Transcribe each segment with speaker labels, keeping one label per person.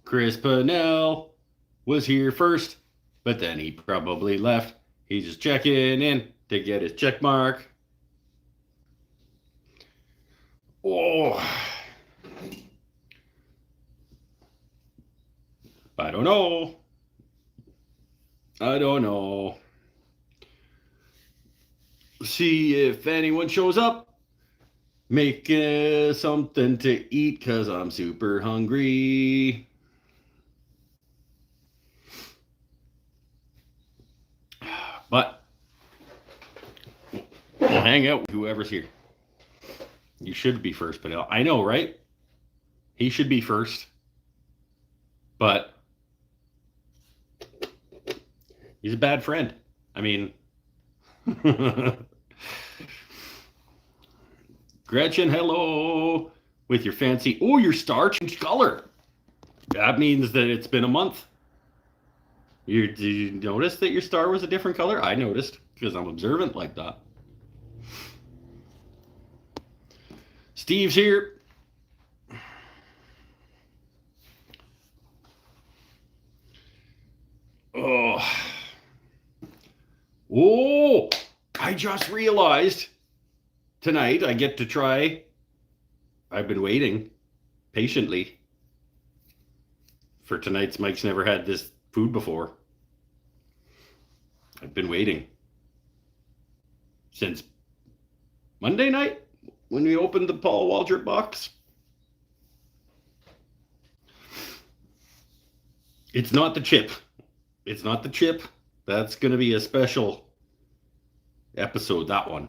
Speaker 1: Chris Pennell was here first, but then he probably left. He's just checking in to get his check mark. Oh, I don't know. I don't know. See if anyone shows up. Make something to eat because I'm super hungry. But we'll hang out with whoever's here. You should be first, Pennell. I know, right? He should be first. But he's a bad friend. I mean, Gretchen, hello. With your fancy, oh, your star changed color. That means that it's been a month. Did you notice that your star was a different color? I noticed because I'm observant like that. Steve's here. Oh, I just realized tonight I get to try. I've been waiting patiently for tonight's Mike's never had this food before. I've been waiting since Monday night when we opened the Paul Waldrop box. It's not the chip. It's not the chip. That's going to be a special episode, that one.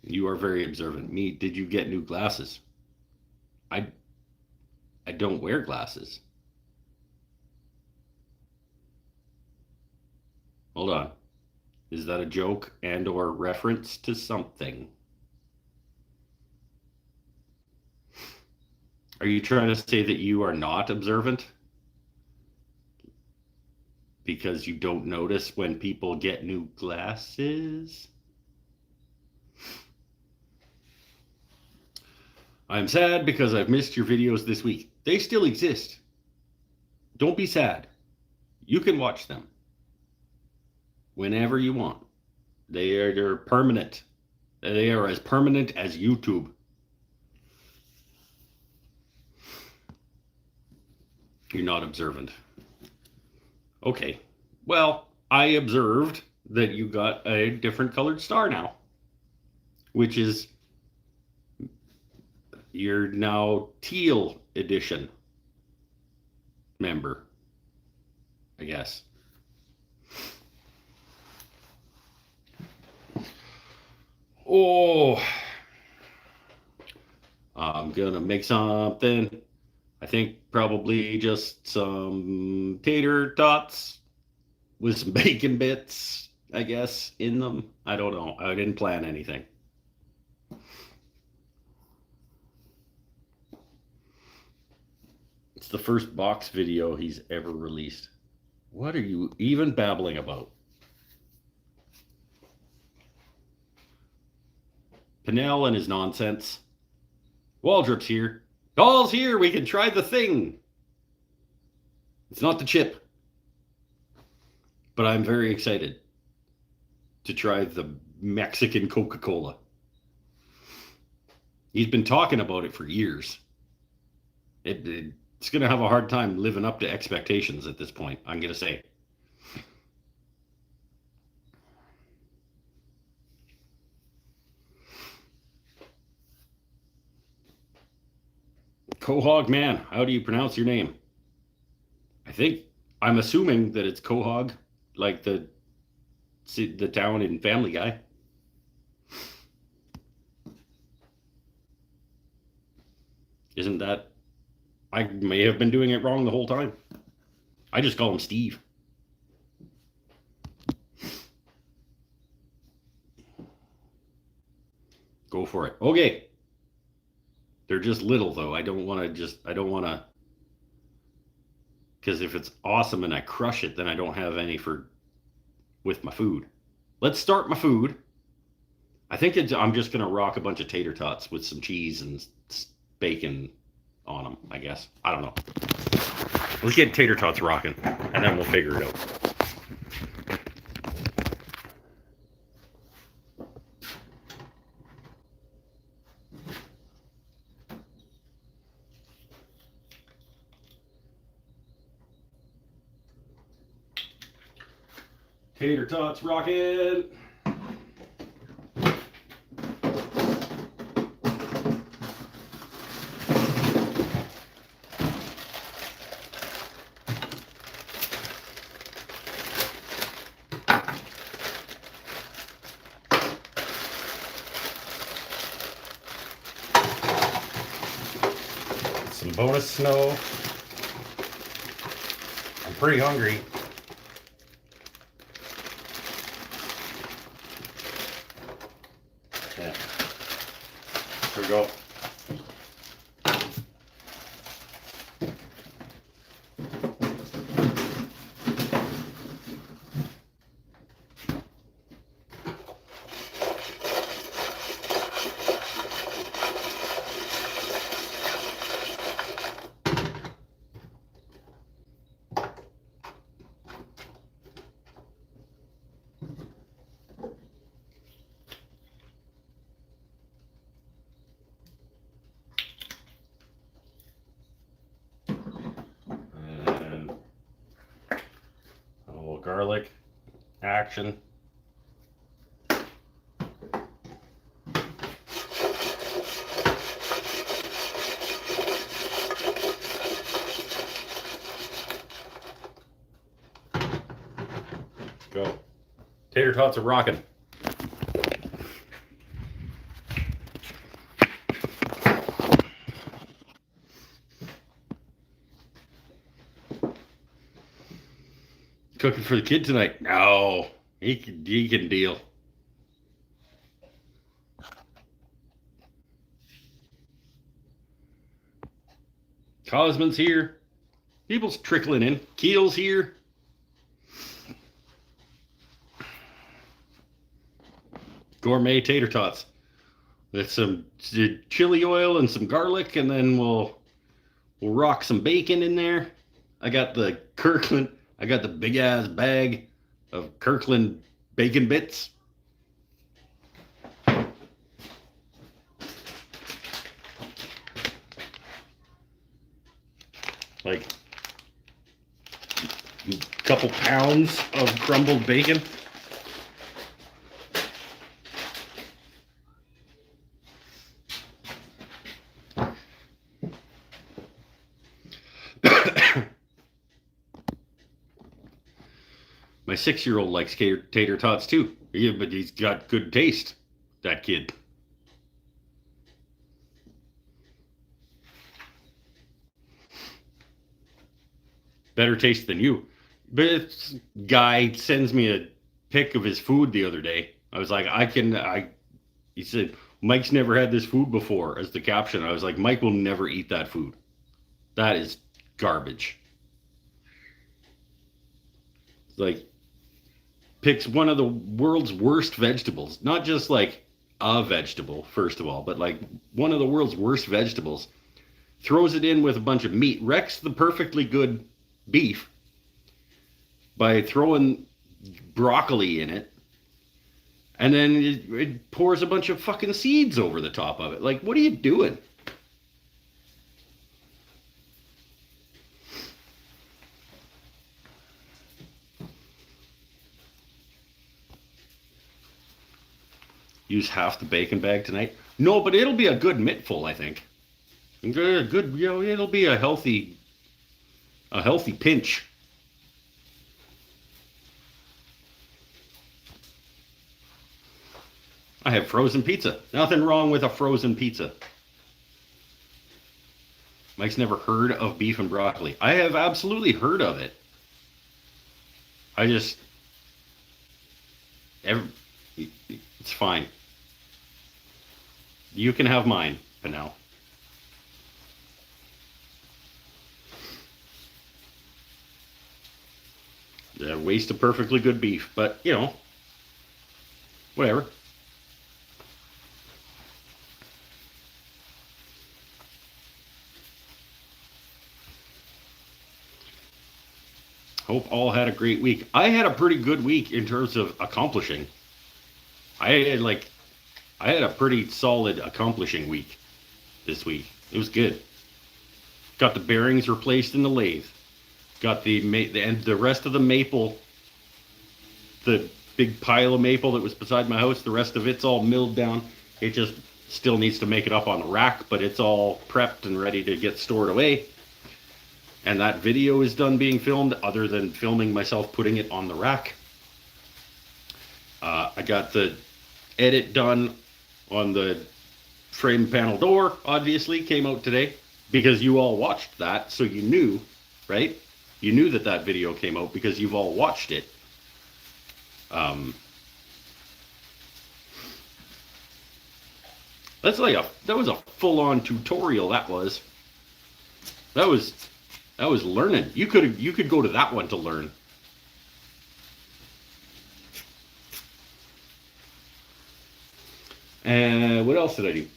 Speaker 1: You are very observant. Me, did you get new glasses? I don't wear glasses. Hold on. Is that a joke and or reference to something? Are you trying to say that you are not observant? Because you don't notice when people get new glasses? I'm sad because I've missed your videos this week. They still exist. Don't be sad. You can watch them whenever you want. They're permanent. They are as permanent as YouTube. You're not observant. Okay. Well, I observed that you got a different colored star now, which is you're now teal edition member, I guess. Oh, I'm gonna make something. I think probably just some tater tots with some bacon bits, I guess, in them. I don't know. I didn't plan anything. It's the first box video he's ever released. What are you even babbling about? Pennell and his nonsense. Waldrop's here. Paul's here. We can try the thing. It's not the chip. But I'm very excited to try the Mexican Coca-Cola. He's been talking about it for years. It's going to have a hard time living up to expectations at this point, I'm going to say. Quahog Man, how do you pronounce your name? I'm assuming that it's Quahog, like the town in Family Guy. Isn't that? I may have been doing it wrong the whole time. I just call him Steve. Go for it. Okay. They're just little though. I don't want to, because if it's awesome and I crush it, then I don't have any with my food. Let's start my food. I think I'm just gonna rock a bunch of tater tots with some cheese and bacon on them. I guess. I don't know. Let's get tater tots rocking, and then we'll figure it out. Tater tots rocking. Some bonus snow. I'm pretty hungry. Yeah. Here we go. Garlic action. Go. Tater tots are rocking. Cooking for the kid tonight? No, he can deal. Cosman's here. People's trickling in. Keel's here. Gourmet tater tots with some chili oil and some garlic, and then we'll rock some bacon in there. I got the Kirkland. I got the big ass bag of Kirkland bacon bits. Like a couple pounds of crumbled bacon. My 6-year-old likes tater tots too. Yeah, but he's got good taste, that kid. Better taste than you. But this guy sends me a pic of his food the other day. I was like, he said, Mike's never had this food before, as the caption. I was like, Mike will never eat that food. That is garbage. Like, picks one of the world's worst vegetables. Not just like a vegetable, first of all, but like one of the world's worst vegetables. Throws it in with a bunch of meat. Wrecks the perfectly good beef by throwing broccoli in it. And then it pours a bunch of fucking seeds over the top of it. Like, what are you doing? Use half the bacon bag tonight? No, but it'll be a good mittful, I think. Good, you know, it'll be a healthy pinch. I have frozen pizza. Nothing wrong with a frozen pizza. Mike's never heard of beef and broccoli. I have absolutely heard of it. I just... It's fine. You can have mine, Pinnell. Waste of perfectly good beef, but, you know, whatever. Hope all had a great week. I had a pretty good week in terms of accomplishing. I had like I had a pretty solid accomplishing week this week. It was good. Got the bearings replaced in the lathe. Got the rest of the maple, the big pile of maple that was beside my house. The rest of it's all milled down. It just still needs to make it up on the rack, but it's all prepped and ready to get stored away. And that video is done being filmed, other than filming myself putting it on the rack. I got the edit done on the frame panel door, obviously, came out today, because you all watched that, so you knew, right? You knew that that video came out because you've all watched it. That was a full-on tutorial. That was learning. You could go to that one to learn. And what else did I do?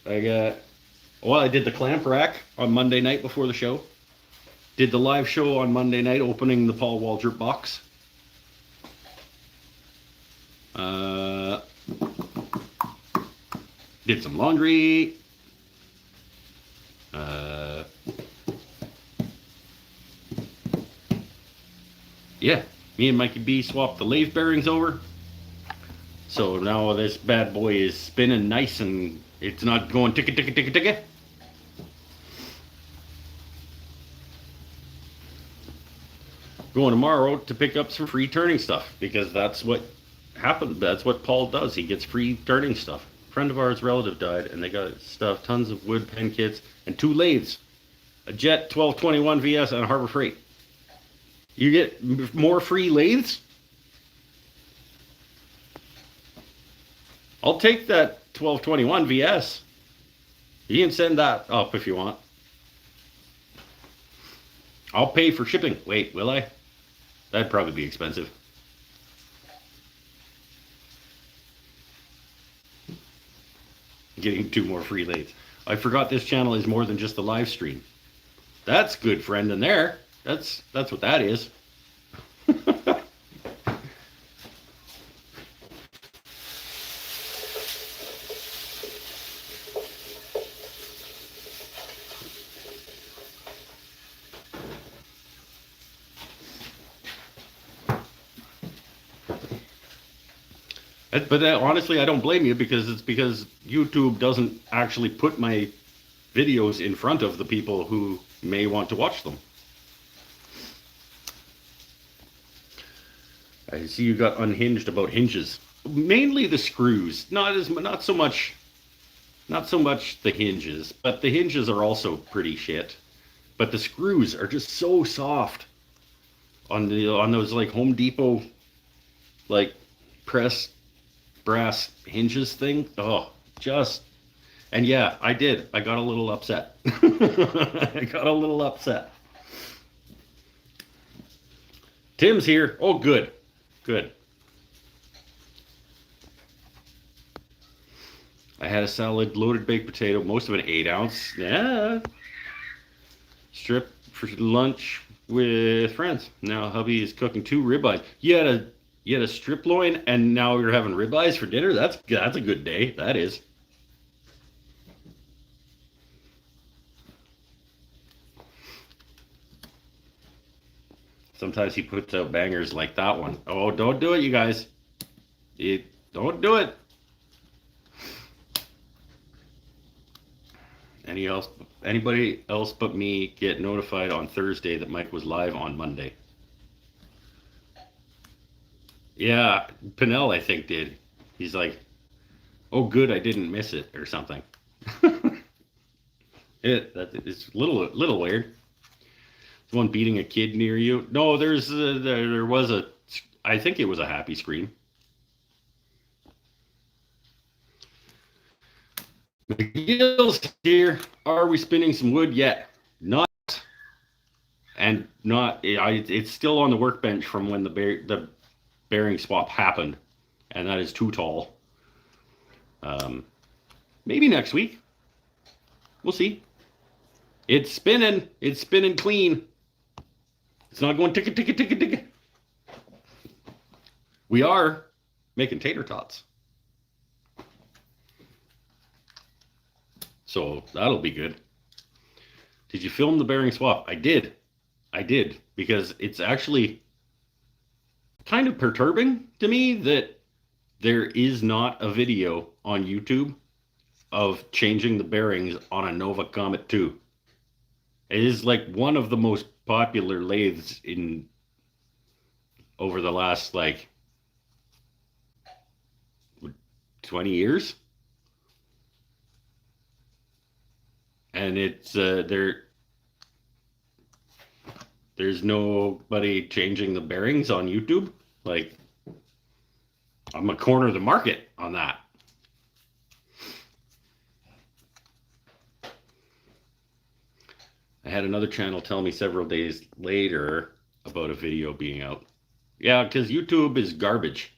Speaker 1: I did the clamp rack on Monday night before the show. Did the live show on Monday night opening the Paul Waldrop box. Did some laundry. Yeah, me and Mikey B swapped the lathe bearings over. So now this bad boy is spinning nice and it's not going ticka ticka ticka ticka. Going tomorrow to pick up some free turning stuff, because that's what happened. That's what Paul does. He gets free turning stuff. A friend of ours' relative died, and they got stuff, tons of wood pen kits, and 2 lathes, a Jet 1221 VS and a Harbor Freight. You get more free lathes? I'll take that 1221 VS. You can send that up if you want. I'll pay for shipping. Wait, will I? That'd probably be expensive. Getting 2 more free lathes. I forgot this channel is more than just a live stream. That's good, friend, in there. That's what that is. But honestly, I don't blame you, because it's because YouTube doesn't actually put my videos in front of the people who may want to watch them. I see you got unhinged about hinges. Mainly the screws, not so much the hinges, but the hinges are also pretty shit. But the screws are just so soft on those like Home Depot like press brass hinges thing. And yeah, I did. I got a little upset. I got a little upset. Tim's here. Oh, good. Good. I had a salad, loaded baked potato, most of it 8 ounce. Yeah. Strip for lunch with friends. Now hubby is cooking 2 ribeyes. You had a strip loin, and now you're having ribeyes for dinner? That's a good day. That is. Sometimes he puts out bangers like that one. Oh, don't do it, you guys. Don't do it. Anybody else but me get notified on Thursday that Mike was live on Monday? Yeah, Pinnell, I think, did. He's like, oh, good, I didn't miss it, or something. It's a little weird. One beating a kid near you. No, there was I think it was a happy scream. McGill's here. Are we spinning some wood yet? Not. And not. It's still on the workbench from when the bearing swap happened, and that is too tall. Maybe next week. We'll see. It's spinning. It's spinning clean. It's not going ticka ticka ticka ticka. We are making tater tots. So that'll be good. Did you film the bearing swap? I did. Because it's actually kind of perturbing to me that there is not a video on YouTube of changing the bearings on a Nova Comet 2. It is like one of the most popular lathes in over the last like 20 years. And it's there's nobody changing the bearings on YouTube. Like, I'm gonna corner the market on that. I had another channel tell me several days later about a video being out. Yeah, because YouTube is garbage,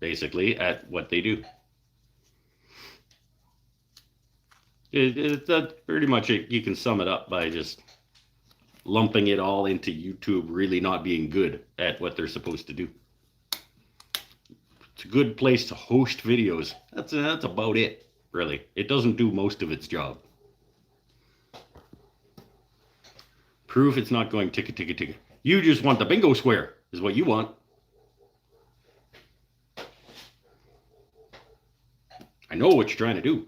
Speaker 1: basically, at what they do. That's pretty much it. You can sum it up by just lumping it all into YouTube really not being good at what they're supposed to do. It's a good place to host videos. That's about it, really. It doesn't do most of its job. Proof it's not going ticka ticka ticka. You just want the bingo square, is what you want. I know what you're trying to do.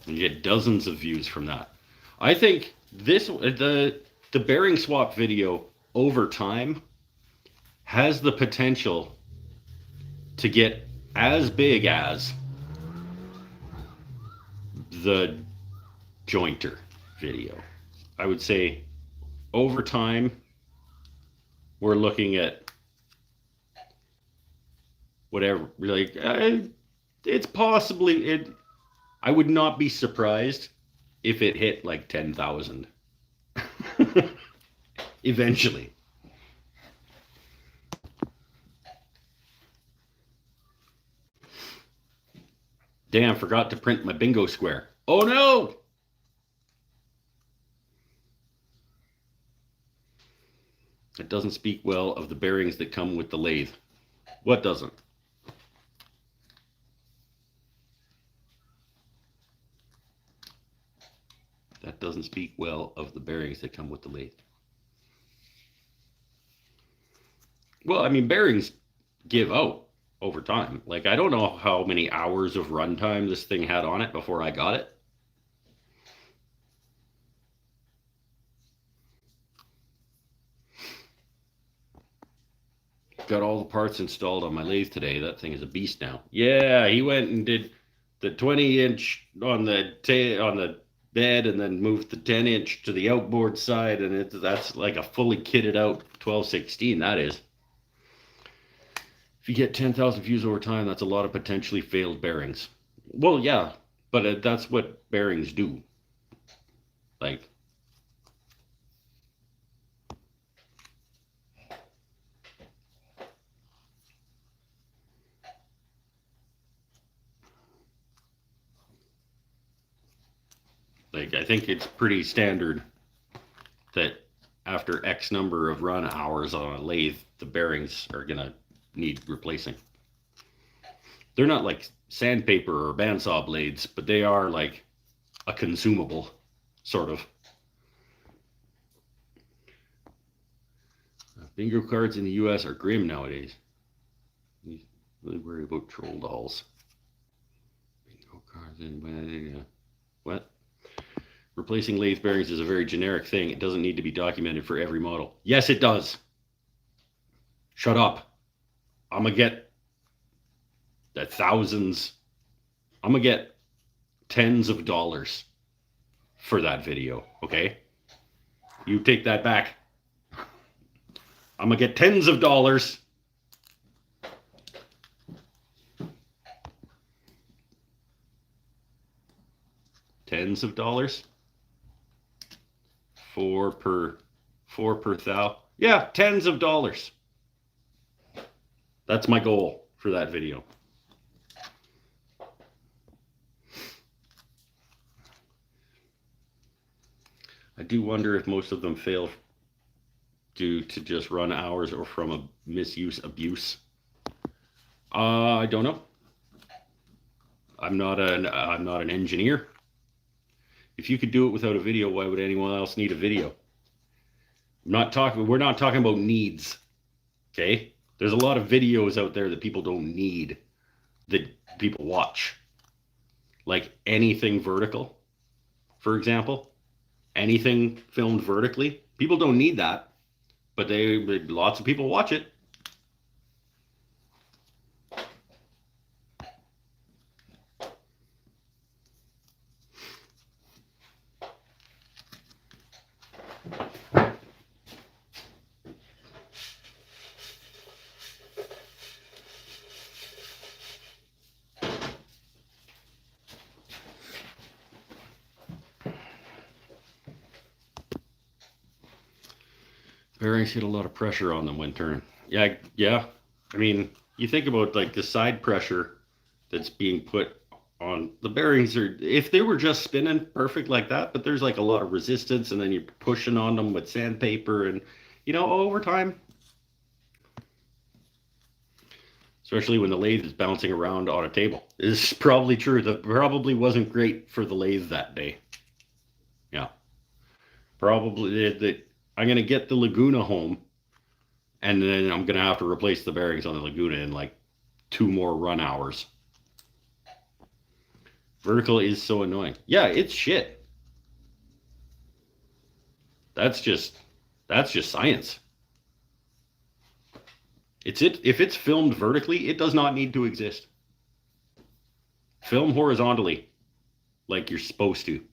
Speaker 1: And you get dozens of views from that. I think the bearing swap video over time has the potential to get as big as the jointer video. I would say over time we're looking at whatever, like it's possibly it. I would not be surprised if it hit like 10,000 eventually. Damn, forgot to print my bingo square. Oh no! It doesn't speak well of the bearings that come with the lathe. What doesn't? That doesn't speak well of the bearings that come with the lathe. Well, I mean, bearings give out over time. Like, I don't know how many hours of runtime this thing had on it before I got it. Got all the parts installed on my lathe today. That thing is a beast now. Yeah, he went and did the 20-inch on the bed and then moved the 10-inch to the outboard side, and that's like a fully kitted out 1216. That is. If you get 10,000 views over time, that's a lot of potentially failed bearings. Well, yeah, but that's what bearings do. Like, I think it's pretty standard that after X number of run hours on a lathe, the bearings are going to need replacing. They're not like sandpaper or bandsaw blades, but they are like a consumable, sort of. Bingo cards in the US are grim nowadays. You really worry about troll dolls. Bingo cards in what? Replacing lathe bearings is a very generic thing. It doesn't need to be documented for every model. Yes, it does. Shut up. I'm going to get the thousands. I'm going to get tens of dollars for that video, okay? You take that back. I'm going to get tens of dollars. Tens of dollars 4 per thou. Yeah, tens of dollars. That's my goal for that video. I do wonder if most of them fail due to just run hours or from a misuse abuse. I don't know. I'm not an engineer. If you could do it without a video, why would anyone else need a video? We're not talking about needs. Okay? There's a lot of videos out there that people don't need, that people watch. Like anything vertical, for example. Anything filmed vertically. People don't need that, but lots of people watch it. Bearings get a lot of pressure on them when turned. Yeah. I mean, you think about like the side pressure that's being put on the bearings. If they were just spinning perfect like that, but there's like a lot of resistance, and then you're pushing on them with sandpaper, and over time, especially when the lathe is bouncing around on a table, is probably true. That probably wasn't great for the lathe that day. Yeah, probably. I'm going to get the Laguna home, and then I'm going to have to replace the bearings on the Laguna in like 2 more run hours. Vertical is so annoying. Yeah, it's shit. That's just science. If it's filmed vertically, it does not need to exist. Film horizontally, like you're supposed to.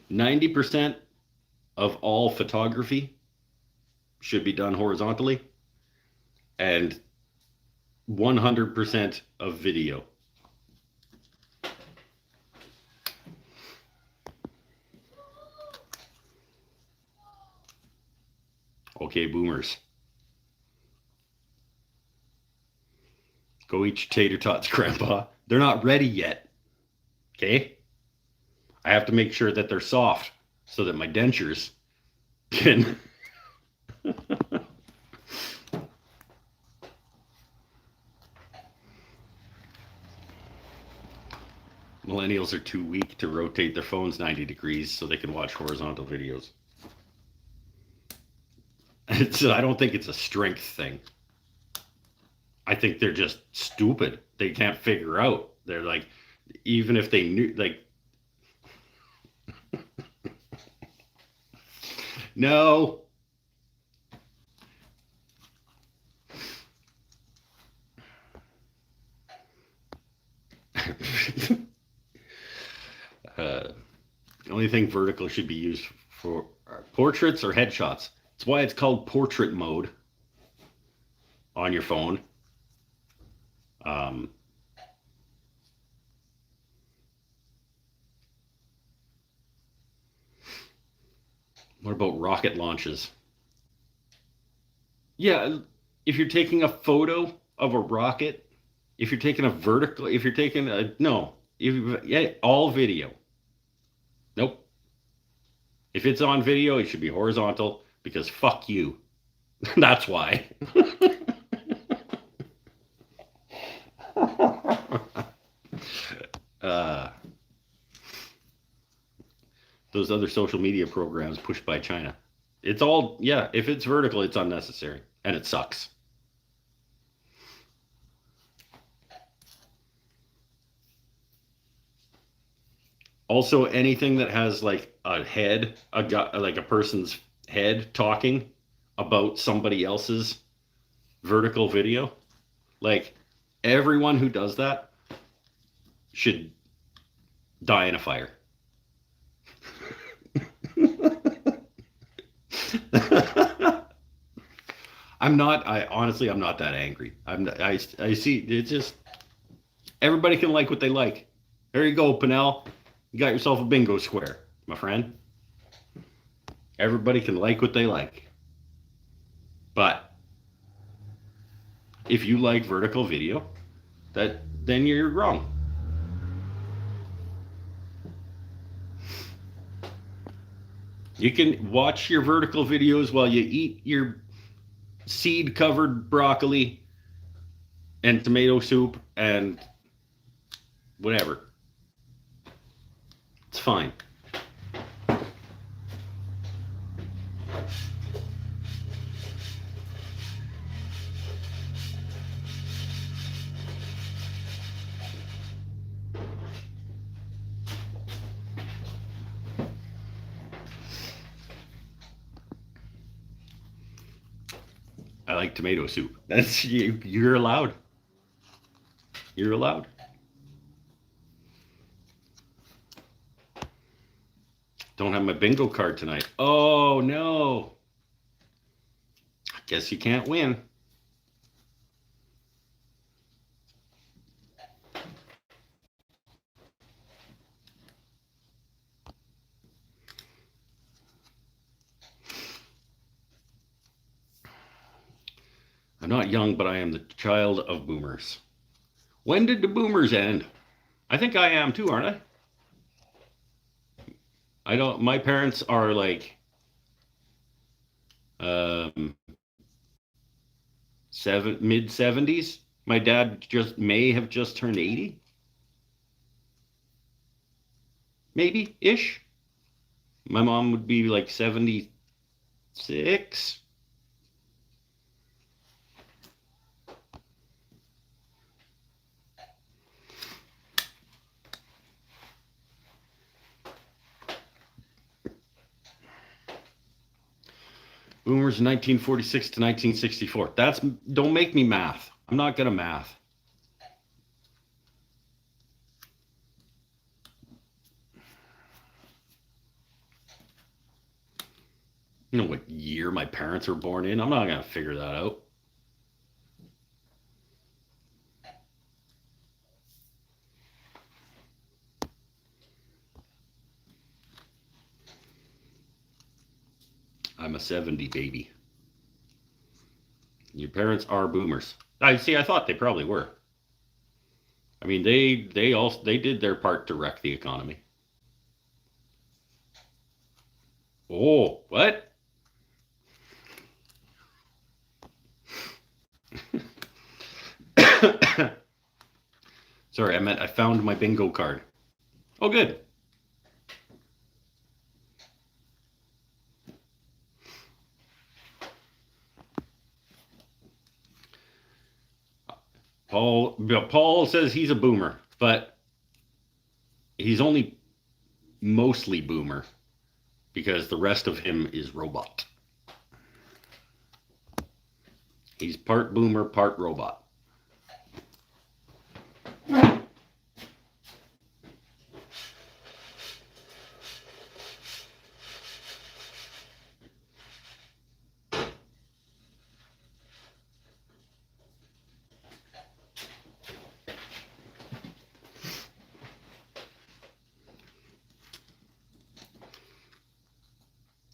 Speaker 1: 90% of all photography should be done horizontally, and 100% of video. Okay, boomers. Go eat your tater tots, Grandpa. They're not ready yet. Okay? I have to make sure that they're soft so that my dentures can... Millennials are too weak to rotate their phones 90 degrees so they can watch horizontal videos. I don't think it's a strength thing. I think they're just stupid. They can't figure out. They're like, even if they knew, like, no. The only thing vertical should be used for portraits or headshots. That's why it's called portrait mode on your phone. What about rocket launches? Yeah, if you're taking a photo of a rocket, if you're taking a vertical, if you're taking a, no, all video. Nope. If it's on video, it should be horizontal, because fuck you. That's why. Those other social media programs pushed by China. It's all, yeah, if it's vertical, it's unnecessary, and it sucks. Also, anything that has like a head, like a person's head talking about somebody else's vertical video, like everyone who does that should die in a fire. I'm not. I honestly, I'm not that angry. I'm. Not, I see. It's just everybody can like what they like. There you go, Pinnell. You got yourself a bingo square, my friend. Everybody can like what they like. But if you like vertical video, then you're wrong. You can watch your vertical videos while you eat your seed covered broccoli and tomato soup and whatever. It's fine. I like tomato soup. That's you. You're allowed. You're allowed. Don't have my bingo card tonight. Oh no. I guess you can't win. I'm not young, but I am the child of boomers. When did the boomers end? I think I am too, aren't I? I don't. My parents are like um, mid 70s. My dad just may have just turned 80, maybe ish. My mom would be like 76. Boomers 1946 to 1964. That's don't make me math. I'm not gonna math. You know what year my parents were born in? I'm not gonna figure that out. I'm a 70 baby. Your parents are boomers. I see. I thought they probably were. I mean, they did their part to wreck the economy. Oh, what? Sorry, I meant I found my bingo card. Oh, good. Paul says he's a boomer, but he's only mostly boomer because the rest of him is robot. He's part boomer, part robot.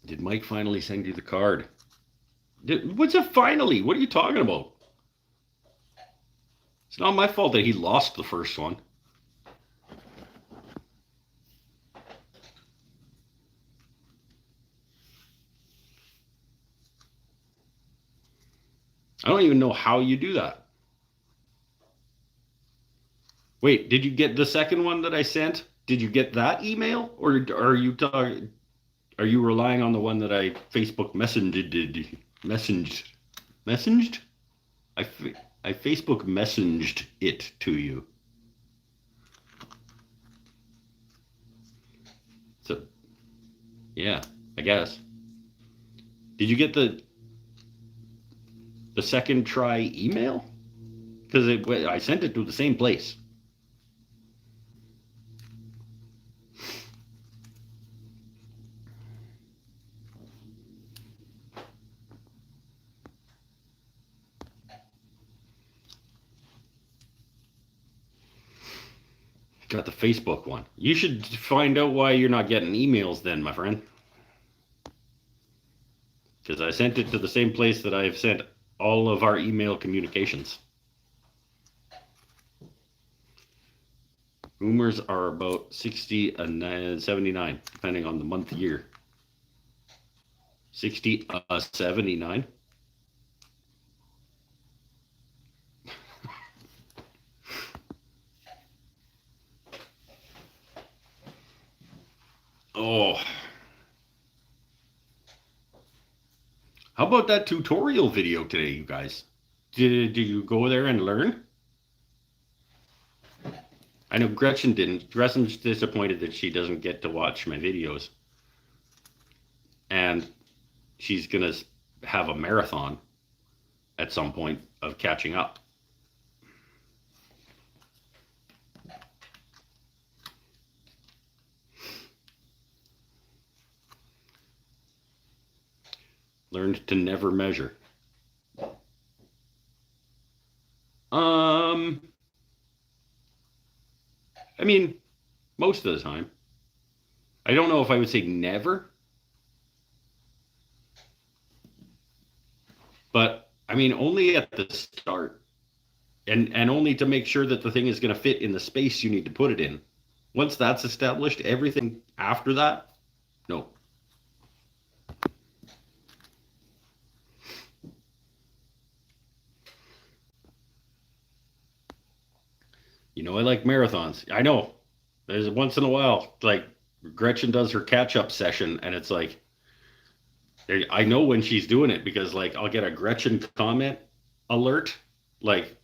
Speaker 1: Did Mike finally send you the card? What's a finally? What are you talking about? It's not my fault that he lost the first one. I don't even know how you do that. Wait, did you get the second one that I sent? Did you get that email, or are you relying on the one that I Facebook messaged? I I Facebook messaged it to you. So yeah, I guess. Did you get the second try email? Because I sent it to the same place. Got the Facebook one. You should find out why you're not getting emails then, my friend. Because I sent it to the same place that I've sent all of our email communications. Boomers are about 60 and 79, depending on the month year. 60, 79. Oh. How about that tutorial video today, you guys? Did you go there and learn? I know Gretchen didn't. Gretchen's disappointed that she doesn't get to watch my videos. And she's going to have a marathon at some point of catching up. Learned to never measure. I mean, most of the time. I don't know if I would say never. But I mean, only at the start. And only to make sure that the thing is going to fit in the space you need to put it in. Once that's established, everything after that, no. You know, I like marathons. I know. There's once in a while, like Gretchen does her catch-up session, and it's like, I know when she's doing it because, like, I'll get a Gretchen comment alert, like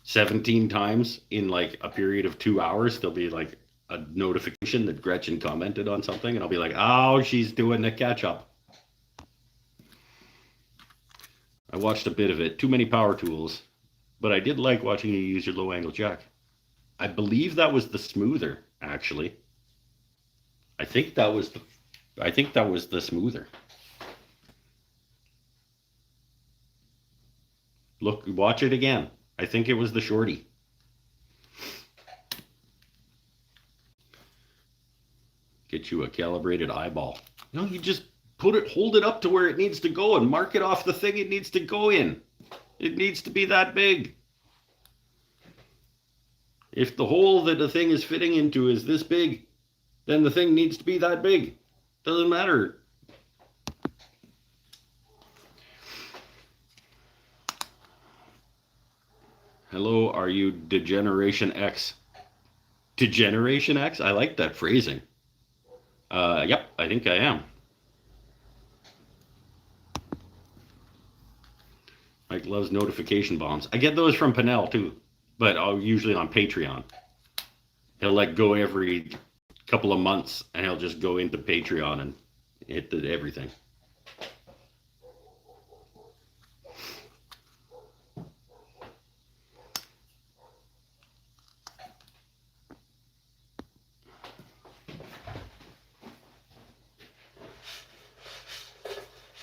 Speaker 1: 17 times in like a period of 2 hours. There'll be like a notification that Gretchen commented on something, and I'll be like, oh, she's doing the catch-up. I watched a bit of it. Too many power tools. But I did like watching you use your low angle jack. I believe that was the smoother, actually. I think that was the smoother. Look, watch it again. I think it was the shorty. Get you a calibrated eyeball. No, you just hold it up to where it needs to go and mark it off the thing it needs to go in. It needs to be that big. If the hole that the thing is fitting into is this big, then the thing needs to be that big. Doesn't matter. Hello, are you Degeneration X? Degeneration X? I like that phrasing. Yep, I think I am. Mike loves notification bombs. I get those from Pinnell too, but usually on Patreon. He'll like go every couple of months and he'll just go into Patreon and hit everything.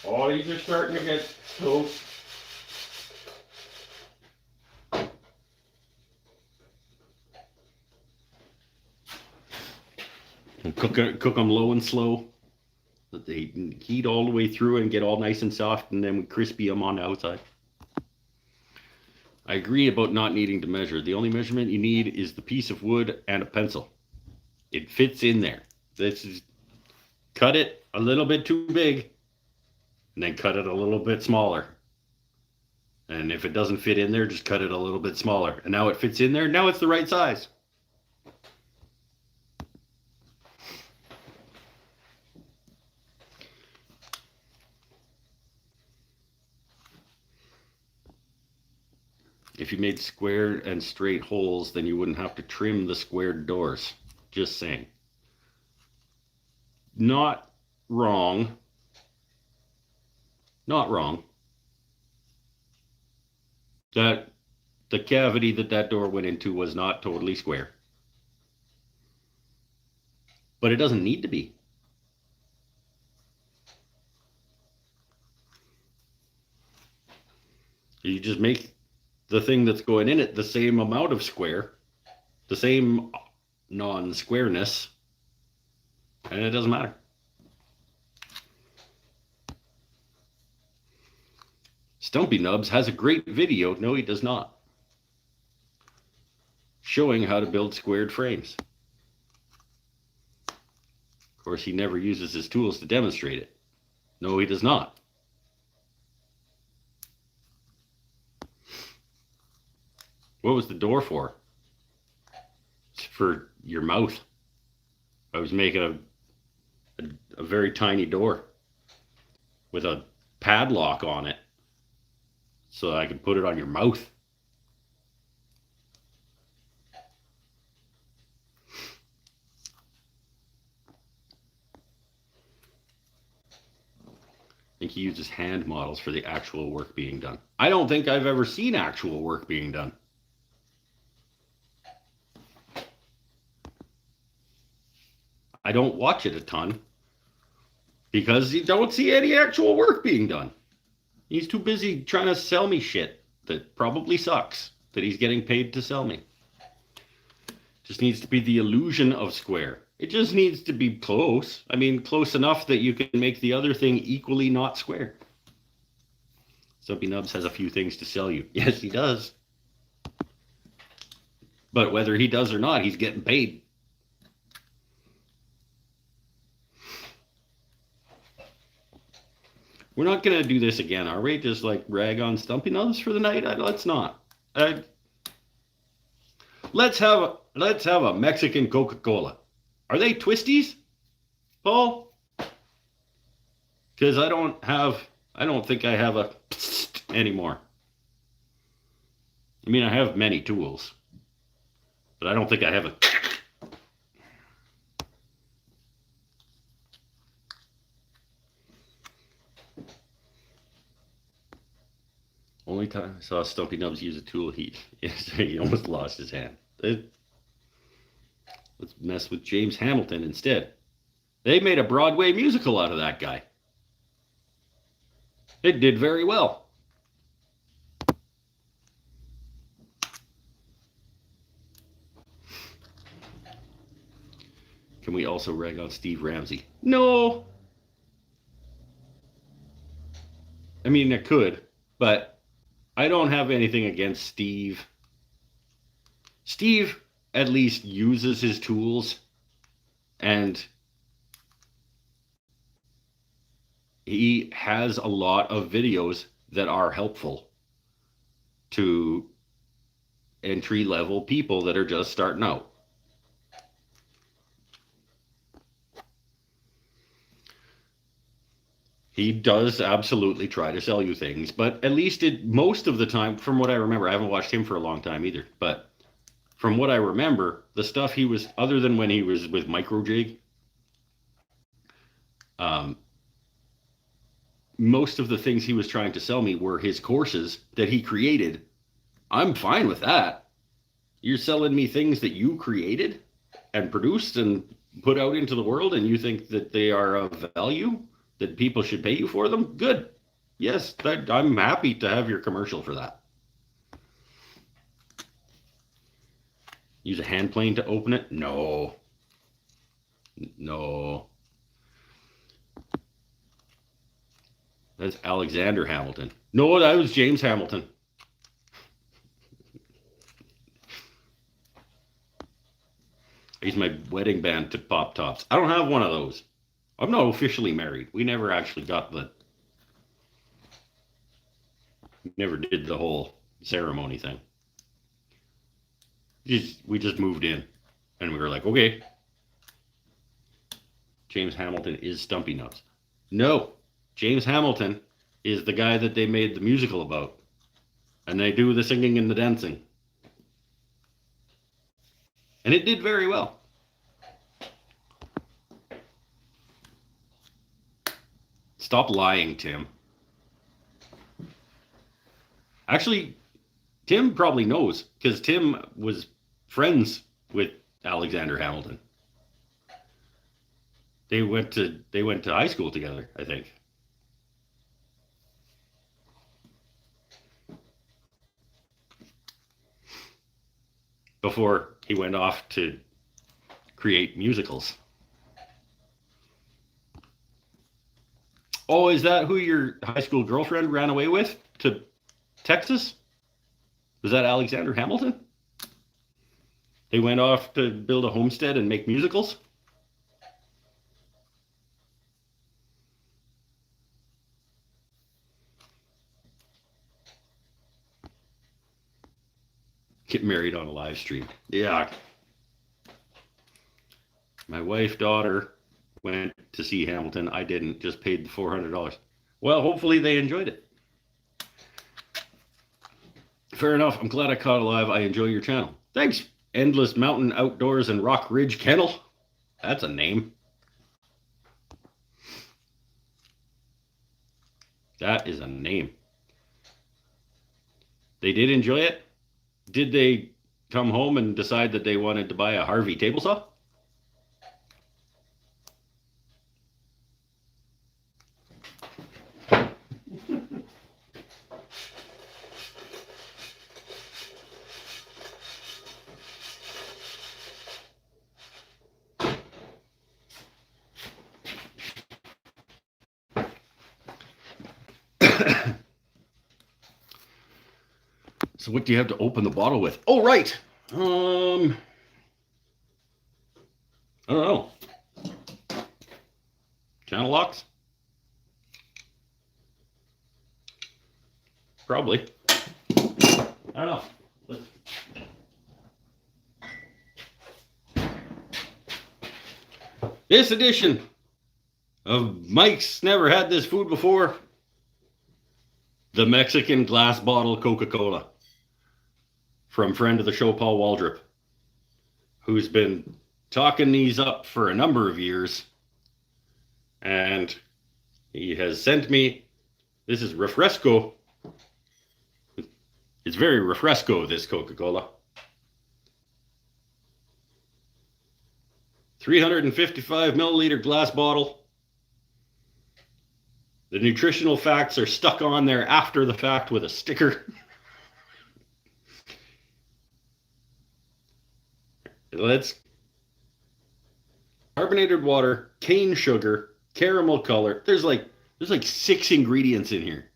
Speaker 1: Oh, these are starting to get so. Cook them low and slow. Let they heat all the way through and get all nice and soft, and then we crispy them on the outside. I agree about not needing to measure. The only measurement you need is the piece of wood and a pencil. It fits in there. This is cut it a little bit too big, and then cut it a little bit smaller. And if it doesn't fit in there, just cut it a little bit smaller. And now it fits in there. Now it's the right size. If you made square and straight holes, then you wouldn't have to trim the squared doors. Just saying. Not wrong. Not wrong. That the cavity that door went into was not totally square. But it doesn't need to be. You just make the thing that's going in it the same amount of square, the same non-squareness, and it doesn't matter. Stumpy Nubs has a great video. No, he does not. Showing how to build squared frames. Of course, he never uses his tools to demonstrate it. No, he does not. What was the door for? It's for your mouth. I was making a very tiny door with a padlock on it so that I could put it on your mouth. I think he uses hand models for the actual work being done. I don't think I've ever seen actual work being done. I don't watch it a ton because you don't see any actual work being done. He's too busy trying to sell me shit that probably sucks that he's getting paid to sell me. Just needs to be the illusion of square. It just needs to be close. I mean, close enough that you can make the other thing equally not square. Stumpy Nubs has a few things to sell you. Yes, he does. But whether he does or not, he's getting paid. We're not going to do this again, are we? Just like rag on Stumpy Nubs for the night? Let's not. Let's have a Mexican Coca-Cola. Are they twisties, Paul? Because I don't think I have a anymore. I mean, I have many tools, but I don't think I have a. Only time I saw Stumpy Nubs use a tool, he almost lost his hand. Let's mess with James Hamilton instead. They made a Broadway musical out of that guy. It did very well. Can we also rag on Steve Ramsey? No. I mean, I could, but I don't have anything against Steve. Steve at least uses his tools, and he has a lot of videos that are helpful to entry-level people that are just starting out. He does absolutely try to sell you things, but at least most of the time, from what I remember, I haven't watched him for a long time either, but from what I remember, the stuff he was, other than when he was with Microjig, most of the things he was trying to sell me were his courses that he created. I'm fine with that. You're selling me things that you created and produced and put out into the world, and you think that they are of value, that people should pay you for them? Good. Yes, I'm happy to have your commercial for that. Use a hand plane to open it? No. No. That's Alexander Hamilton. No, that was James Hamilton. I use my wedding band to pop tops. I don't have one of those. I'm not officially married. We never actually got never did the whole ceremony thing. We just moved in, and we were like, okay. James Hamilton is Stumpy Nubs. No, James Hamilton is the guy that they made the musical about, and they do the singing and the dancing, and it did very well. Stop lying, Tim. Actually, Tim probably knows, because Tim was friends with Alexander Hamilton. They went to high school together, I think. Before he went off to create musicals. Oh, is that who your high school girlfriend ran away with to Texas? Was that Alexander Hamilton? They went off to build a homestead and make musicals? Get married on a live stream. Yeah. My wife, daughter went to see Hamilton. I didn't, just paid the $400. Well, hopefully they enjoyed it. Fair enough. I'm glad I caught it live. I enjoy your channel. Thanks. Endless Mountain Outdoors and Rock Ridge Kennel. That's a name. That is a name. They did enjoy it. Did they come home and decide that they wanted to buy a Harvey table saw? So what do you have to open the bottle with? Oh, right. I don't know. Channel locks? Probably. I don't know. This edition of Mike's Never Had This Food Before, the Mexican glass bottle Coca-Cola from friend of the show, Paul Waldrop, who's been talking these up for a number of years. And he has sent me, this is Refresco. It's very Refresco, this Coca-Cola. 355 milliliter glass bottle. The nutritional facts are stuck on there after the fact with a sticker. Let's carbonated water, cane sugar, caramel color. There's like 6 ingredients in here.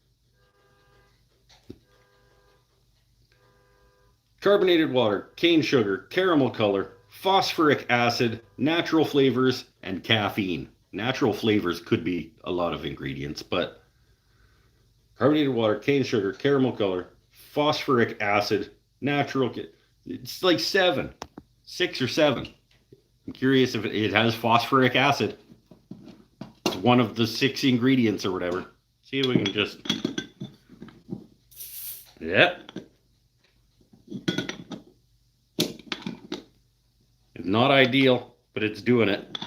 Speaker 1: Carbonated water, cane sugar, caramel color, phosphoric acid, natural flavors, and caffeine. Natural flavors could be a lot of ingredients, but carbonated water, cane sugar, caramel color, phosphoric acid, natural. It's like 6 or 7. I'm curious if it has phosphoric acid. It's one of the 6 ingredients or whatever. See if we can just. Yep. It's not ideal, but it's doing it.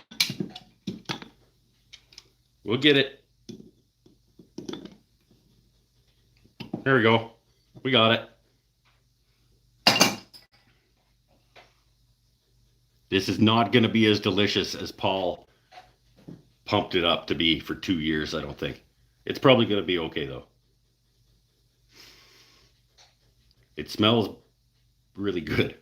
Speaker 1: We'll get it. There we go. We got it. This is not going to be as delicious as Paul pumped it up to be for 2 years, I don't think. It's probably going to be okay, though. It smells really good.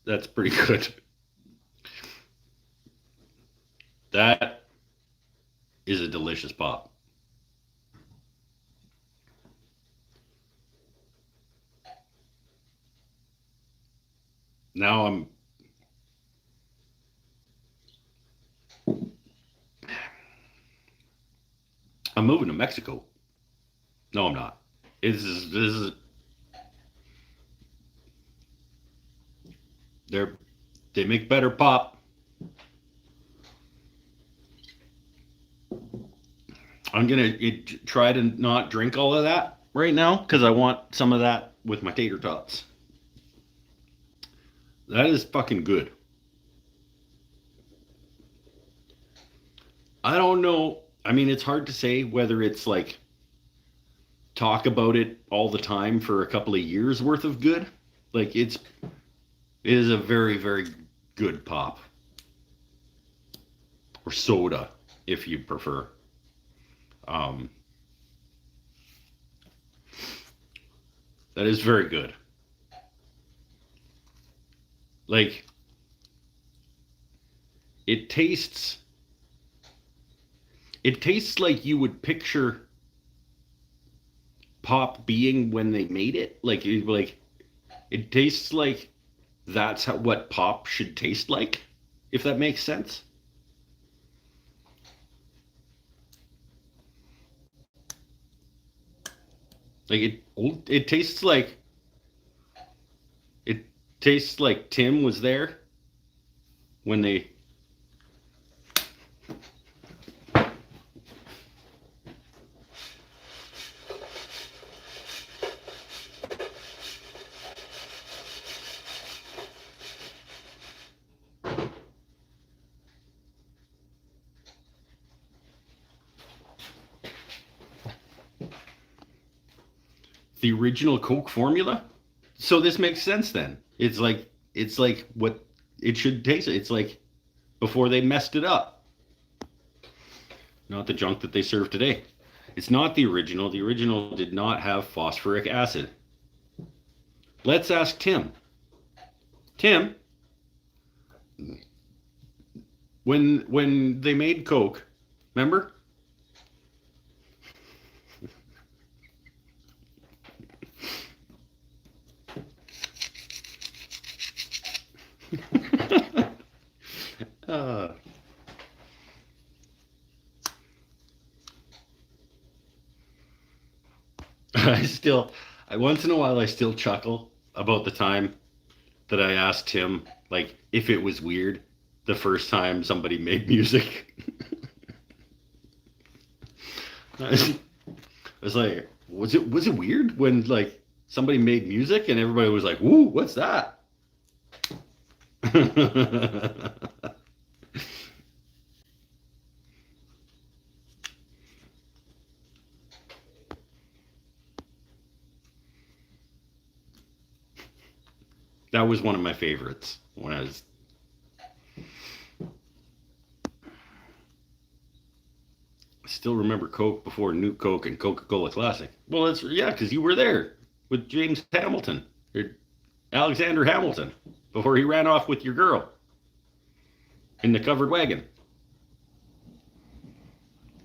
Speaker 1: That's pretty good. That is a delicious pop. Now I'm moving to Mexico. No, I'm not. This is they make better pop. I'm gonna try to not drink all of that right now because I want some of that with my tater tots. That is fucking good. I don't know I mean, it's hard to say whether it's like talk about it all the time for a couple of years worth of good. Like it is a very, very good pop. Or soda, if you prefer. Um, that is very good. Like it tastes it tastes like you would picture pop being when they made it. Like it tastes like that's what pop should taste like, if that makes sense. Like it it tastes like Tim was there when they the original Coke formula. So this makes sense then. It's like what it should taste. It's like before they messed it up. Not the junk that they serve today. It's not the original. The original did not have phosphoric acid. Let's ask Tim. Tim, when they made Coke, remember? uh, once in a while I still chuckle about the time that I asked him like if it was weird the first time somebody made music. I was like, was it weird when like somebody made music and everybody was like, "Woo, what's that?" That was one of my favorites when I was. I still remember Coke before New Coke and Coca-Cola Classic. Well, that's yeah, because you were there with James Hamilton, or Alexander Hamilton, before he ran off with your girl in the covered wagon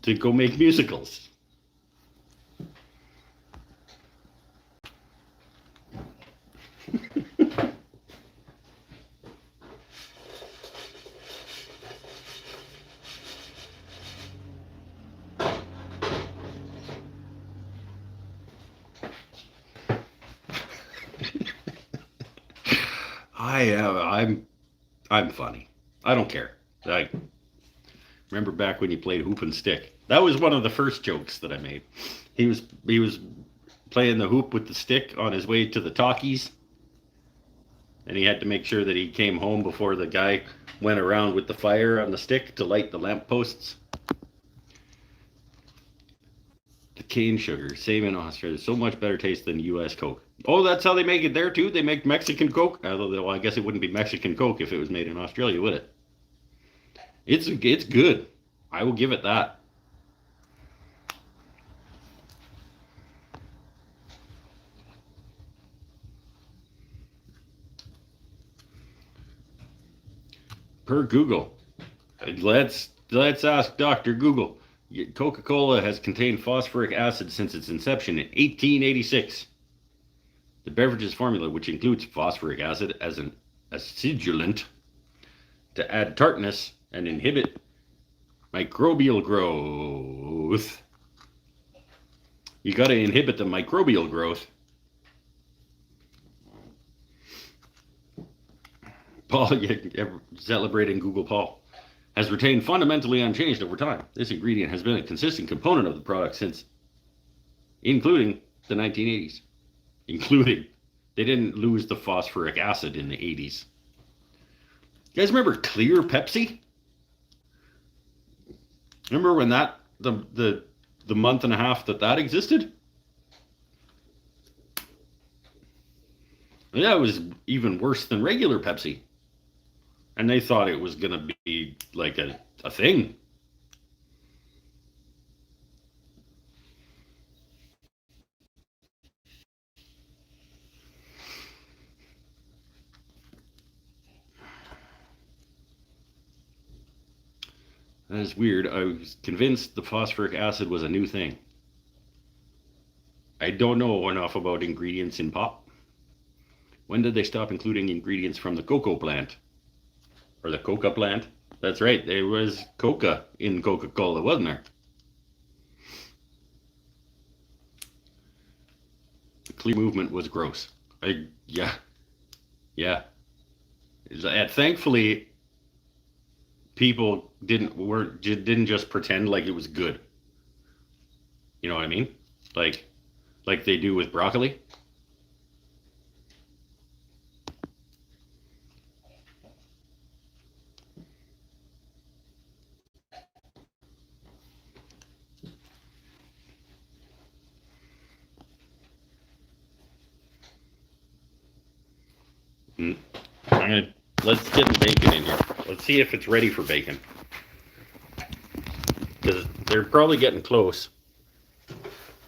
Speaker 1: to go make musicals. I'm funny. I don't care. I remember back when you played hoop and stick. That was one of the first jokes that I made. He was playing the hoop with the stick on his way to the talkies, and he had to make sure that he came home before the guy went around with the fire on the stick to light the lampposts. The cane sugar, same in Australia, so much better taste than U.S. Coke. Oh, that's how they make it there too. They make Mexican Coke. Although, well, I guess it wouldn't be Mexican Coke if it was made in Australia, would it? It's good. I will give it that. Per Google, let's ask Dr. Google. Coca-Cola has contained phosphoric acid since its inception in 1886. The beverage's formula, which includes phosphoric acid as an acidulant to add tartness and inhibit microbial growth. You got to inhibit the microbial growth. Paul, celebrating Google Paul, has retained fundamentally unchanged over time. This ingredient has been a consistent component of the product since, including the 1980s. Including, they didn't lose the phosphoric acid in the 80s. You guys remember clear Pepsi? Remember when that the month and a half that existed. That was even worse than regular Pepsi. And they thought it was gonna be like a thing. That is weird. I was convinced the phosphoric acid was a new thing. I don't know enough about ingredients in pop. When did they stop including ingredients from the cocoa plant? Or the coca plant? That's right, there was coca in Coca-Cola, wasn't there? The clear movement was gross. Yeah, yeah. Thankfully, people didn't just pretend like it was good. You know what I mean? Like like they do with broccoli. Mm. Let's get the bacon in here. Let's see if it's ready for bacon. Because they're probably getting close.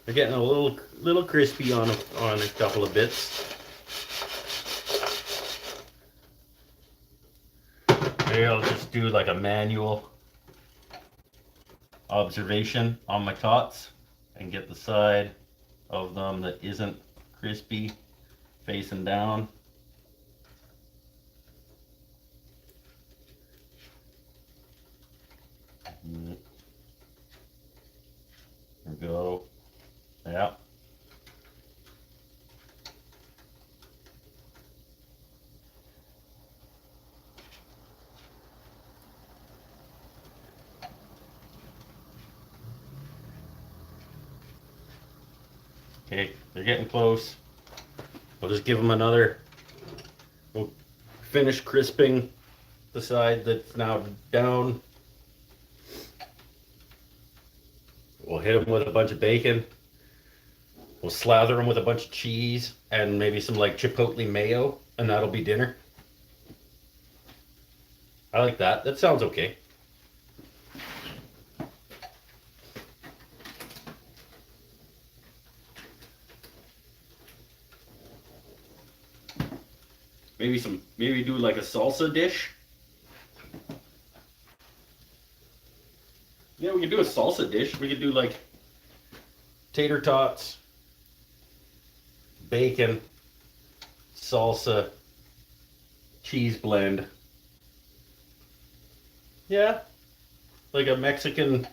Speaker 1: They're getting a little crispy on a couple of bits. Maybe I'll just do like a manual observation on my tots and get the side of them that isn't crispy facing down. There we go. Yeah. Okay, they're getting close. We'll just give them another. We'll finish crisping the side that's now down. We'll hit them with a bunch of bacon. We'll slather them with a bunch of cheese and maybe some like chipotle mayo, and that'll be dinner. I like that. That sounds okay. Maybe do like a salsa dish. Yeah, we could do a salsa dish. We could do like tater tots, bacon, salsa, cheese blend. Yeah, like a Mexican,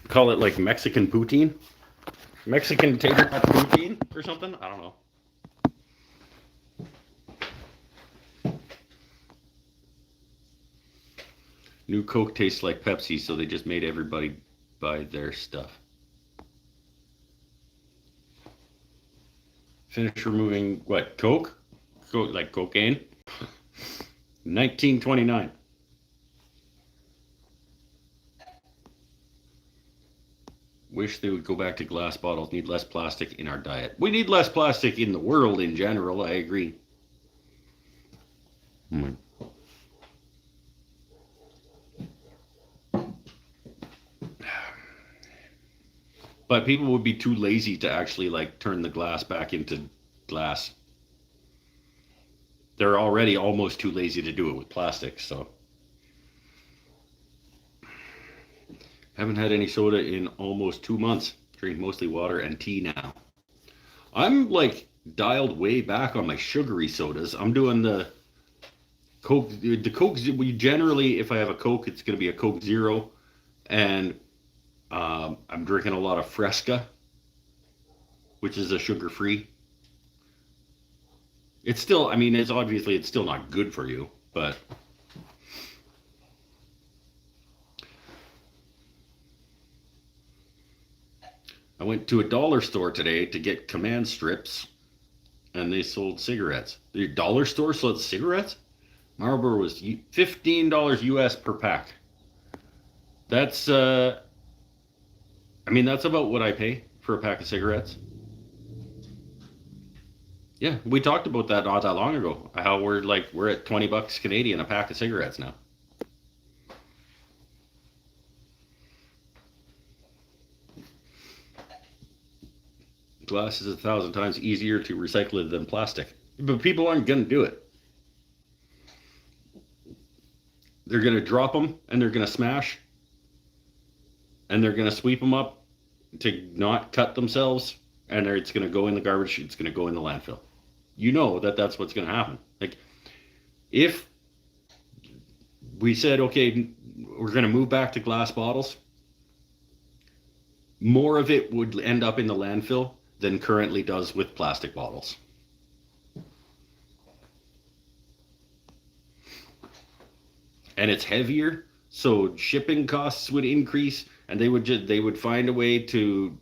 Speaker 1: call it like Mexican poutine, Mexican tater tot poutine or something. I don't know. New Coke tastes like Pepsi, so they just made everybody buy their stuff. Finish removing what? Coke? Coke like cocaine? 1929. Wish they would go back to glass bottles. Need less plastic in our diet. We need less plastic in the world in general. I agree. But people would be too lazy to actually like turn the glass back into glass. They're already almost too lazy to do it with plastic, so. Haven't had any soda in almost 2 months. Drink mostly water and tea now. I'm like dialed way back on my sugary sodas. I'm doing the Coke. The Coke, we generally, if I have a Coke, it's going to be a Coke Zero. And I'm drinking a lot of Fresca, which is a sugar-free. It's still, I mean, it's still not good for you, but I went to a dollar store today to get command strips, and they sold cigarettes. The dollar store sold cigarettes? Marlboro was $15 US per pack. That's I mean, that's about what I pay for a pack of cigarettes. Yeah, we talked about that not that long ago. How we're at $20 Canadian a pack of cigarettes now. Glass is 1,000 times easier to recycle than plastic, but people aren't gonna do it. They're gonna drop them and they're gonna smash and they're gonna sweep them up to not cut themselves, and it's gonna go in the garbage. It's gonna go in the landfill. You know that that's what's gonna happen. Like if we said, okay, we're gonna move back to glass bottles, more of it would end up in the landfill than currently does with plastic bottles. And it's heavier, so shipping costs would increase, and they would find a way to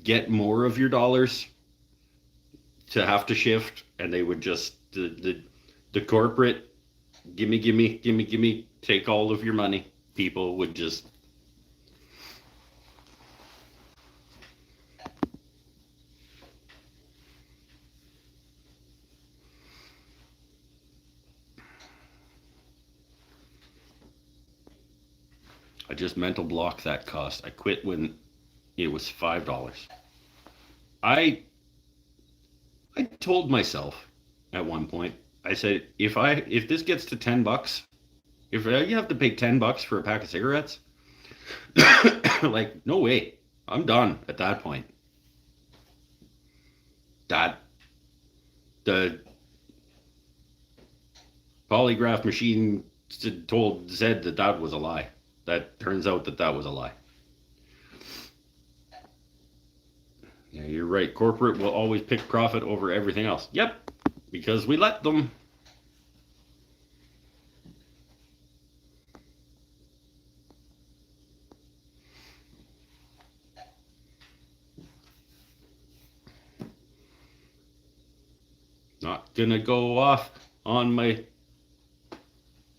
Speaker 1: get more of your dollars to have to shift, and they would just the corporate gimme, take all of your money. People would just I just mental block that cost. I quit when it was $5. I I told myself at one point, I said, if this gets to $10, if you have to pay $10 for a pack of cigarettes, like no way, I'm done at that point. That the polygraph machine said that was a lie. That turns out that was a lie. Yeah, you're right. Corporate will always pick profit over everything else. Yep, because we let them. Not gonna go off on my.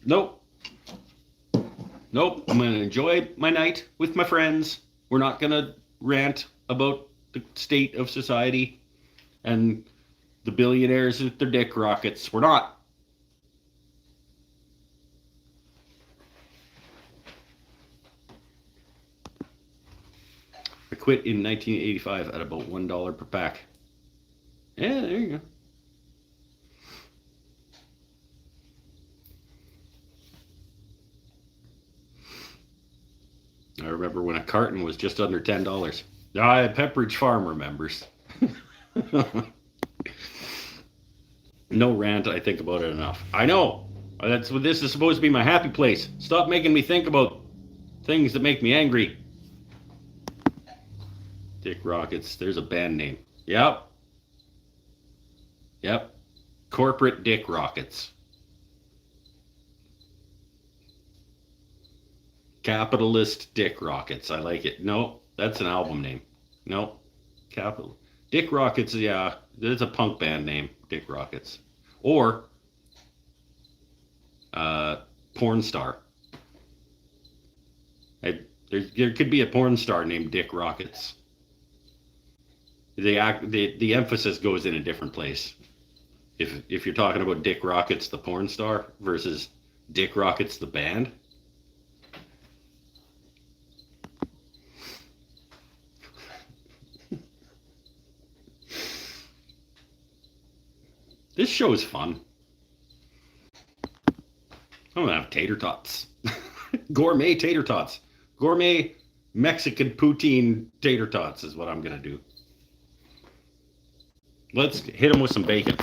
Speaker 1: Nope. I'm gonna enjoy my night with my friends. We're not gonna rant about the state of society and the billionaires with their dick rockets. We're not. I quit in 1985 at about $1 per pack. Yeah, there you go. I remember when a carton was just under $10. Pepperidge Farm remembers. No rant, I think about it enough. I know. That's what this is supposed to be, my happy place. Stop making me think about things that make me angry. Dick Rockets, there's a band name. Yep. Corporate Dick Rockets. Capitalist Dick Rockets. I like it. No, that's an album name. No, Capital Dick Rockets. Yeah, there's a punk band name. Dick Rockets, or porn star. There could be a porn star named Dick Rockets. The emphasis goes in a different place. If you're talking about Dick Rockets the porn star versus Dick Rockets the band. This show is fun. I'm gonna have tater tots. Gourmet tater tots. Gourmet Mexican poutine tater tots is what I'm gonna do. Let's hit them with some bacon.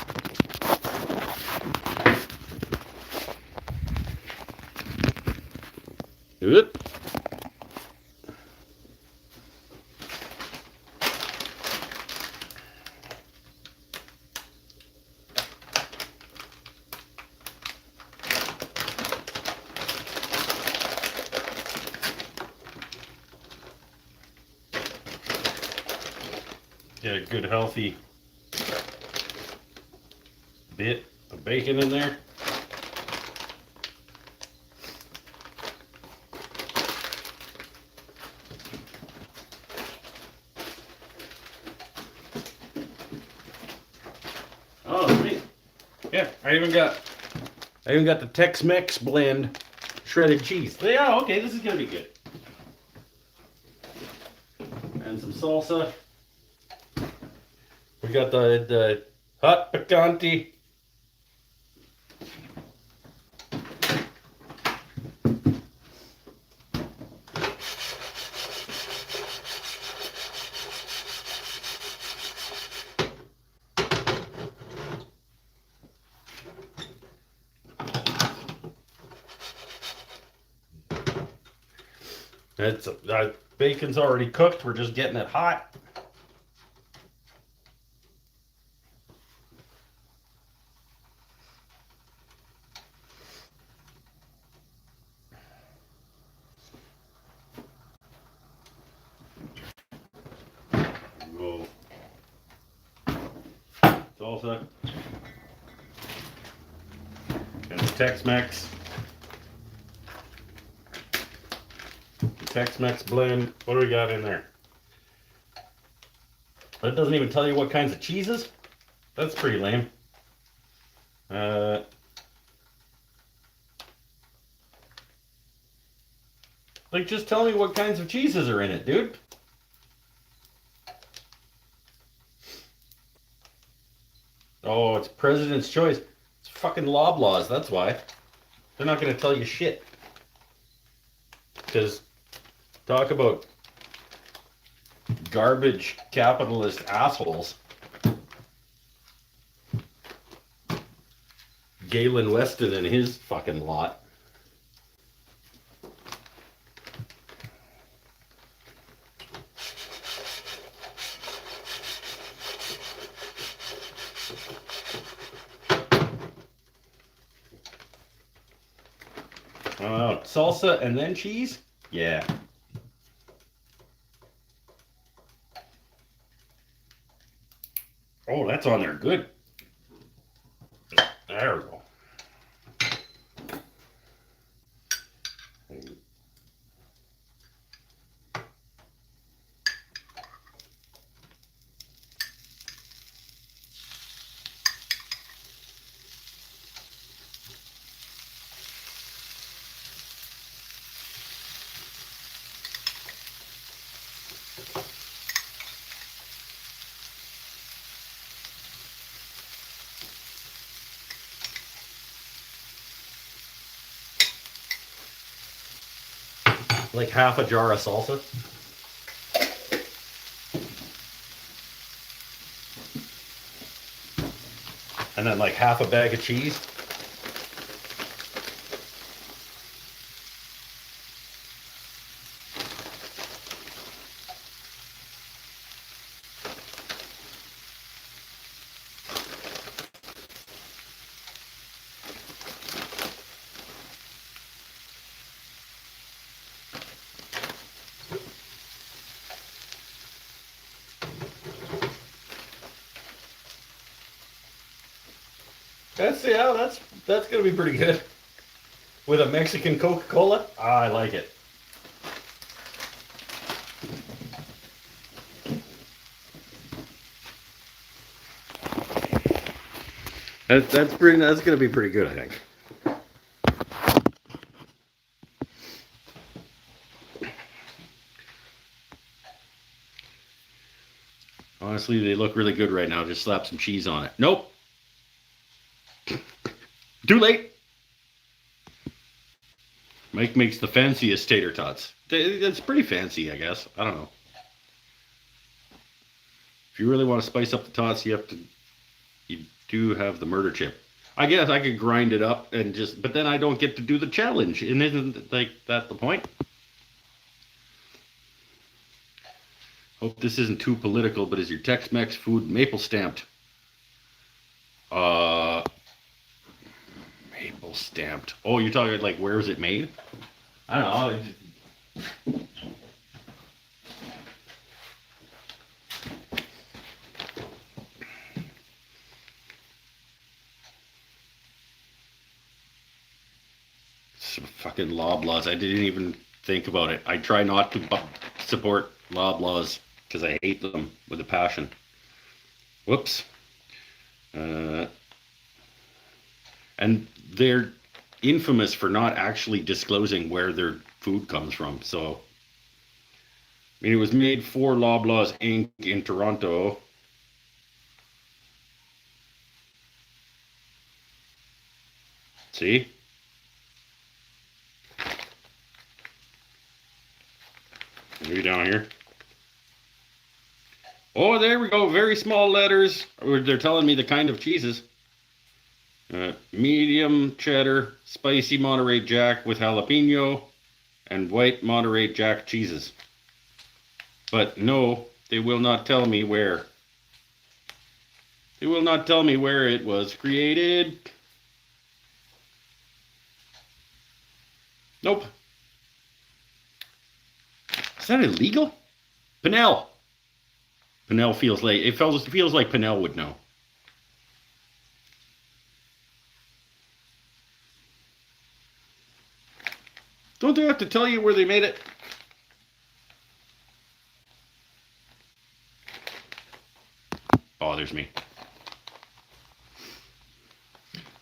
Speaker 1: Oop. Get a good healthy bit of bacon in there. Yeah, I even got the Tex-Mex blend shredded cheese. Yeah, okay, this is gonna be good. And some salsa. We got the hot picante. It's bacon's already cooked. We're just getting it hot. Whoa. Salsa. And the Tex-Mex. Tex-Mex blend. What do we got in there? That doesn't even tell you what kinds of cheeses. That's pretty lame. Like, just tell me what kinds of cheeses are in it, dude. Oh, it's President's Choice. It's fucking Loblaws, that's why. They're not gonna tell you shit. Because, talk about garbage capitalist assholes. Galen Weston and his fucking lot. Salsa and then cheese? Yeah. Oh, that's on there good. There we go. Like half a jar of salsa. And then like half a bag of cheese. That's gonna be pretty good. With a Mexican Coca-Cola? Ah, I like it. That's gonna be pretty good, I think. Honestly, they look really good right now. Just slap some cheese on it. Nope. Too late. Mike makes the fanciest tater tots. That's pretty fancy, I guess. I don't know. If you really want to spice up the tots, you do have the murder chip. I guess I could grind it up and but then I don't get to do the challenge. And isn't like that the point? Hope this isn't too political, but is your Tex-Mex food maple stamped? Maple stamped. Oh, you're talking like where was it made? I don't know. Some fucking Loblaws. I didn't even think about it. I try not to support Loblaws because I hate them with a passion. Whoops. And they're infamous for not actually disclosing where their food comes from. So, I mean, it was made for Loblaws Inc. in Toronto. See? Maybe down here. Oh, there we go. Very small letters. They're telling me the kind of cheeses. Medium cheddar, spicy Monterey Jack with jalapeno, and white Monterey Jack cheeses. But no, they will not tell me where. They will not tell me where it was created. Nope. Is that illegal? Pinnell. Pinnell feels like it feels like Pinnell would know. Don't they have to tell you where they made it? Bothers me.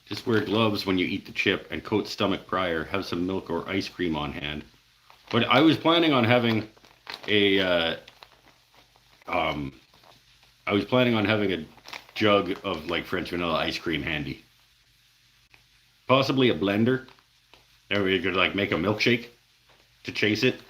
Speaker 1: Just wear gloves when you eat the chip and coat stomach prior. Have some milk or ice cream on hand. But I was planning on having a jug of like French vanilla ice cream handy. Possibly a blender. There we could like make a milkshake to chase it.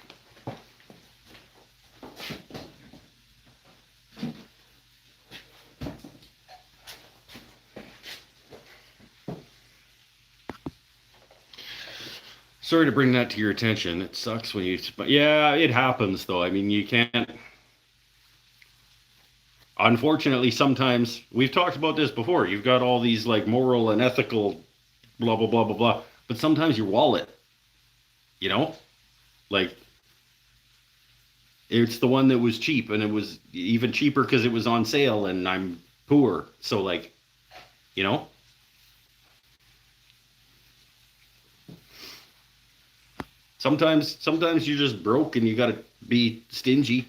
Speaker 1: Sorry to bring that to your attention. It sucks when but yeah, it happens though. I mean, you can't. Unfortunately, sometimes we've talked about this before. You've got all these like moral and ethical blah blah blah blah blah, but sometimes your wallet, you know, like it's the one that was cheap and it was even cheaper because it was on sale and I'm poor. So like, you know, sometimes you're just broke and you got to be stingy.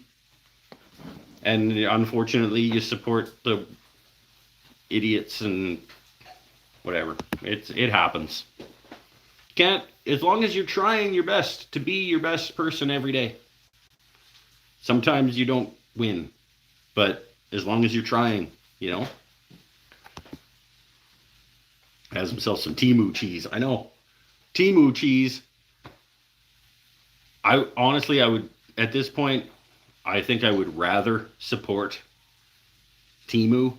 Speaker 1: And unfortunately, you support the idiots and whatever. It happens. Can't, as long as you're trying your best to be your best person every day. Sometimes you don't win, but as long as you're trying, you know. Has himself some Temu cheese. I know. Temu cheese. I would, at this point, I think I would rather support Temu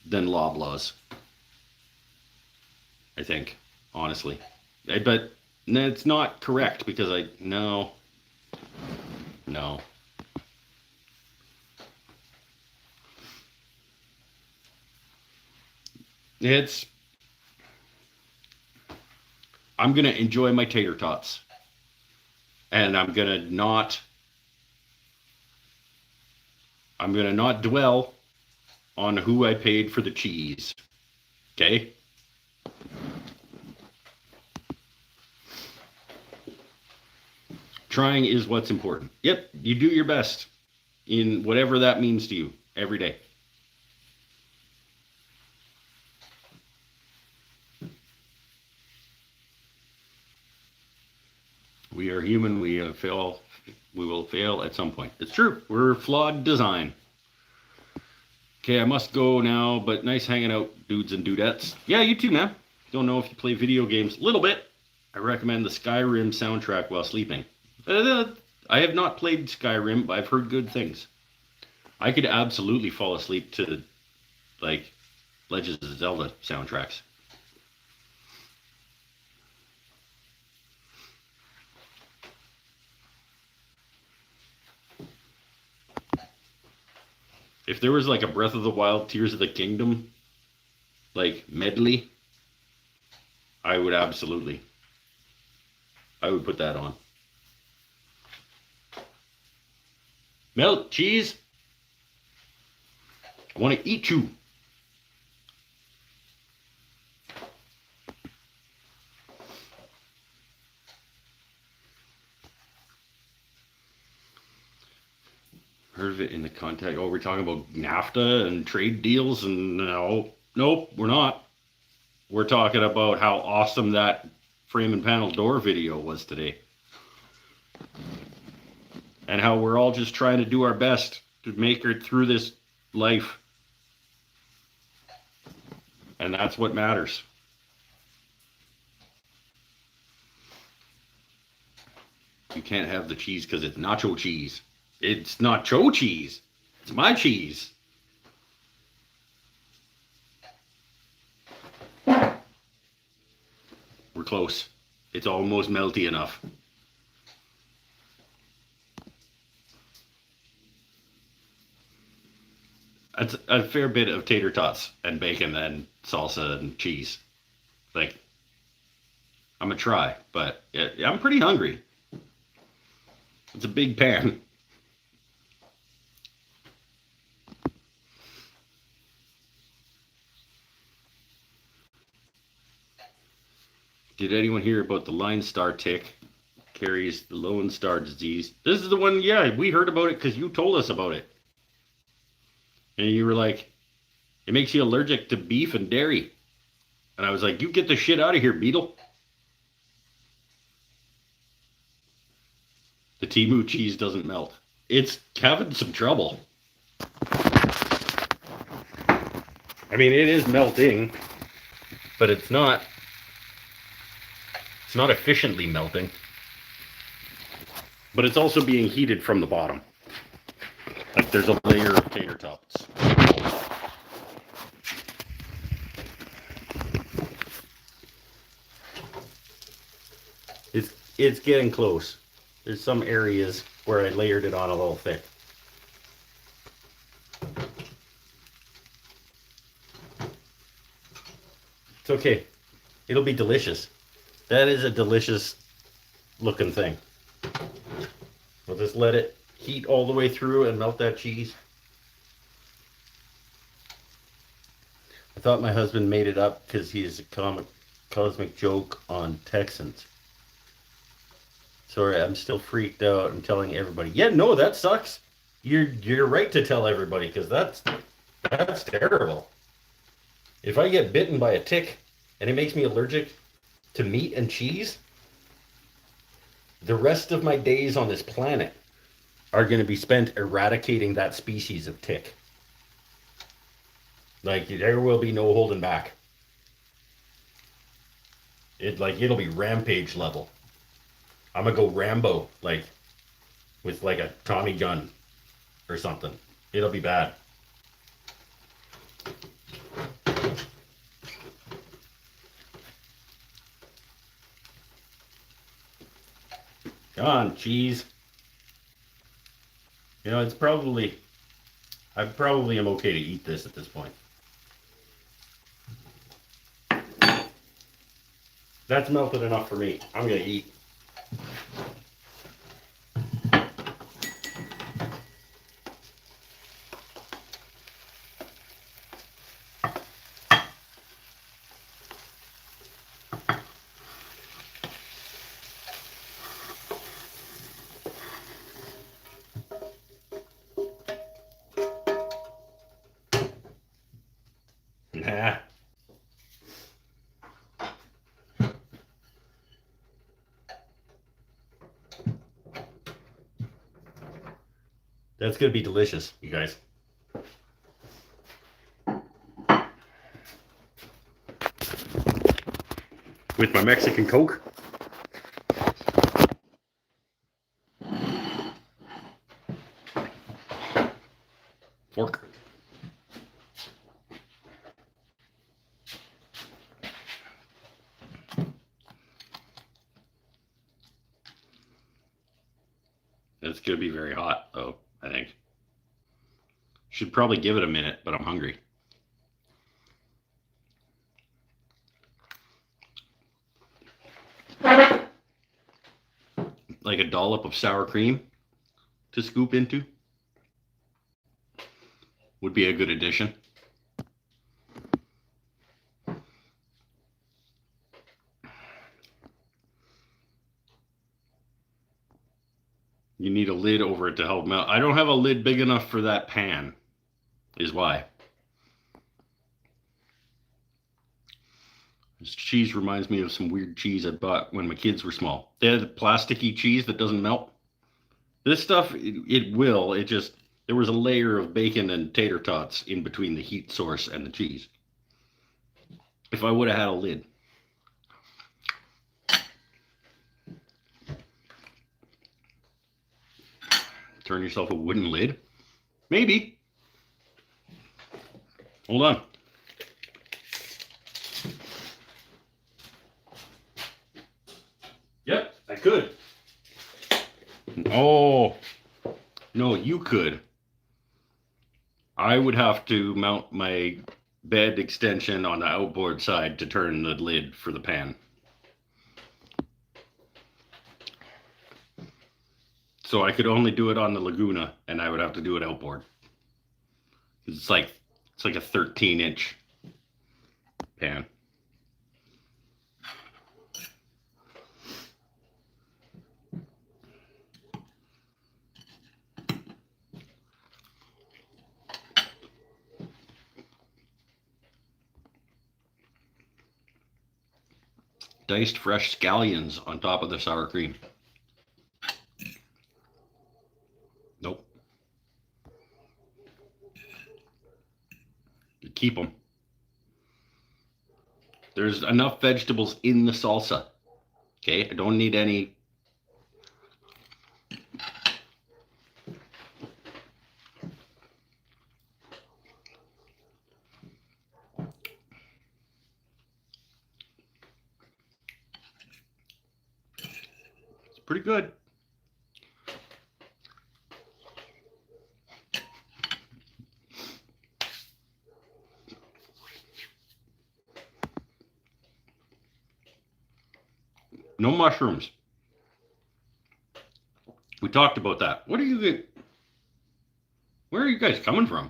Speaker 1: than Loblaws. I think, honestly. But it's not correct because no. I'm going to enjoy my tater tots. And I'm going to not dwell on who I paid for the cheese. Okay? Trying is what's important. Yep, you do your best in whatever that means to you every day. We are human. We will fail at some point. It's true. We're flawed design. Okay, I must go now, but nice hanging out, dudes and dudettes. Yeah, you too, man. Don't know if you play video games. A little bit. I recommend the Skyrim soundtrack while sleeping. I have not played Skyrim, but I've heard good things. I could absolutely fall asleep to, like, Legends of Zelda soundtracks. If there was like a Breath of the Wild, Tears of the Kingdom, like medley, I would put that on. Melt cheese. I want to eat you. Heard of it in the context. Oh, we're talking about NAFTA and trade deals, and no, nope, we're not. we're talking about how awesome that frame and panel door video was today. And how we're all just trying to do our best to make it through this life. And that's what matters. You can't have the cheese because it's nacho cheese. It's nacho cheese. It's my cheese. We're close. It's almost melty enough. It's a fair bit of tater tots and bacon and salsa and cheese. Like, I'm gonna try, but I'm pretty hungry. It's a big pan. Did anyone hear about the Line Star tick carries the Lone Star disease? This is the one, yeah, we heard about it because you told us about it. And you were like, it makes you allergic to beef and dairy. And I was like, you get the shit out of here, Beetle. The Temu cheese doesn't melt. It's having some trouble. I mean, it is melting, but it's not efficiently melting. But it's also being heated from the bottom. Like there's a layer of tater tots. It's getting close. There's some areas where I layered it on a little thick. It's okay. It'll be delicious. That is a delicious looking thing. We'll just let it heat all the way through and melt that cheese. I thought my husband made it up because he's a cosmic joke on Texans. Sorry, I'm still freaked out and telling everybody. Yeah, no, that sucks. You're right to tell everybody because that's terrible. If I get bitten by a tick and it makes me allergic to meat and cheese, the rest of my days on this planet are going to be spent eradicating that species of tick. Like, there will be no holding back. It'll be rampage level. I'm gonna go Rambo, like, with like a Tommy gun or something. It'll be bad. Come on, cheese. You know, I probably am okay to eat this at this point. That's melted enough for me. I'm gonna eat. Nah. That's gonna be delicious, you guys. With my Mexican Coke. Fork. It's gonna be very hot, though, I think. Should probably give it a minute, but I'm hungry. Like a dollop of sour cream to scoop into would be a good addition. You need a lid over it to help melt. I don't have a lid big enough for that pan, is why. This cheese reminds me of some weird cheese I bought when my kids were small. They had plasticky cheese that doesn't melt. This stuff, it will. It just, there was a layer of bacon and tater tots in between the heat source and the cheese. If I would have had a lid. Turn yourself a wooden lid? Maybe. Hold on. Yep, I could. Oh, no, you could. I would have to mount my bed extension on the outboard side to turn the lid for the pan. So I could only do it on the Laguna, and I would have to do it outboard. It's like a 13-inch pan. Diced fresh scallions on top of the sour cream. Nope. You keep them. There's enough vegetables in the salsa. Okay, I don't need any. It's pretty good. No mushrooms. We talked about that. Where are you guys coming from?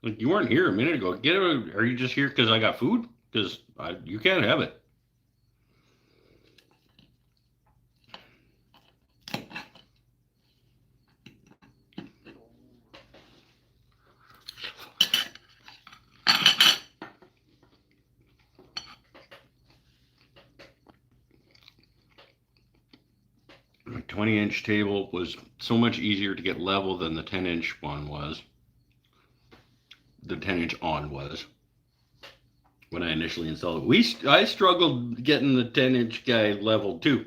Speaker 1: Like, you weren't here a minute ago. Are you just here because I got food? Because you can't have it. My 20-inch table was so much easier to get level than the 10-inch one was. The 10-inch on was when I initially installed it. I struggled getting the 10-inch guy leveled too.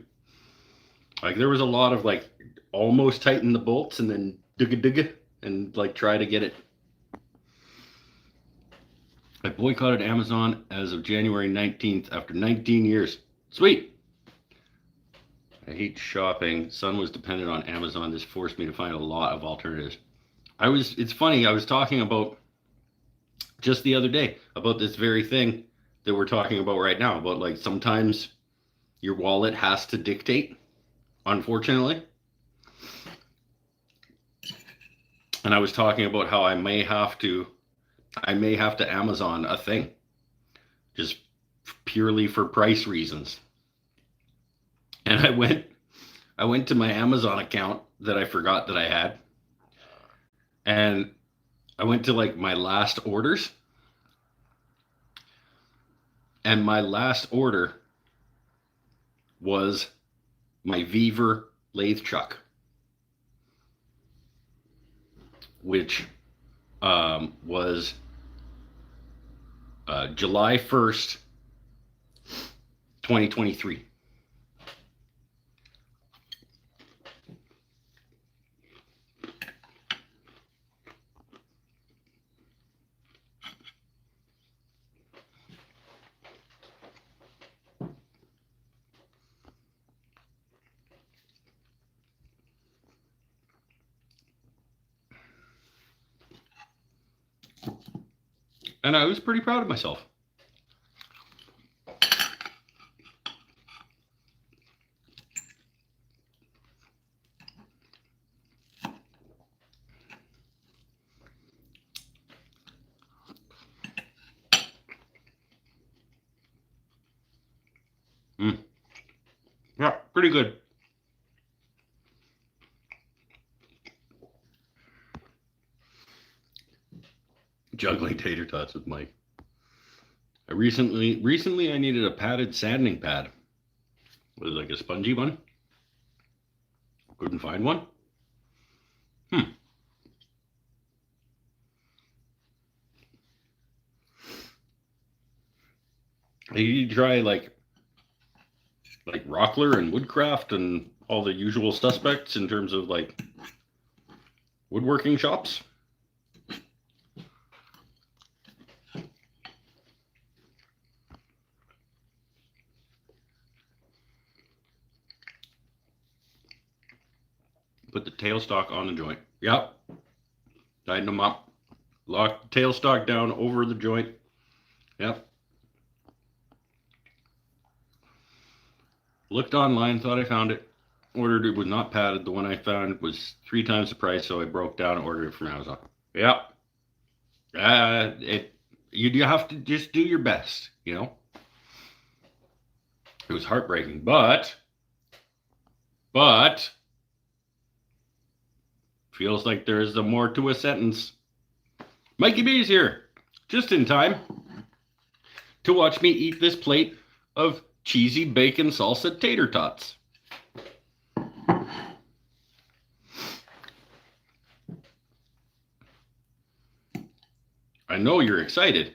Speaker 1: Like, there was a lot of like almost tighten the bolts and then digga and like try to get it. I boycotted Amazon as of January 19th after 19 years. Sweet. I hate shopping. Son was dependent on Amazon. This forced me to find a lot of alternatives. It's funny, I was talking about just the other day about this very thing that we're talking about right now, about like sometimes your wallet has to dictate, unfortunately. And I was talking about how I may have to Amazon a thing just purely for price reasons. And I went to my Amazon account that I forgot that I had. And I went to like my last orders. And my last order was my Beaver lathe chuck, which was July 1st, 2023. And I was pretty proud of myself. Yeah, pretty good. Juggling tater tots with Mike. Recently I needed a padded sanding pad. Was it like a spongy one? Couldn't find one. You try like Rockler and Woodcraft and all the usual suspects in terms of like woodworking shops. Put the tailstock on the joint. Yep. Tighten them up. Lock the tailstock down over the joint. Yep. Looked online, thought I found it. Ordered it, was not padded. The one I found was 3 times the price, so I broke down and ordered it from Amazon. Yep. You have to just do your best, you know. It was heartbreaking, but feels like there's more to a sentence. Mikey B's here, just in time to watch me eat this plate of cheesy bacon salsa tater tots. I know you're excited.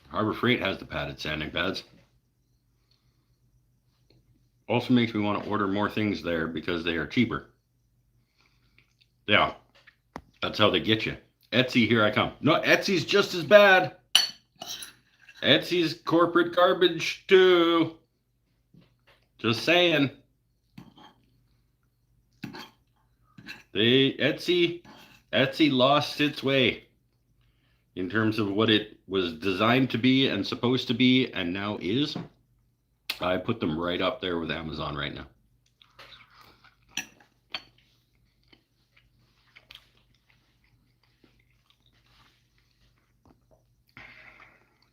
Speaker 1: Harbor Freight has the padded sanding pads. Also makes me want to order more things there because they are cheaper. Yeah, that's how they get you. Etsy, here I come. No, Etsy's just as bad. Etsy's corporate garbage too. Just saying. Etsy lost its way in terms of what it was designed to be and supposed to be and now is. I put them right up there with Amazon right now.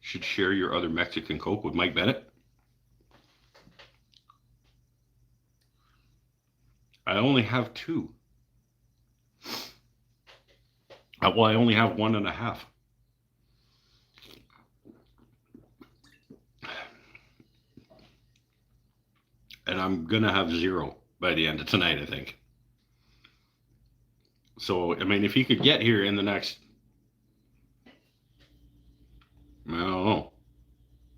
Speaker 1: Should share your other Mexican Coke with Mike Bennett. I only have 2. Well, I only have 1.5. And I'm gonna have 0 by the end of tonight, I think. So, I mean, if he could get here in the next, I don't know,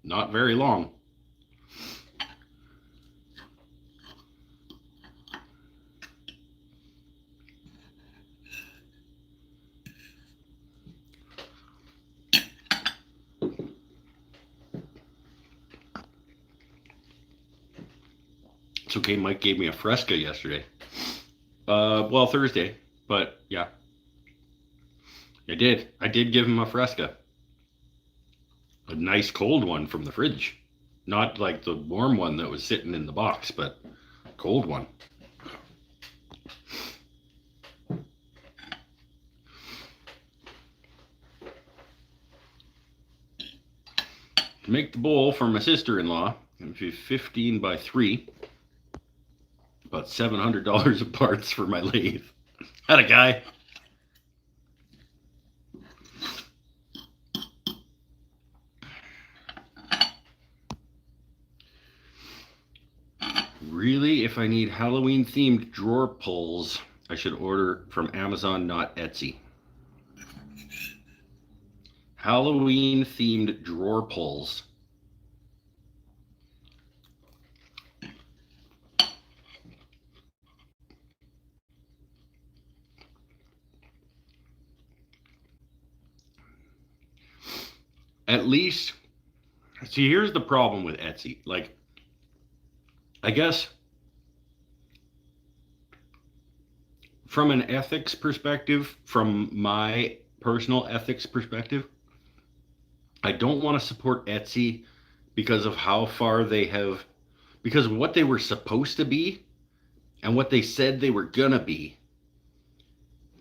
Speaker 1: not very long. It's okay, Mike gave me a Fresca yesterday. Well, Thursday, but yeah. I did give him a Fresca. A nice cold one from the fridge. Not like the warm one that was sitting in the box, but cold one. To make the bowl for my sister-in-law, it'd be 15 by 3. About $700 of parts for my lathe. Had a guy. Really, if I need Halloween themed drawer pulls, I should order from Amazon, not Etsy. Halloween themed drawer pulls. At least, see, here's the problem with Etsy. Like, I guess from an ethics perspective, from my personal ethics perspective, I don't want to support Etsy because of how far they have, because of what they were supposed to be and what they said they were gonna be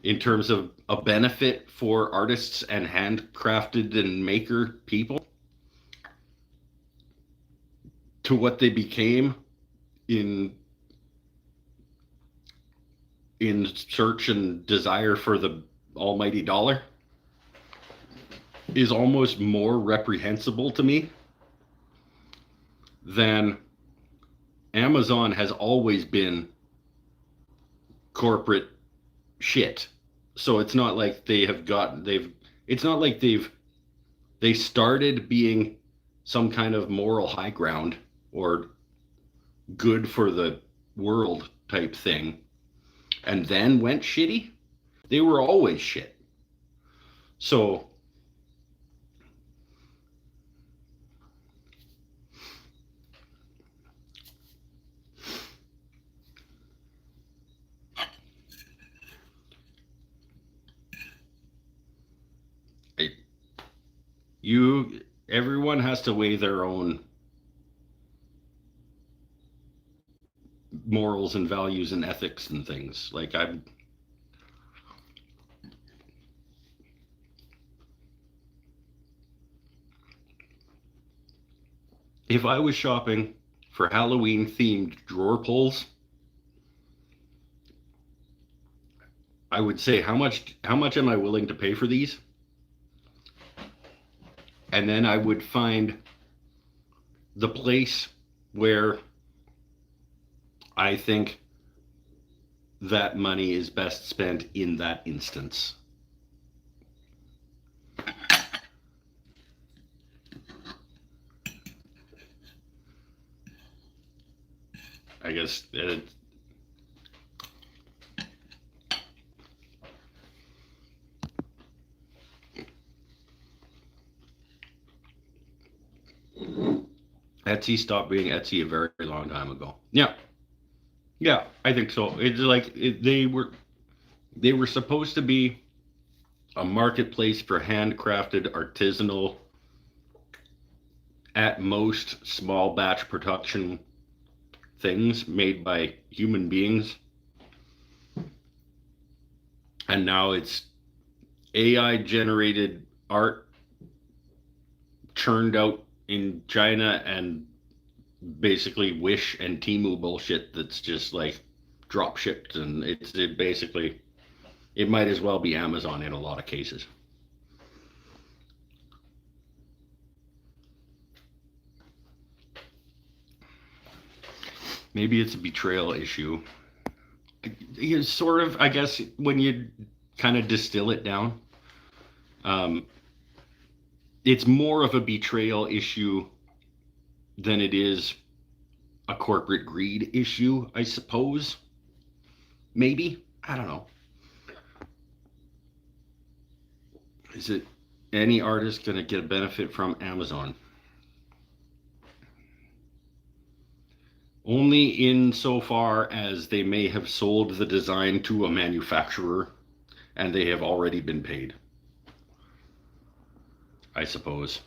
Speaker 1: in terms of a benefit for artists and handcrafted and maker people to what they became in search and desire for the almighty dollar is almost more reprehensible to me than Amazon has always been corporate shit. So it's not like they started being some kind of moral high ground or good for the world type thing and then went shitty. They were always shit. So everyone has to weigh their own morals and values and ethics and things. Like if I was shopping for Halloween themed drawer pulls, I would say how much am I willing to pay for these? And then I would find the place where I think that money is best spent in that instance. I guess Etsy stopped being Etsy a very long time ago. Yeah, I think so. It's like they were supposed to be a marketplace for handcrafted, artisanal, at most small batch production things made by human beings. And now it's AI generated art churned out in China and basically Wish and Temu bullshit that's just like drop shipped, and it might as well be Amazon in a lot of cases. Maybe it's a betrayal issue. It's sort of, I guess, when you kind of distill it down, it's more of a betrayal issue than it is a corporate greed issue, I suppose. Maybe. I don't know. Is it any artist going to get a benefit from Amazon? Only insofar as they may have sold the design to a manufacturer and they have already been paid, I suppose.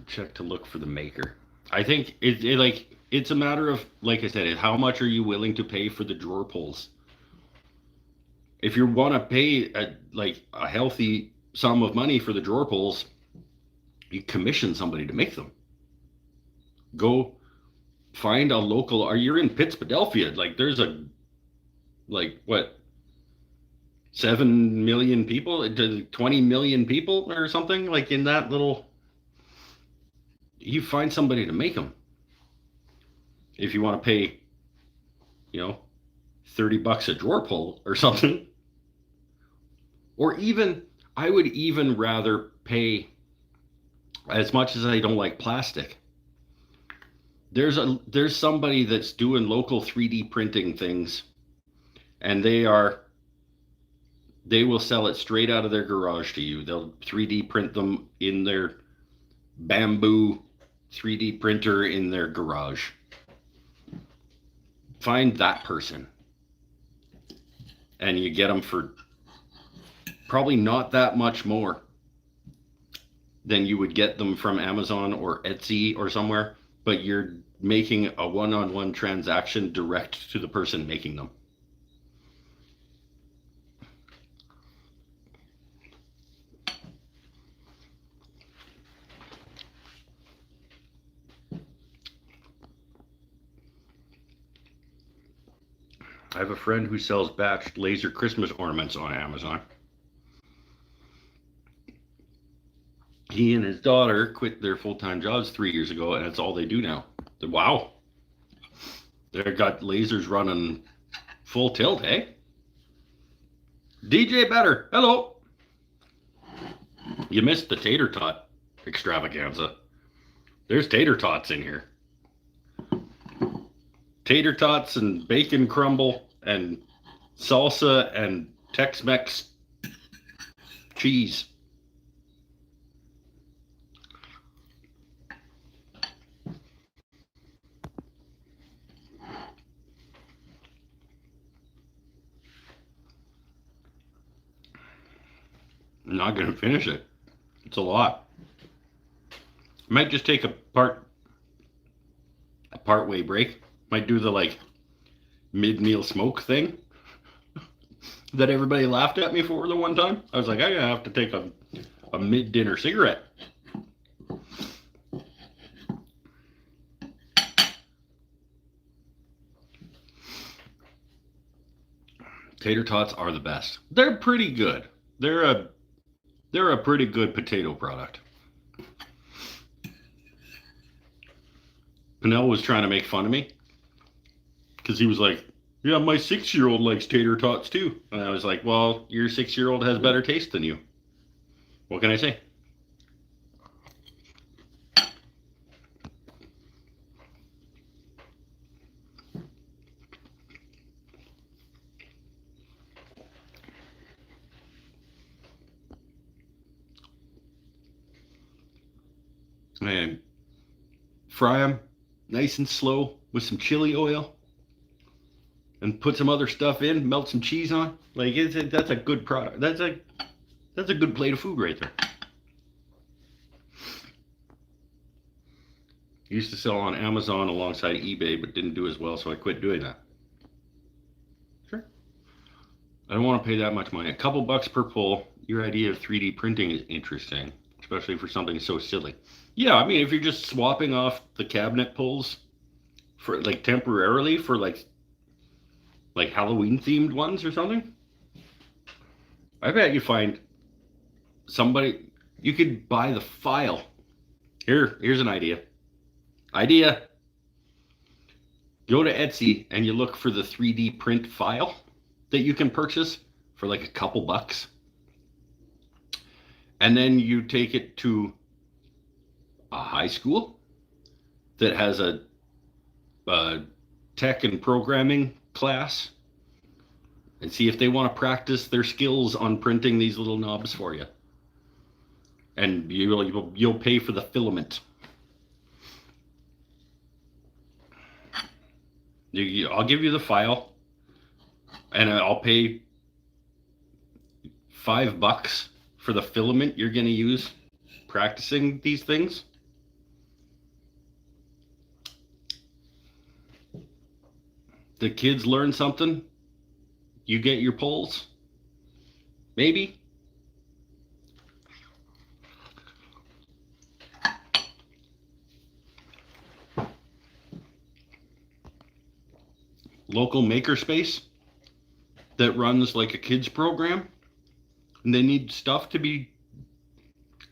Speaker 1: Check to look for the maker. I think it's a matter of, like I said, how much are you willing to pay for the drawer pulls? If you want to pay a healthy sum of money for the drawer pulls, you commission somebody to make them. Go find a local, or you're in Pittsburgh, like there's 7 million people, 20 million people or something, like in that little, you find somebody to make them. If you want to pay, $30 a drawer pull or something. Or even, I would even rather pay, as much as I don't like plastic, there's somebody that's doing local 3D printing things, and they will sell it straight out of their garage to you. They'll 3D print them in their bamboo 3D printer in their garage. Find that person, and you get them for probably not that much more than you would get them from Amazon or Etsy or somewhere, but you're making a one-on-one transaction direct to the person making them. I have a friend who sells batched laser Christmas ornaments on Amazon. He and his daughter quit their full-time jobs 3 years ago, and that's all they do now. Wow. They've got lasers running full tilt, eh? DJ Better, hello. You missed the tater tot extravaganza. There's tater tots in here. Tater tots and bacon crumble and salsa and Tex-Mex cheese. I'm not going to finish it. It's a lot. I might just take a part-way break. Might do the like mid-meal smoke thing that everybody laughed at me for the one time. I was like, I'm going to have to take a mid-dinner cigarette. Tater tots are the best. They're pretty good. They're a pretty good potato product. Pinnell was trying to make fun of me because he was like, yeah, my 6-year-old likes tater tots too. And I was like, well, your 6-year-old has better taste than you. What can I say? And fry them nice and slow with some chili oil and put some other stuff in, melt some cheese on. Like that's a good product. That's a good plate of food right there. Used to sell on Amazon alongside eBay, but didn't do as well, so I quit doing that. Sure. I don't want to pay that much money. A couple bucks per pull. Your idea of 3D printing is interesting, especially for something so silly. Yeah, I mean, if you're just swapping off the cabinet pulls for like temporarily for like Halloween themed ones or something, I bet you find somebody. You could buy the file. Here's an idea. Go to Etsy and you look for the 3D print file that you can purchase for like a couple bucks. And then you take it to a high school that has a tech and programming class and see if they want to practice their skills on printing these little knobs for you. And you'll pay for the filament. I'll give you the file, and I'll pay $5 for the filament you're going to use practicing these things. The kids learn something. You get your pulls. Maybe. Local makerspace that runs like a kids program, and they need stuff to be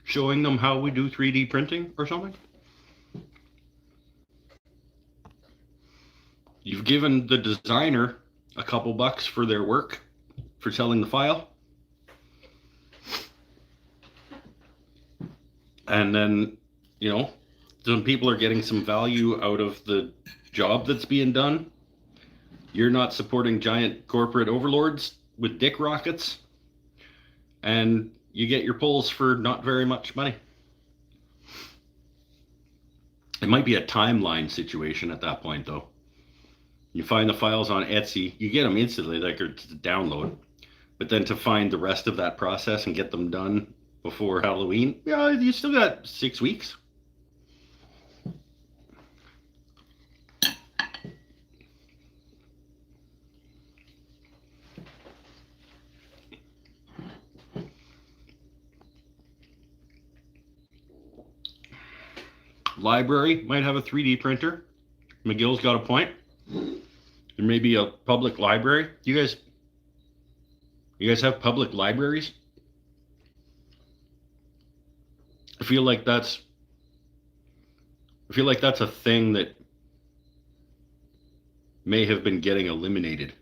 Speaker 1: showing them how we do 3D printing or something. You've given the designer a couple bucks for their work for selling the file. And then, some people are getting some value out of the job that's being done. You're not supporting giant corporate overlords with dick rockets. And you get your pulls for not very much money. It might be a timeline situation at that point, though. You find the files on Etsy, you get them instantly, like it's a download. But then to find the rest of that process and get them done before Halloween, you still got 6 weeks. Library might have a 3D printer. McGill's got a point. There may be a public library. You guys have public libraries? I feel like that's a thing that may have been getting eliminated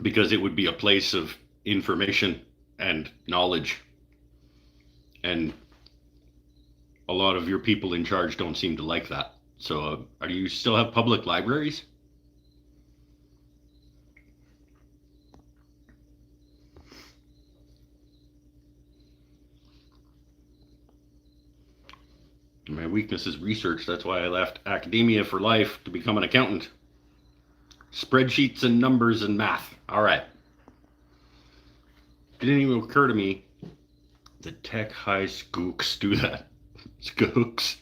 Speaker 1: because it would be a place of information and knowledge, and a lot of your people in charge don't seem to like that. So are you still have public libraries? My weakness is research. That's why I left academia for life to become an accountant. Spreadsheets and numbers and math. All right. It didn't even occur to me that tech high skooks do that. Skooks.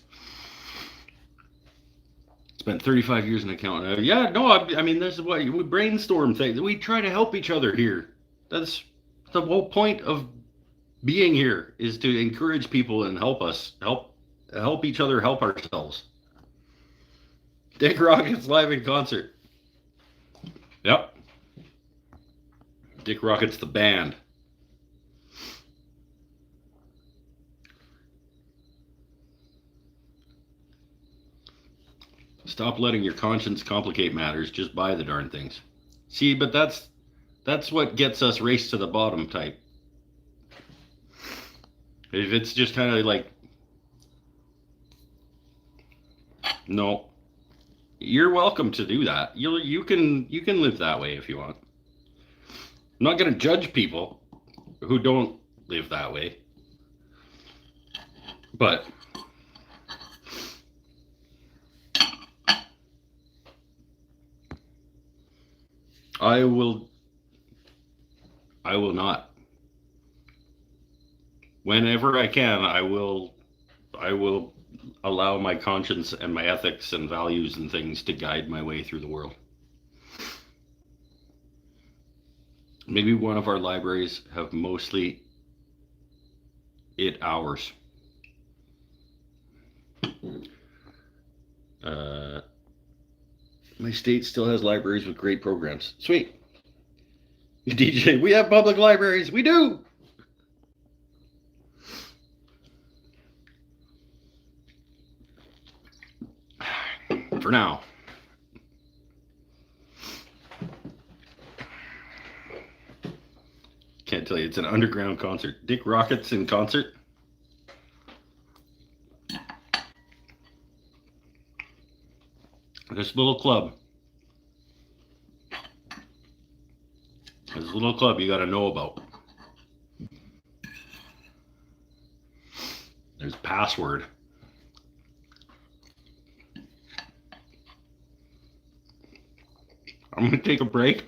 Speaker 1: Spent 35 years in accounting. Yeah, no, I mean, this is what we brainstorm things. We try to help each other here. That's the whole point of being here, is to encourage people and help each other help ourselves. Dick Rockets live in concert. Yep. Dick Rockets the band. Stop letting your conscience complicate matters. Just buy the darn things. See, but that's what gets us race to the bottom type. If it's just kind of like, no, you're welcome to do that. You can live that way if you want. I'm not going to judge people who don't live that way, but I will not. Whenever I can, I will allow my conscience and my ethics and values and things to guide my way through the world. Maybe one of our libraries have mostly it hours. My state still has libraries with great programs. Sweet. DJ, we have public libraries. We do. For now. Can't tell you. It's an underground concert. Dick Rockets in concert. This little club. This little club you got to know about. There's password. I'm going to take a break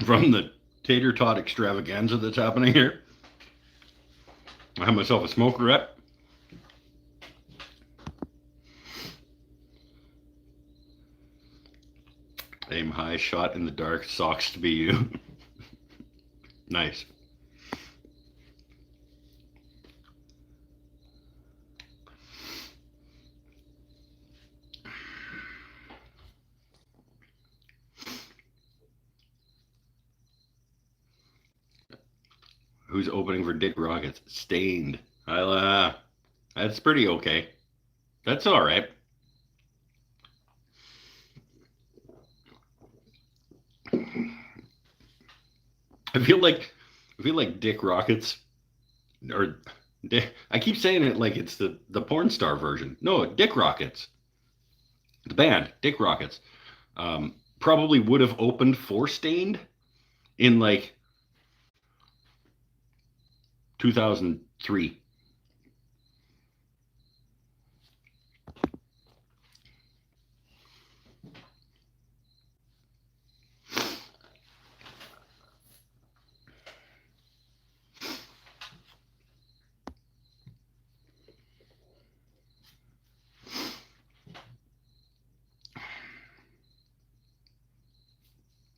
Speaker 1: from the tater tot extravaganza that's happening here. I have myself a smokerette. Aim high, shot in the dark, socks to be you. Nice. Who's opening for Dick Rockets? Stained. That's pretty okay. That's all right. I feel like Dick Rockets, or I keep saying it like it's the porn star version. No, Dick Rockets, the band Dick Rockets, probably would have opened for Stained in like 2003.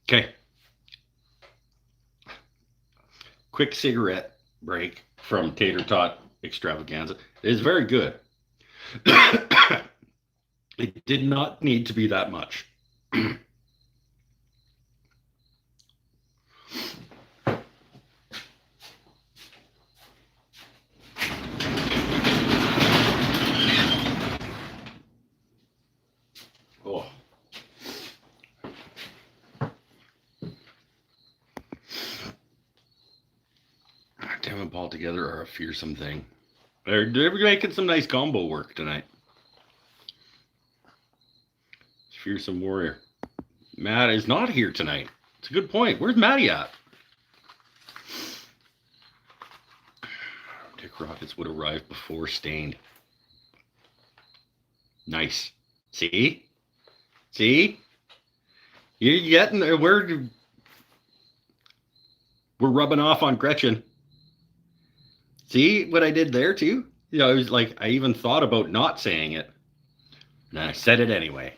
Speaker 1: Okay. Quick cigarette break from Tater Tot Extravaganza. It is very good. It did not need to be that much. Oh. Damn and Paul together are a fearsome thing. They're making some nice combo work tonight. Fearsome warrior. Matt is not here tonight. It's a good point. Where's Matty at? Dick Rockets would arrive before Stained. Nice. See? See? You're getting there. We're rubbing off on Gretchen. See what I did there too? You know, I was like, I even thought about not saying it. And I said it anyway.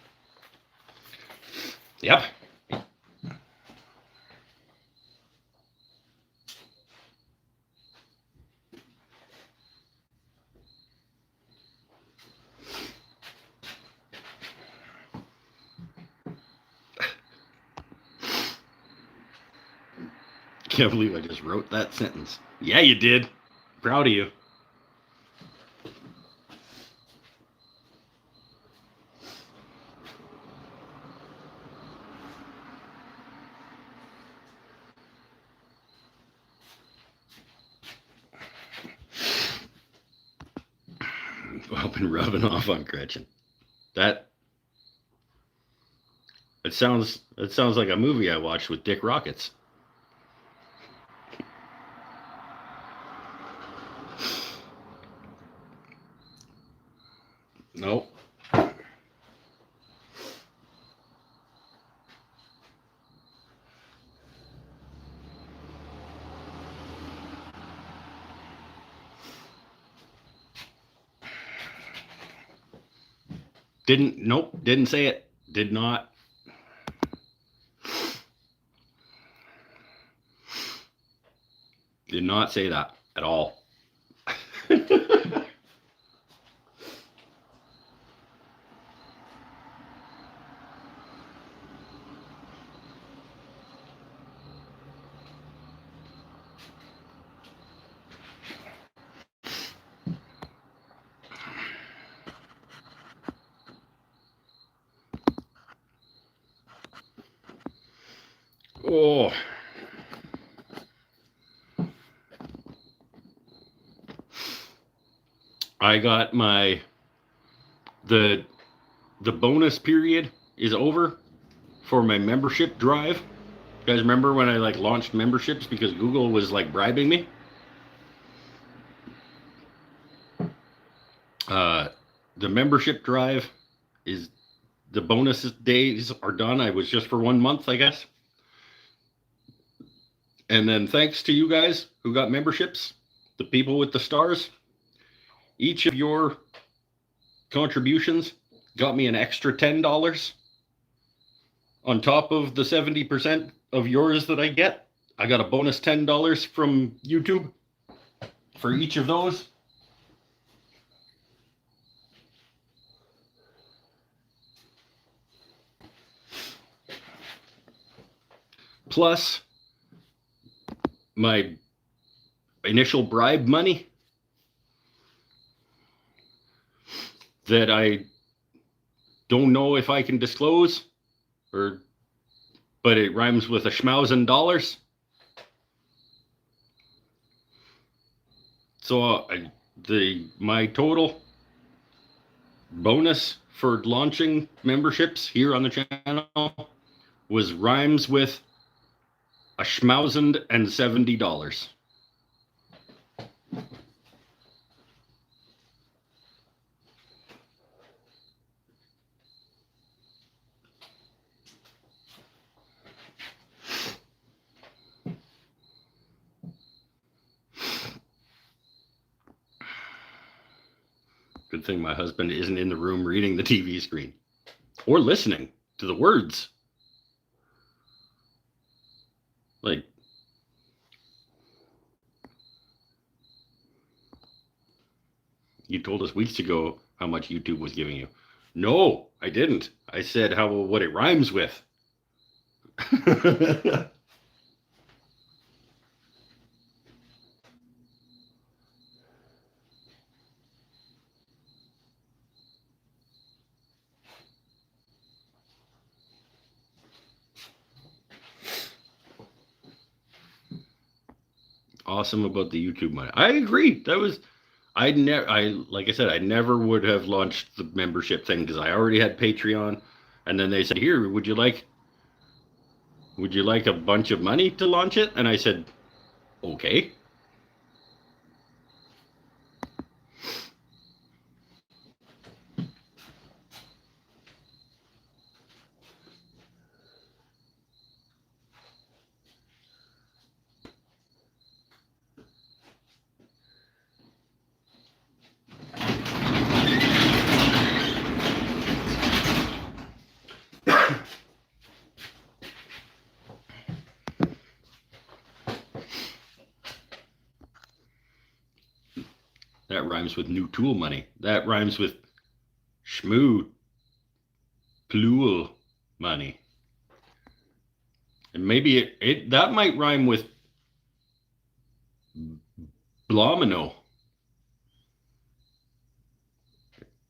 Speaker 1: Yep. Can't believe I just wrote that sentence. Yeah, you did. Proud of you. I've been rubbing off on Gretchen. That sounds like a movie I watched with Dick Rockets. Nope. Didn't say it. Did not. Did not say that at all. Oh. I got the bonus period is over for my membership drive. You guys remember when I like launched memberships because Google was like bribing me? The membership drive is the bonus days are done. I was just for 1 month, I guess. And then thanks to you guys who got memberships, the people with the stars, each of your contributions got me an extra $10 on top of the 70% of yours that I get. I got a bonus $10 from YouTube for each of those. Plus my initial bribe money that I don't know if I can disclose, but it rhymes with $1,000. So my total bonus for launching memberships here on the channel was rhymes with $1,070. Good thing my husband isn't in the room reading the TV screen or listening to the words. Like, you told us weeks ago how much YouTube was giving you. No, I didn't. I said what it rhymes with. Awesome about the YouTube money. I agree. That was like I said, I never would have launched the membership thing because I already had Patreon, and then they said, "Here, would you like a bunch of money to launch it?" And I said, "Okay." That rhymes with new tool money. That rhymes with schmoo plul money. And maybe it that might rhyme with blomino.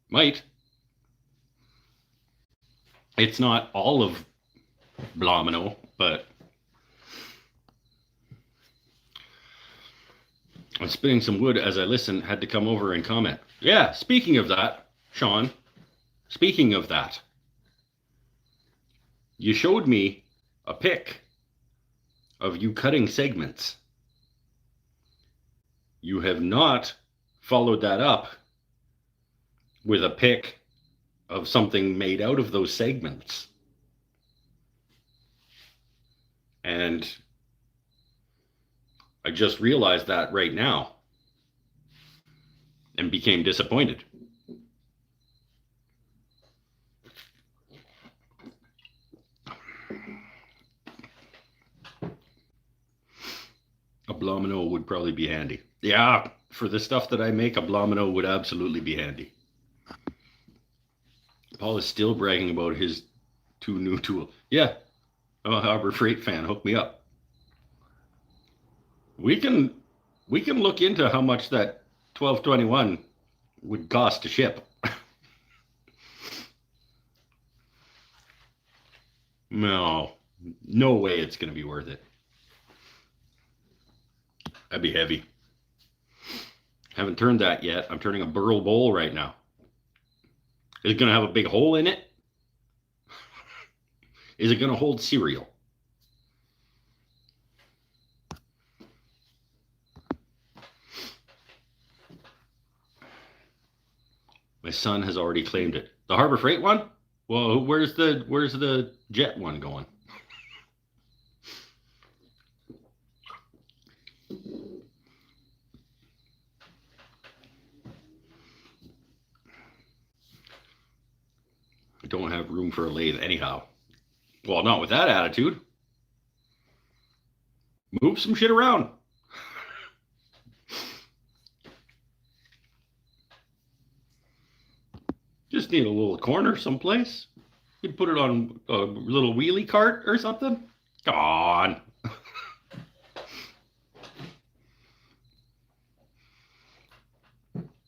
Speaker 1: Might. It's not all of blomino, but I'm spinning some wood as I listen, had to come over and comment. Yeah, speaking of that, Sean, speaking of that, you showed me a pic of you cutting segments. You have not followed that up with a pic of something made out of those segments. And I just realized that right now and became disappointed. A blomino would probably be handy. Yeah, for the stuff that I make, a blomino would absolutely be handy. Paul is still bragging about his 2 new tools. Yeah, I'm a Harbor Freight fan. Hook me up. We can look into how much that 1221 would cost to ship. No way it's going to be worth it. That'd be heavy. Haven't turned that yet. I'm turning a burl bowl right now. Is it going to have a big hole in it? Is it going to hold cereal? My son has already claimed it. The Harbor Freight one? Well, where's the jet one going? I don't have room for a lathe anyhow. Well, not with that attitude. Move some shit around. Just need a little corner someplace. You put it on a little wheelie cart or something. Come on.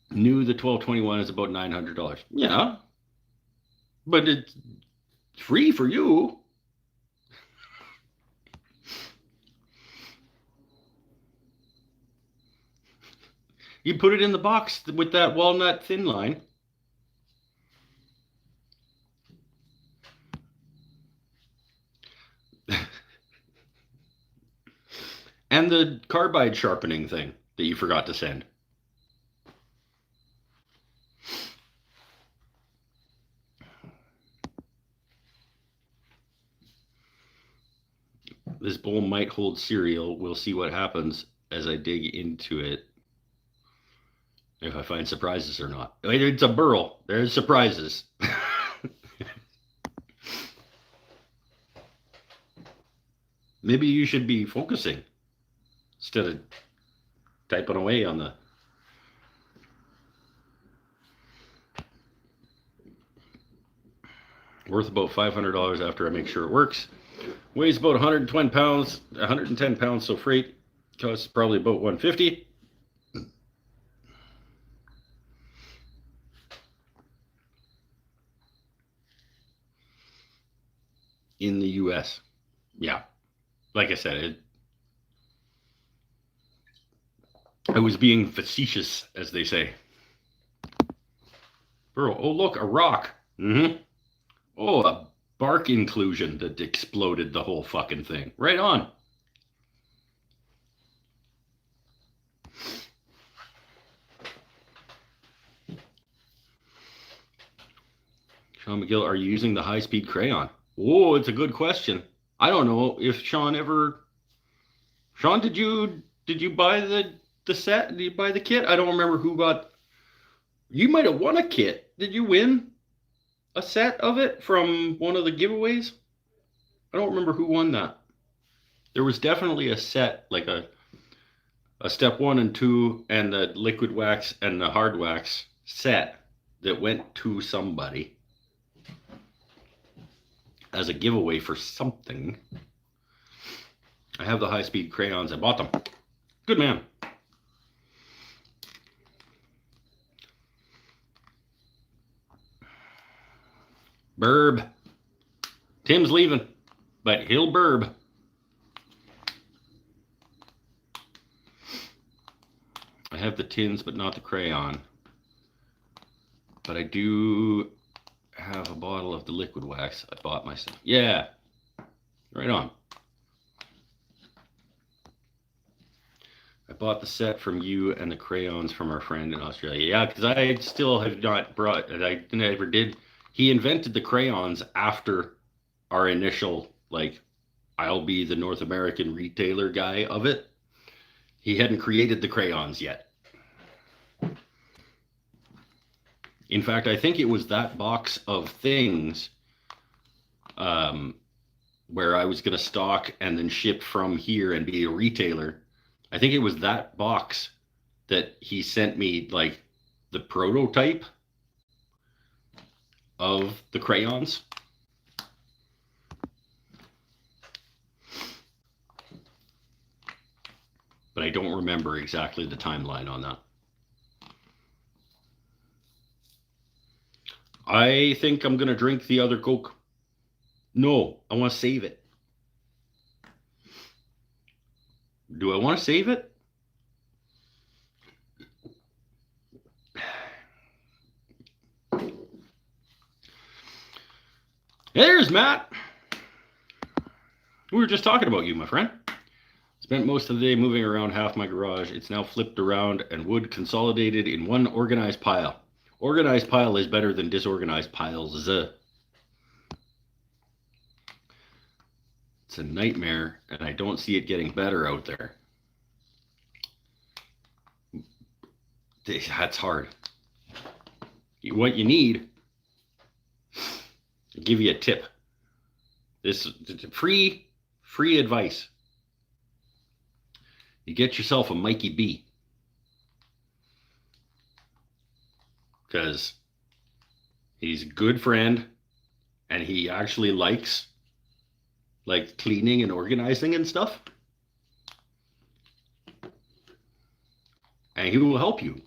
Speaker 1: New the 1221 is about $900. Yeah. But it's free for you. You put it in the box with that walnut thin line. And the carbide sharpening thing that you forgot to send. This bowl might hold cereal. We'll see what happens as I dig into it. If I find surprises or not. It's a burl. There's surprises. Maybe you should be focusing instead of typing away on the... Worth about $500 after I make sure it works. Weighs about 120 pounds, 110 pounds, so freight costs probably about 150. In the US. Yeah. Like I said, I was being facetious, as they say. Bro, oh look, a rock. Mm-hmm. Oh, a bark inclusion that exploded the whole fucking thing. Right on. Sean McGill, are you using the high-speed crayon? Oh, it's a good question. I don't know if Sean ever. Sean, did you buy the set? Did you buy the kit? I don't remember who got. You might have won a kit. Did you win a set of it from one of the giveaways? I don't remember who won that. There was definitely a set, like a step 1 and 2 and the liquid wax and the hard wax set that went to somebody as a giveaway for something. I have the high-speed crayons. I bought them. Good man. Burb. Tim's leaving, but he'll burb. I have the tins, but not the crayon. But I do have a bottle of the liquid wax I bought myself. Yeah. Right on. I bought the set from you and the crayons from our friend in Australia. Yeah, because I still have not brought it. I never did. He invented the crayons after our initial, like, I'll be the North American retailer guy of it. He hadn't created the crayons yet. In fact, I think it was that box of things where I was going to stock and then ship from here and be a retailer. I think it was that box that he sent me, like, the prototype of the crayons. But I don't remember exactly the timeline on that. I think I'm going to drink the other Coke. No, I want to save it. Do I want to save it? There's Matt. We were just talking about you, my friend. Spent most of the day moving around half my garage. It's now flipped around and wood consolidated in one organized pile. Organized pile is better than disorganized piles. It's a nightmare, and I don't see it getting better out there. That's hard. What you need, I'll give you a tip. This is free advice. You get yourself a Mikey B. Because he's a good friend, and he actually likes, like, cleaning and organizing and stuff. And he will help you.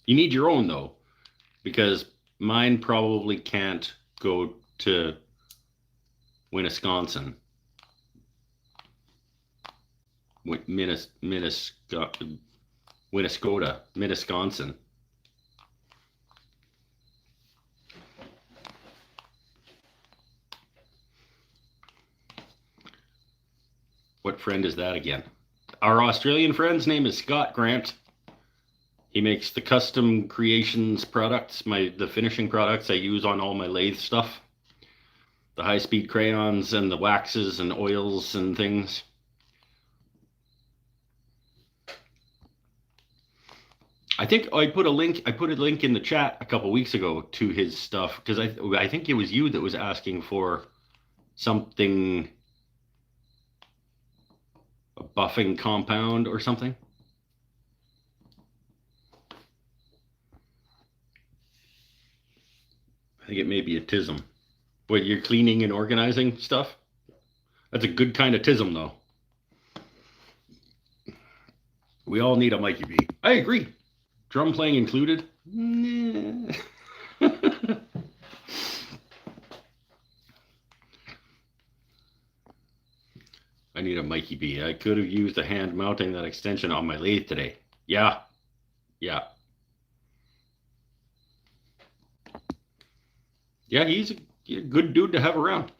Speaker 1: You need your own, though, because mine probably can't go to Wisconsin. Minnesota. What friend is that again? Our Australian friend's name is Scott Grant. He makes the custom creations products, the finishing products I use on all my lathe stuff. The high-speed crayons and the waxes and oils and things. I think I put a link in the chat a couple weeks ago to his stuff, because I think it was you that was asking for something, a buffing compound or something. I think it may be a tism. What, you're cleaning and organizing stuff? That's a good kind of tism, though. We all need a Mikey B. I agree. Drum playing included? Nah. I need a Mikey B. I could have used a hand mounting that extension on my lathe today. Yeah. Yeah. Yeah, he's a good dude to have around.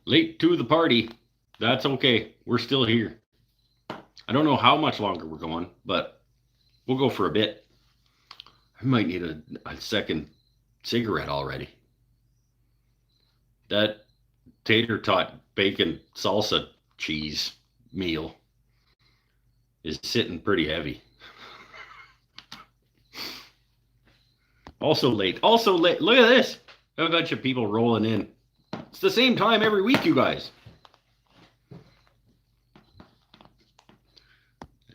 Speaker 1: Late to the party. That's okay. We're still here. I don't know how much longer we're going, but we'll go for a bit. I might need a second cigarette already. That tater tot bacon salsa cheese meal is sitting pretty heavy. Also late. Look at this. A bunch of people rolling in. It's the same time every week, you guys.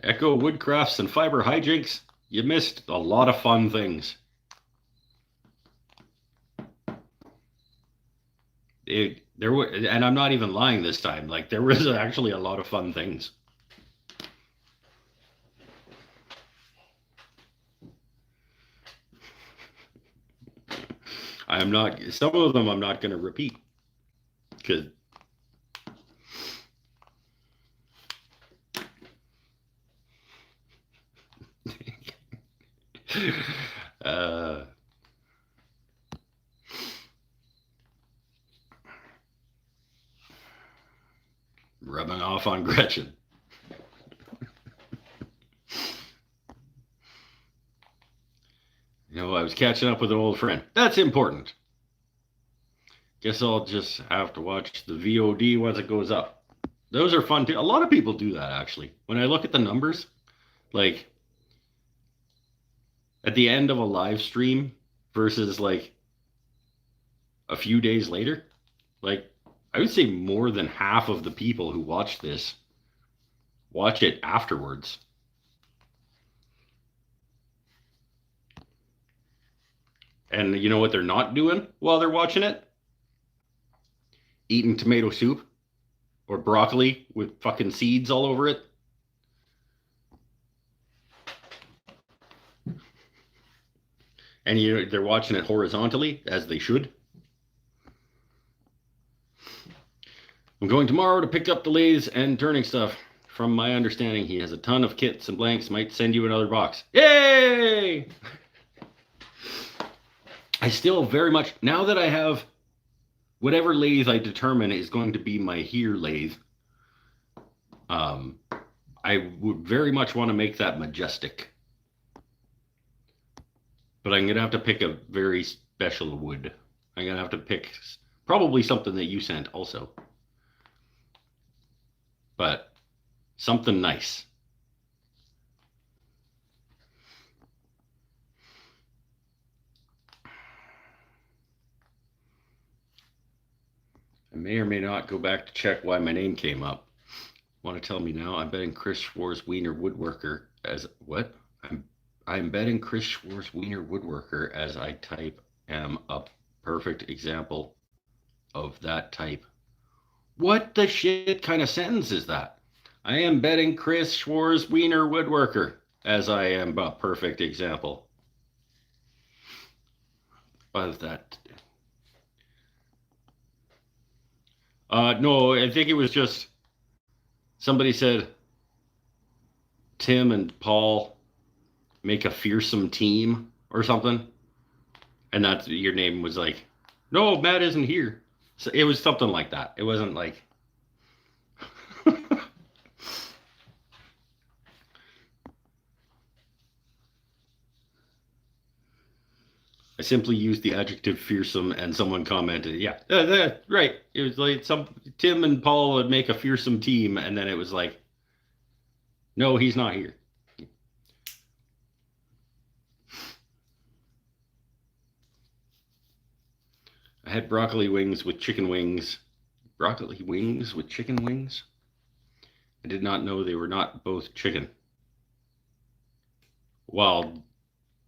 Speaker 1: Echo Woodcrafts and Fiber Hijinks. You missed a lot of fun things. There were, and I'm not even lying this time. Like, there was actually a lot of fun things. Some of them I'm not going to repeat. Because rubbing off on Gretchen. I was catching up with an old friend. That's important. Guess I'll just have to watch the VOD once it goes up. Those are fun too. A lot of people do that, actually. When I look at the numbers, like at the end of a live stream versus like a few days later, like I would say more than half of the people who watch this watch it afterwards. And you know what they're not doing while they're watching it? Eating tomato soup or broccoli with fucking seeds all over it. And they're watching it horizontally, as they should. I'm going tomorrow to pick up the lathes and turning stuff. From my understanding, he has a ton of kits and blanks. Might send you another box. Yay! I still very much, now that I have whatever lathe I determine is going to be my here lathe, I would very much want to make that majestic. But I'm going to have to pick a very special wood. I'm going to have to pick probably something that you sent also. But something nice. I may or may not go back to check why my name came up. Want to tell me now? I'm betting Chris Schwarz Wiener Woodworker as what? I'm betting Chris Schwarz Wiener Woodworker as I type am a perfect example of that type. What the shit kind of sentence is that? I am betting Chris Schwarz Wiener Woodworker as I am a perfect example of that. No, I think it was just somebody said Tim and Paul make a fearsome team or something. And that's your name was like, no, Matt isn't here. So it was something like that. It wasn't like I simply used the adjective fearsome and someone commented, yeah, right. It was like Tim and Paul would make a fearsome team, and then it was like, no, he's not here. I had broccoli wings with chicken wings Broccoli wings with chicken wings? I did not know they were not both chicken. Well,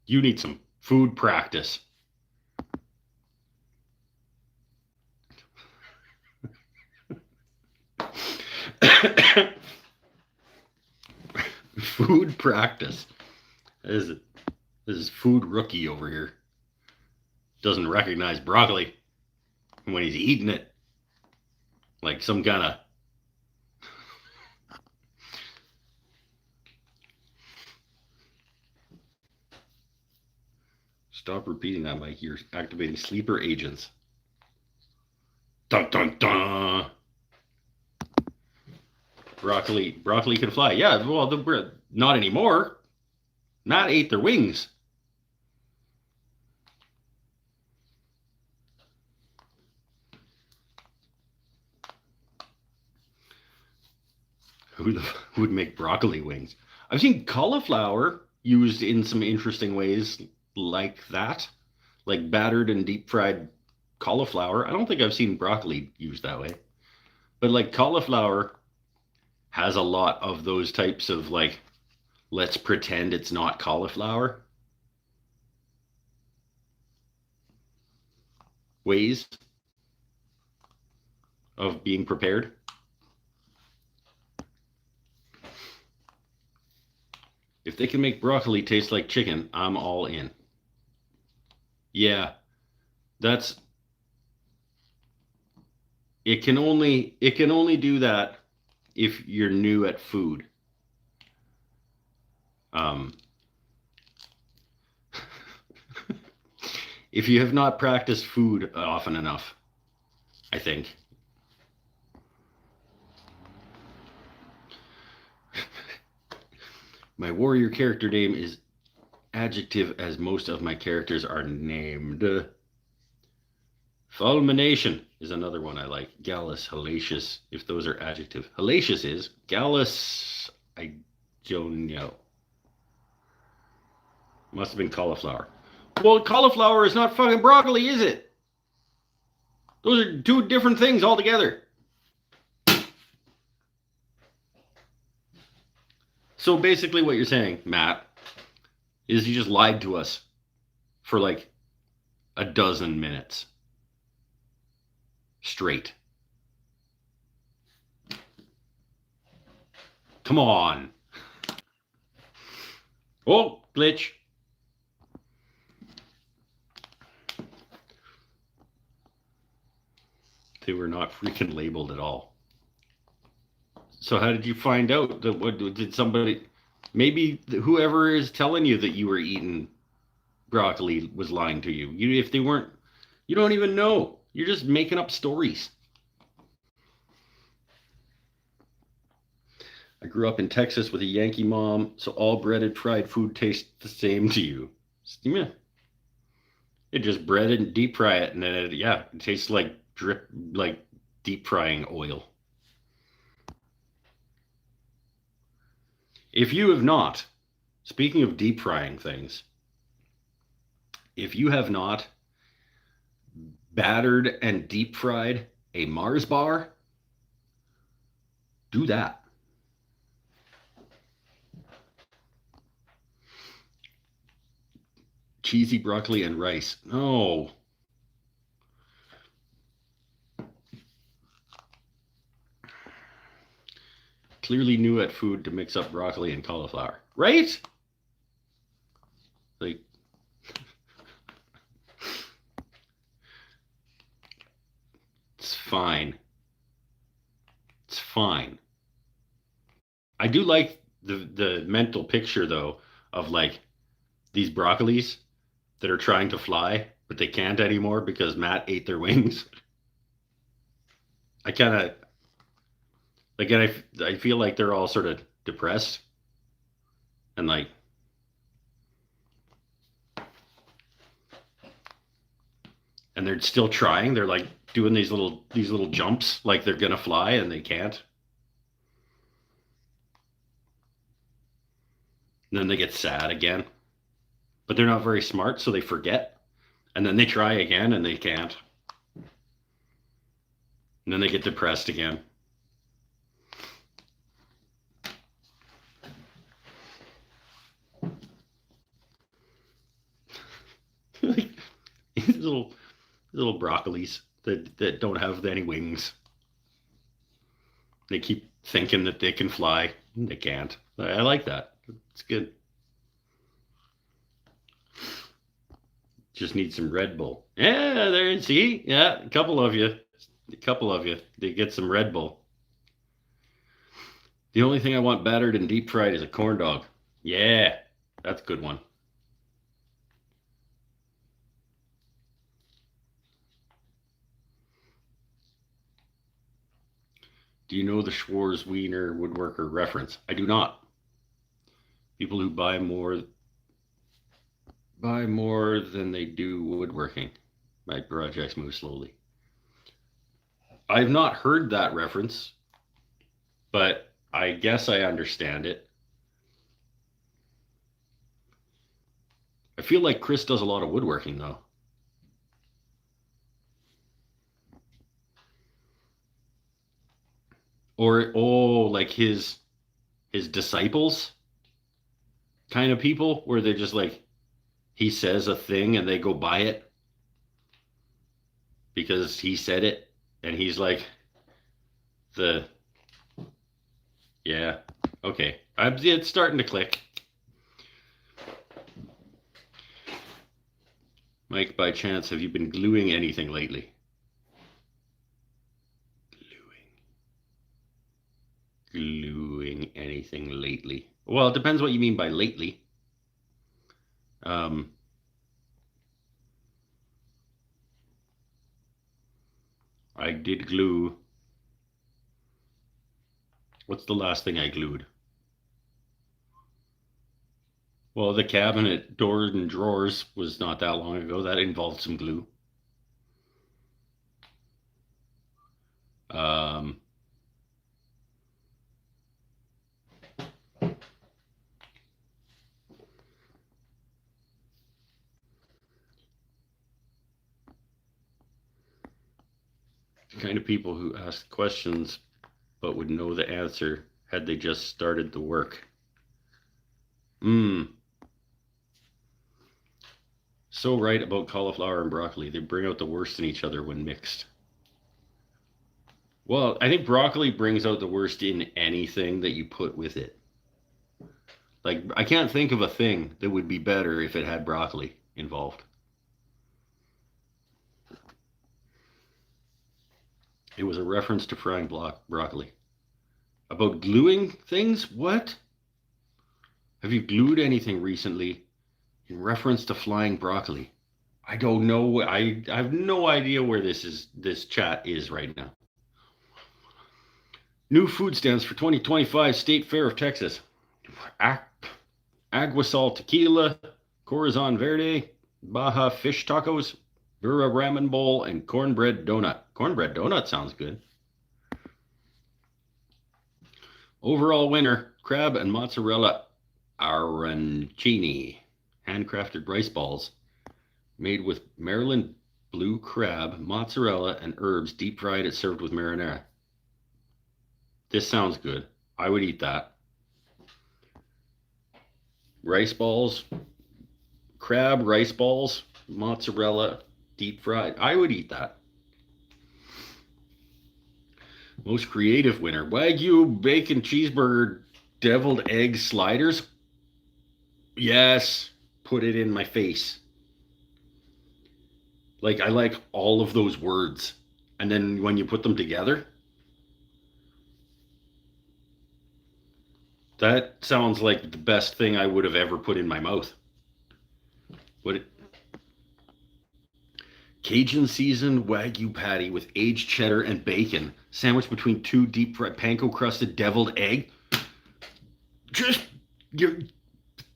Speaker 1: you need some food practice. Food practice. This is food rookie over here. Doesn't recognize broccoli when he's eating it. Like some kind of... Stop repeating that, Mike. You're activating sleeper agents. Dun dun dun. Broccoli can fly. Yeah, well, not anymore. Matt ate their wings. Who would make broccoli wings? I've seen cauliflower used in some interesting ways like that, like battered and deep fried cauliflower. I don't think I've seen broccoli used that way, but like cauliflower has a lot of those types of like, let's pretend it's not cauliflower ways of being prepared. If they can make broccoli taste like chicken, I'm all in. Yeah, that's it can only do that if you're new at food. If you have not practiced food often enough, I think. My warrior character name is adjective, as most of my characters are named. Fulmination is another one I like. Gallus, hellacious, if those are adjective. Hellacious is. Gallus, I don't know. Must have been cauliflower. Well, cauliflower is not fucking broccoli, is it? Those are two different things altogether. So basically what you're saying, Matt, is you just lied to us for like a dozen minutes straight. Come on. Oh, glitch. They were not freaking labeled at all. So how did you find out that? What did somebody? Maybe whoever is telling you that you were eating broccoli was lying to you. If they weren't, you don't even know. You're just making up stories. I grew up in Texas with a Yankee mom, so all breaded fried food tastes the same to you. Yeah. It just bread and deep fry it, and then it tastes like deep frying oil. If you have not, speaking of deep frying things, if you have not battered and deep fried a Mars bar, do that. Cheesy broccoli and rice. No. Clearly new at food to mix up broccoli and cauliflower. Right? Like, it's fine. It's fine. I do like the mental picture though of like these broccolis that are trying to fly, but they can't anymore because Matt ate their wings. I kind of like, and I feel like they're all sort of depressed and like, and they're still trying. They're like doing these little jumps like they're gonna fly and they can't. And then they get sad again, but they're not very smart, so they forget, and then they try again and they can't. And then they get depressed again. little little broccolis that don't have any wings. They keep thinking that they can fly. They can't. I like that. It's good. Just need some Red Bull. Yeah, there. See, yeah, a couple of you. They get some Red Bull. The only thing I want battered and deep fried is a corn dog. Yeah, that's a good one. Do you know the Schwarz Wiener woodworker reference? I do not. People who buy more than they do woodworking. My projects move slowly. I've not heard that reference, but I guess I understand it. I feel like Chris does a lot of woodworking though. Or like his disciples kind of people where they're just like he says a thing and they go buy it because he said it and he's like the yeah, okay. It's starting to click. Mike, by chance, have you been gluing anything lately? Gluing anything lately? Well, it depends what you mean by lately. I did glue. What's the last thing I glued? Well, the cabinet doors and drawers was not that long ago. That involved some glue. The kind of people who ask questions but would know the answer had they just started the work. So right about cauliflower and broccoli. They bring out the worst in each other when mixed. Well, I think broccoli brings out the worst in anything that you put with it. Like, I can't think of a thing that would be better if it had broccoli involved. It was a reference to frying broccoli. About gluing things? What? Have you glued anything recently in reference to flying broccoli? I don't know. I have no idea where this chat is right now. New food stands for 2025 State Fair of Texas. Aguasal Tequila, Corazon Verde, Baja Fish Tacos, Vera Ramen Bowl, and Cornbread Donut. Cornbread Donut sounds good. Overall winner, crab and mozzarella arancini, handcrafted rice balls made with Maryland blue crab, mozzarella, and herbs, deep fried and served with marinara. This sounds good. I would eat that. Rice balls, crab, rice balls, mozzarella, deep fried. I would eat that. Most creative winner, Wagyu bacon cheeseburger deviled egg sliders. Yes, put it in my face. Like, I like all of those words. And then when you put them together, that sounds like the best thing I would have ever put in my mouth. Cajun seasoned Wagyu patty with aged cheddar and bacon, sandwiched between two deep fried panko crusted deviled egg. Just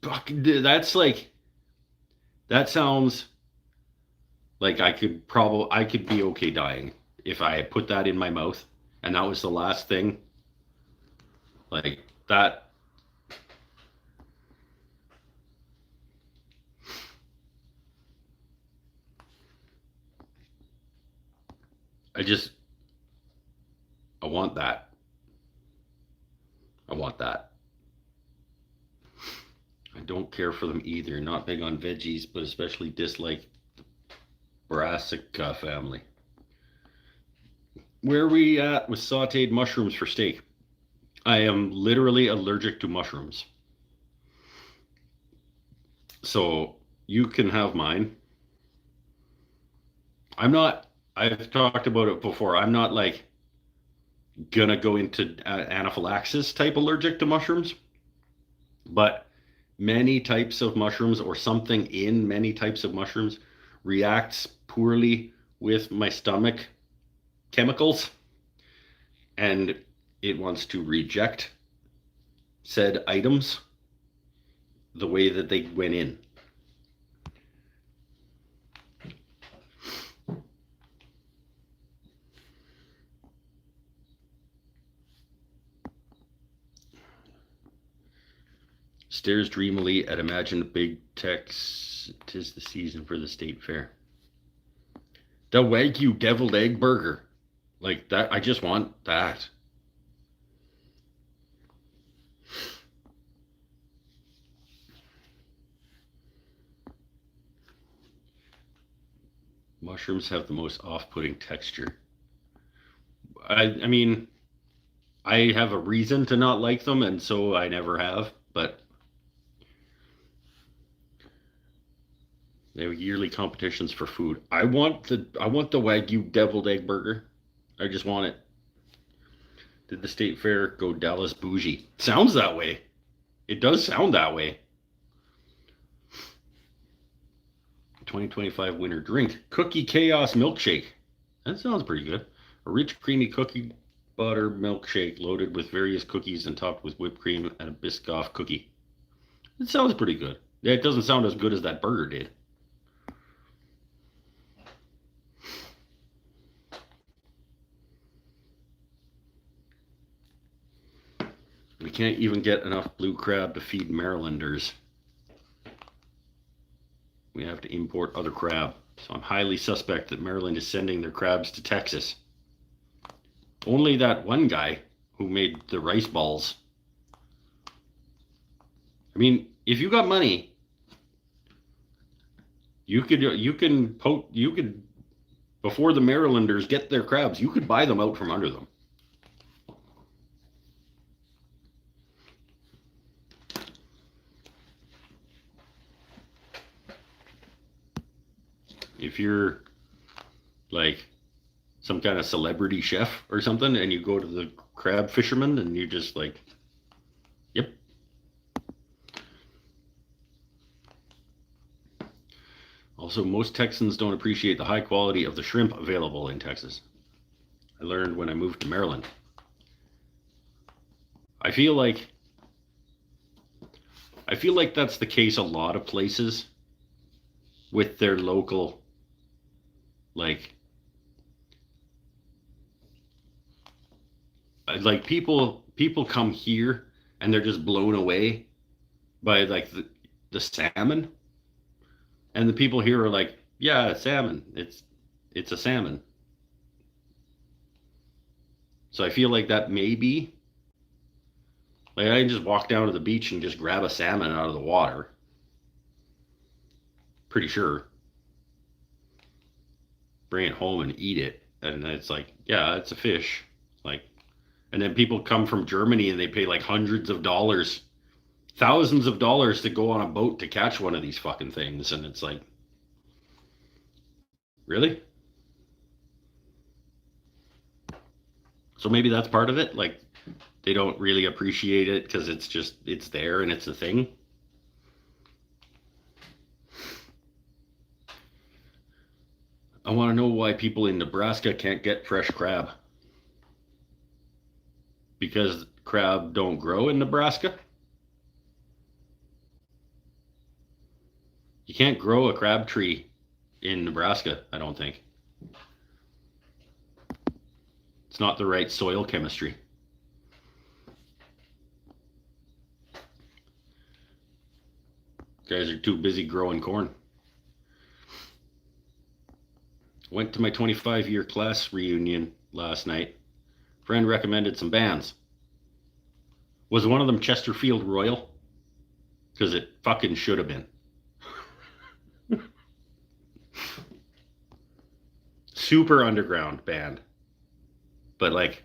Speaker 1: that's like that sounds like I could be okay dying if I put that in my mouth and that was the last thing. Like that. I just I want that. I want that. I don't care for them either. Not big on veggies, but especially dislike the brassica family. Where are we at with sauteed mushrooms for steak? I am literally allergic to mushrooms. So you can have mine. I've talked about it before. I'm not like gonna go into anaphylaxis type allergic to mushrooms, but many types of mushrooms or something in many types of mushrooms reacts poorly with my stomach chemicals, and it wants to reject said items the way that they went in. Stares dreamily at imagined big text. 'Tis the season for the state fair. The Wagyu deviled egg burger. Like that, I just want that. Mushrooms have the most off-putting texture. I mean, I have a reason to not like them, and so I never have, but they have yearly competitions for food. I want the Wagyu deviled egg burger. I just want it. Did the state fair go Dallas bougie? Sounds that way. It does sound that way. 2025 winter drink, Cookie Chaos Milkshake. That sounds pretty good. A rich, creamy cookie butter milkshake loaded with various cookies and topped with whipped cream and a Biscoff cookie. It sounds pretty good. It doesn't sound as good as that burger did. We can't even get enough blue crab to feed Marylanders. We have to import other crab. So I'm highly suspect that Maryland is sending their crabs to Texas. Only that one guy who made the rice balls. I mean, if you got money, you could before the Marylanders get their crabs, you could buy them out from under them. If you're like some kind of celebrity chef or something and you go to the crab fisherman and you just like, yep. Also, most Texans don't appreciate the high quality of the shrimp available in Texas. I learned when I moved to Maryland. I feel like that's the case a lot of places with their local, like people come here and they're just blown away by like the salmon, and the people here are like, yeah, salmon, it's a salmon. So I feel like that may be like I can just walk down to the beach and just grab a salmon out of the water. Pretty sure. Bring it home and eat it, and it's like, yeah, it's a fish. Like, and then people come from Germany and they pay like hundreds of dollars, thousands of dollars to go on a boat to catch one of these fucking things, and it's like, really? So maybe that's part of it. Like, they don't really appreciate it because it's there and it's a thing. I want to know why people in Nebraska can't get fresh crab. Because crab don't grow in Nebraska? You can't grow a crab tree in Nebraska, I don't think. It's not the right soil chemistry. Guys are too busy growing corn. Went to my 25-year class reunion last night. Friend recommended some bands. Was one of them Chesterfield Royal? Because it fucking should have been. Super underground band. But like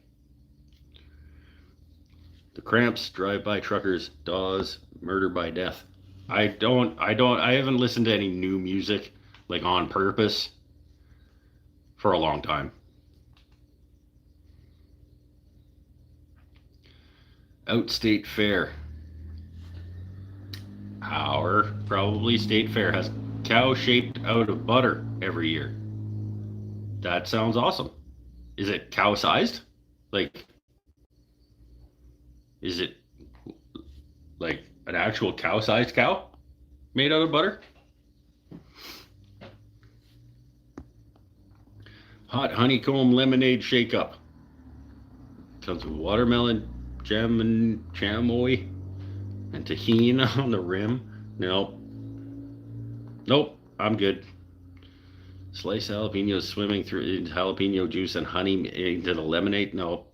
Speaker 1: the Cramps, Drive-By Truckers, Dawes, Murder by Death. I haven't listened to any new music like on purpose for a long time. Outstate Fair. Our probably state fair has cow shaped out of butter every year. That sounds awesome. Is it cow sized? Like, is it like an actual cow sized cow made out of butter? Hot honeycomb lemonade shake up. Comes with watermelon, jam and chamoy, and tahini on the rim. Nope, I'm good. Sliced jalapenos swimming through jalapeno juice and honey into the lemonade. No.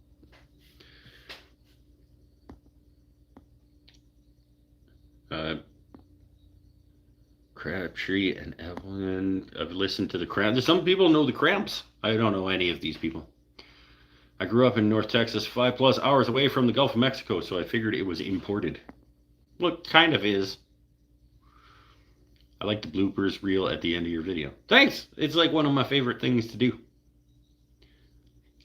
Speaker 1: Crabtree and Evelyn. I've listened to the Cramps. Some people know the Cramps. I don't know any of these people. I grew up in North Texas, 5+ hours away from the Gulf of Mexico, so I figured it was imported. Well, it kind of is. I like the bloopers reel at the end of your video. Thanks! It's like one of my favorite things to do.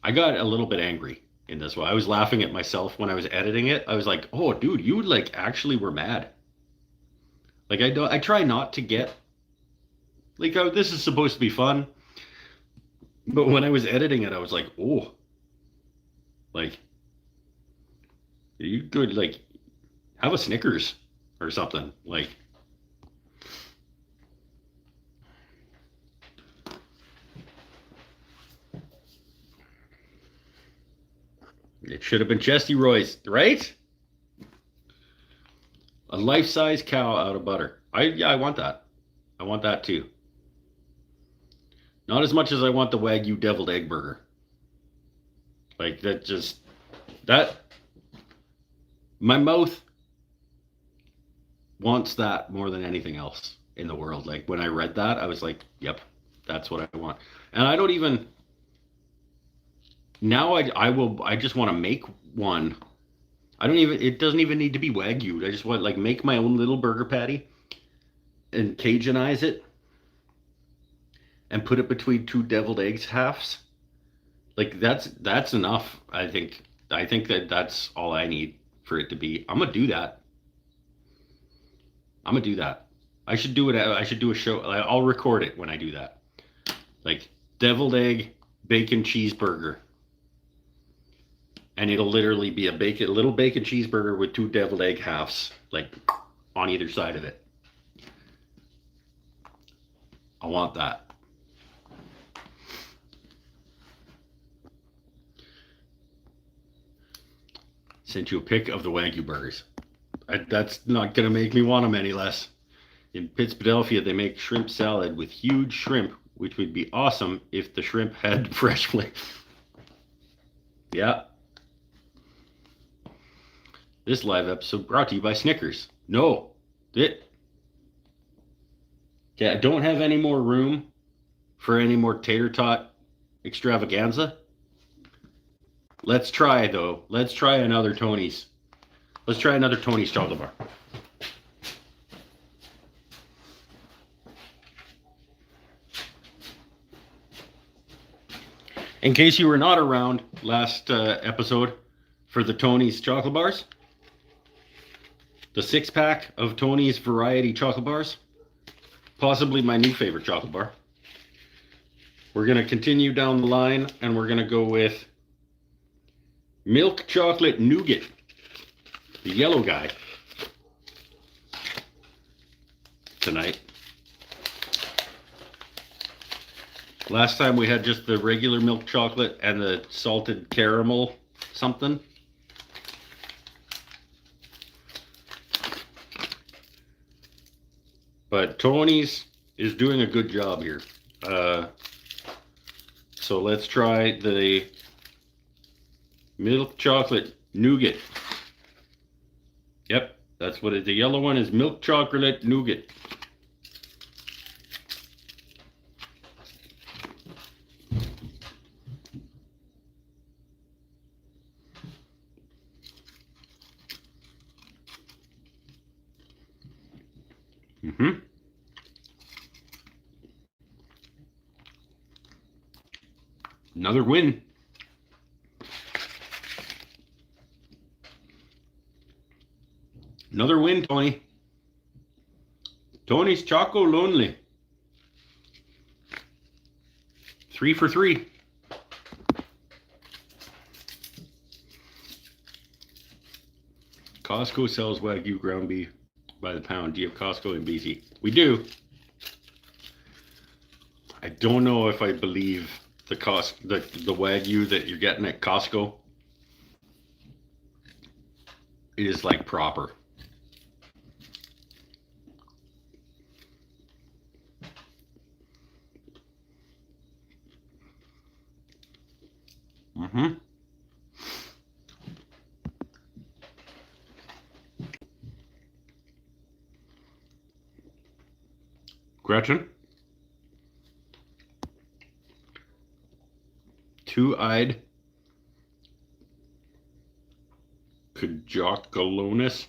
Speaker 1: I got a little bit angry in this one. I was laughing at myself when I was editing it. I was like, oh, dude, you like actually were mad. Like, I try not to get... Like, this is supposed to be fun. But when I was editing it, I was like, oh. Like, you could, like, have a Snickers or something. Like, it should have been Chesty Roy's, right? A life-size cow out of butter. I want that. I want that too. Not as much as I want the Wagyu deviled egg burger. Like my mouth wants that more than anything else in the world. Like when I read that, I was like, yep, that's what I want. And I don't even, now I just want to make one. It doesn't even need to be Wagyu. I just want like make my own little burger patty and Cajuanize it and put it between two deviled eggs halves. Like that's enough. I think that's all I need for it to be. I'm gonna do that. I should do it. I should do a show. I'll record it when I do that. Like deviled egg bacon cheeseburger. And it'll literally be a little bacon cheeseburger with two deviled egg halves, like on either side of it. I want that. Sent you a pic of the Wagyu burgers. That's not going to make me want them any less. In Pittsburgh, they make shrimp salad with huge shrimp, which would be awesome if the shrimp had fresh flavor. Yeah. This live episode brought to you by Snickers. No. Okay, I don't have any more room for any more tater tot extravaganza. Let's try, though. Let's try another Tony's. Let's try another Tony's chocolate bar. In case you were not around last episode for the Tony's chocolate bars, the 6-pack of Tony's variety chocolate bars, possibly my new favorite chocolate bar. We're going to continue down the line and we're going to go with milk chocolate nougat, the yellow guy, tonight. Last time we had just the regular milk chocolate and the salted caramel something. But Tony's is doing a good job here. So let's try the Milk chocolate nougat. Yep, that's what it is. The yellow one is milk chocolate nougat. Another win. Another win, Tony. Tony's Choco Lonely. 3 for 3. Costco sells Wagyu ground beef by the pound. Do you have Costco in BC? We do. I don't know if I believe the Wagyu that you're getting at Costco is like proper. Gretchen? Two-eyed Kajokalonis?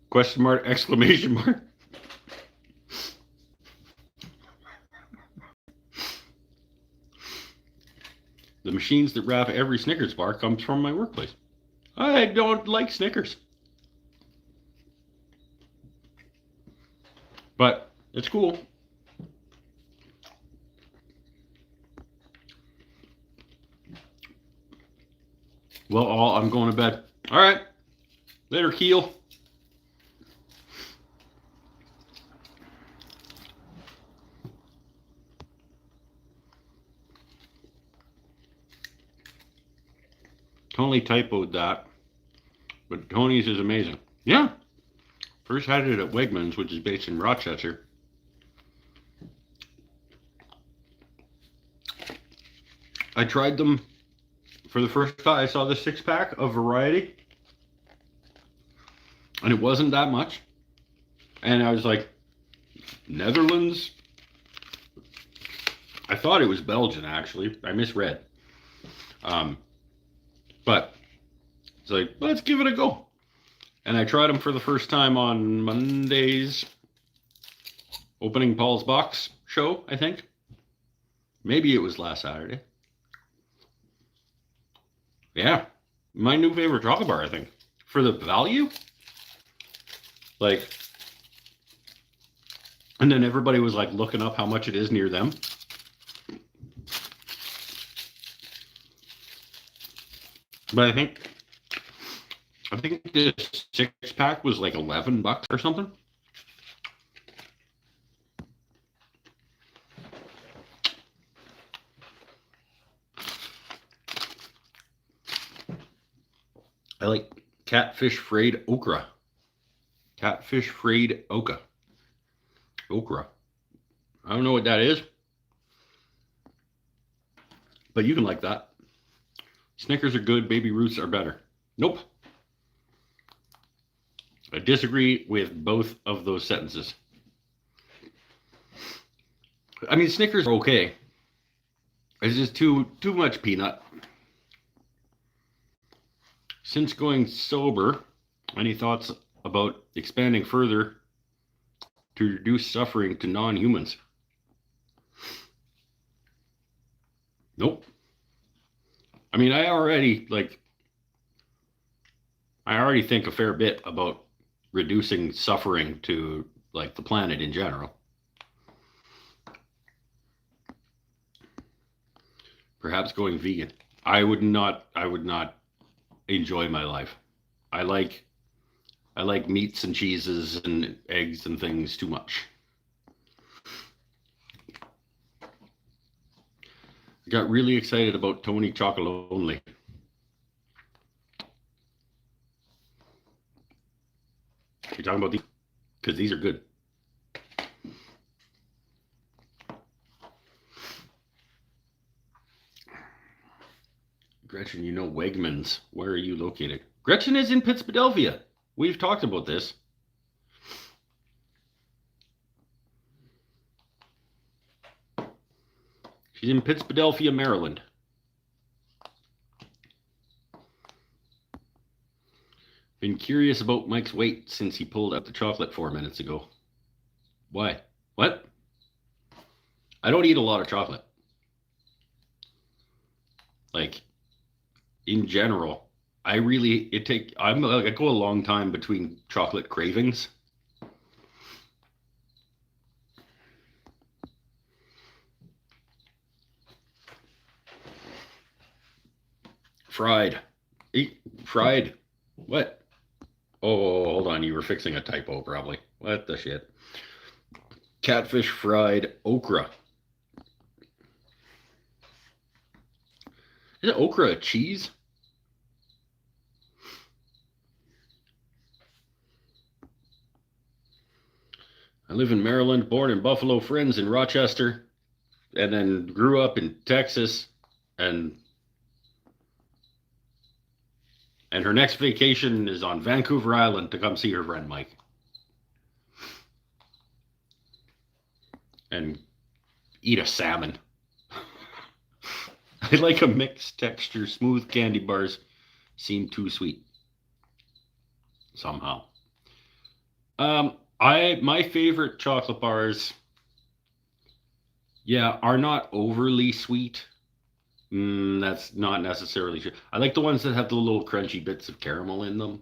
Speaker 1: Question mark, exclamation mark. The machines that wrap every Snickers bar comes from my workplace. I don't like Snickers. But it's cool. Well, I'm going to bed. All right. Later, Keel. Totally typoed that. But Tony's is amazing. Yeah. First had it at Wegmans, which is based in Rochester. I tried them for the first time. I saw the 6-pack of variety. And it wasn't that much. And I was like, Netherlands? I thought it was Belgian, actually. I misread. But it's like, let's give it a go. And I tried them for the first time on Monday's Opening Paul's Box show, I think. Maybe it was last Saturday. Yeah. My new favorite chocolate bar, I think. For the value? Like, and then everybody was like looking up how much it is near them. But I think this 6-pack was like $11 or something. I like catfish frayed okra. Catfish frayed okra. I don't know what that is. But you can like that. Snickers are good. Baby Ruths are better. Nope. I disagree with both of those sentences. I mean, Snickers are okay. It's just too much peanut. Since going sober, any thoughts about expanding further to reduce suffering to non-humans? Nope. I mean, I already think a fair bit about reducing suffering to like the planet in general. Perhaps going vegan. I would not enjoy my life. I like meats and cheeses and eggs and things too much. I got really excited about Tony Chocolate Only. You're talking about these? Because these are good. Gretchen, you know Wegmans. Where are you located? Gretchen is in Pittsburgh. We've talked about this. She's in Pittsburgh, Maryland. Been curious about Mike's weight since he pulled out the chocolate 4 minutes ago. Why? What? I don't eat a lot of chocolate. Like, in general, I go a long time between chocolate cravings. Fried. Eat fried. What? Oh, hold on. You were fixing a typo, probably. What the shit? Catfish fried okra. Is okra a cheese? I live in Maryland, born in Buffalo, friends in Rochester, and then grew up in Texas, and her next vacation is on Vancouver Island to come see her friend Mike. And eat a salmon. I like a mixed texture. Smooth candy bars seem too sweet. Somehow. My favorite chocolate bars, are not overly sweet. That's not necessarily true. I like the ones that have the little crunchy bits of caramel in them.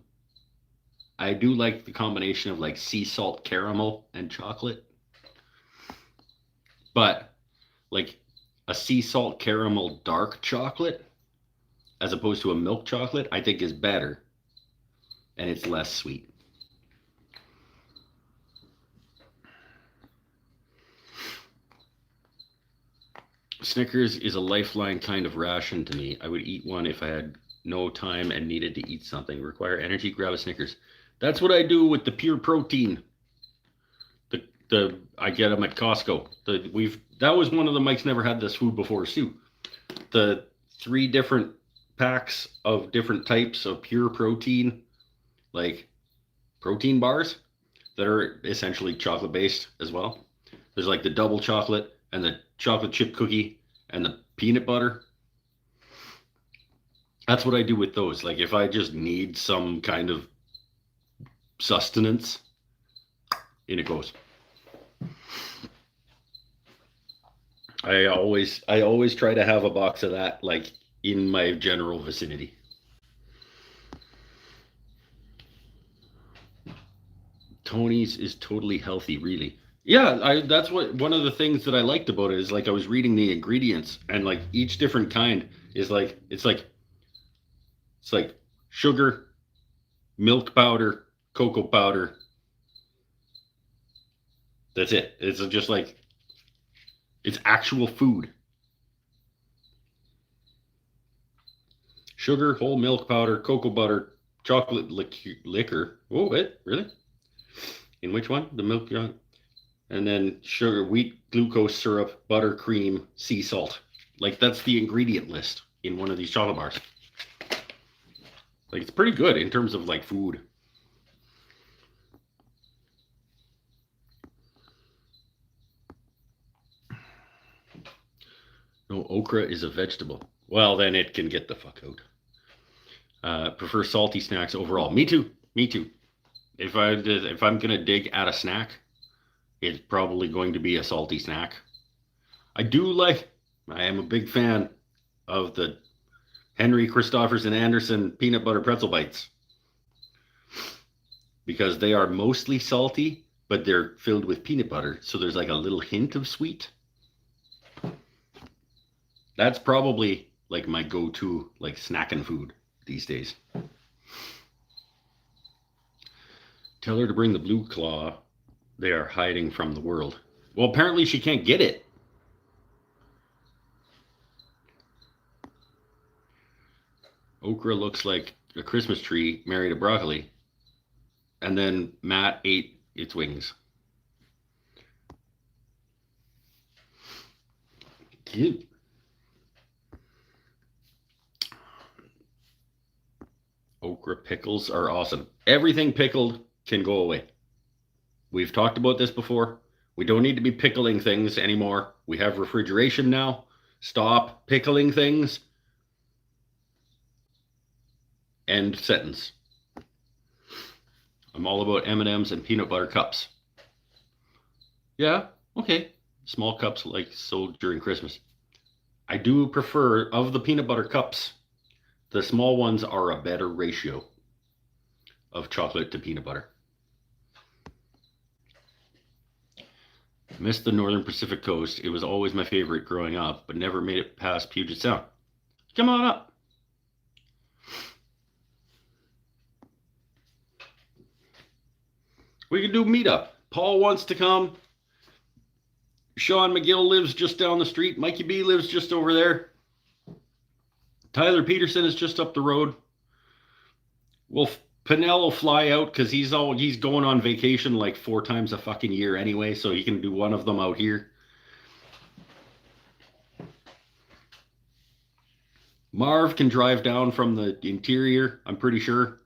Speaker 1: I do like the combination of like sea salt caramel and chocolate. But like a sea salt caramel dark chocolate as opposed to a milk chocolate, I think is better. And it's less sweet. Snickers is a lifeline kind of ration to me. I would eat one if I had no time and needed to eat something. Require energy, grab a Snickers. That's what I do with the pure protein. I get them at Costco. That was one of the Mike's never had this food before too. The 3 different packs of different types of pure protein, like protein bars that are essentially chocolate based as well. There's like the double chocolate and the chocolate chip cookie and the peanut butter. That's what I do with those. Like if I just need some kind of sustenance, in it goes. I always try to have a box of that like in my general vicinity. Tony's is totally healthy, really. Yeah, that's one of the things that I liked about it is like I was reading the ingredients and like each different kind is like it's like sugar, milk powder, cocoa powder. That's it. It's just like it's actual food. Sugar, whole milk powder, cocoa butter, chocolate liquor. Oh, it really? In which one? The milk, and then sugar, wheat, glucose syrup, butter, cream, sea salt. Like that's the ingredient list in one of these chocolate bars. Like it's pretty good in terms of like food. No, okra is a vegetable. Well, then it can get the fuck out. Prefer salty snacks overall. Me too. Me too. If I'm gonna dig at a snack, it's probably going to be a salty snack. I am a big fan of the Henry Christopherson Anderson peanut butter pretzel bites because they are mostly salty, but they're filled with peanut butter, so there's like a little hint of sweet. That's probably like my go-to like snacking food these days. Tell her to bring the blue claw. They are hiding from the world. Well, apparently she can't get it. Okra looks like a Christmas tree married to broccoli. And then Matt ate its wings. Cute. Okra pickles are awesome. Everything pickled can go away. We've talked about this before. We don't need to be pickling things anymore. We have refrigeration now. Stop pickling things. End sentence. I'm all about M&Ms and peanut butter cups. Yeah, okay. Small cups like sold during Christmas. I do prefer, of the peanut butter cups, the small ones are a better ratio of chocolate to peanut butter. Missed the Northern Pacific Coast. It was always my favorite growing up, but never made it past Puget Sound. Come on up. We can do a meetup. Paul wants to come. Sean McGill lives just down the street. Mikey B lives just over there. Tyler Peterson is just up the road. Pinnell will fly out because he's going on vacation like 4 times a fucking year anyway, so he can do one of them out here. Marv can drive down from the interior, I'm pretty sure.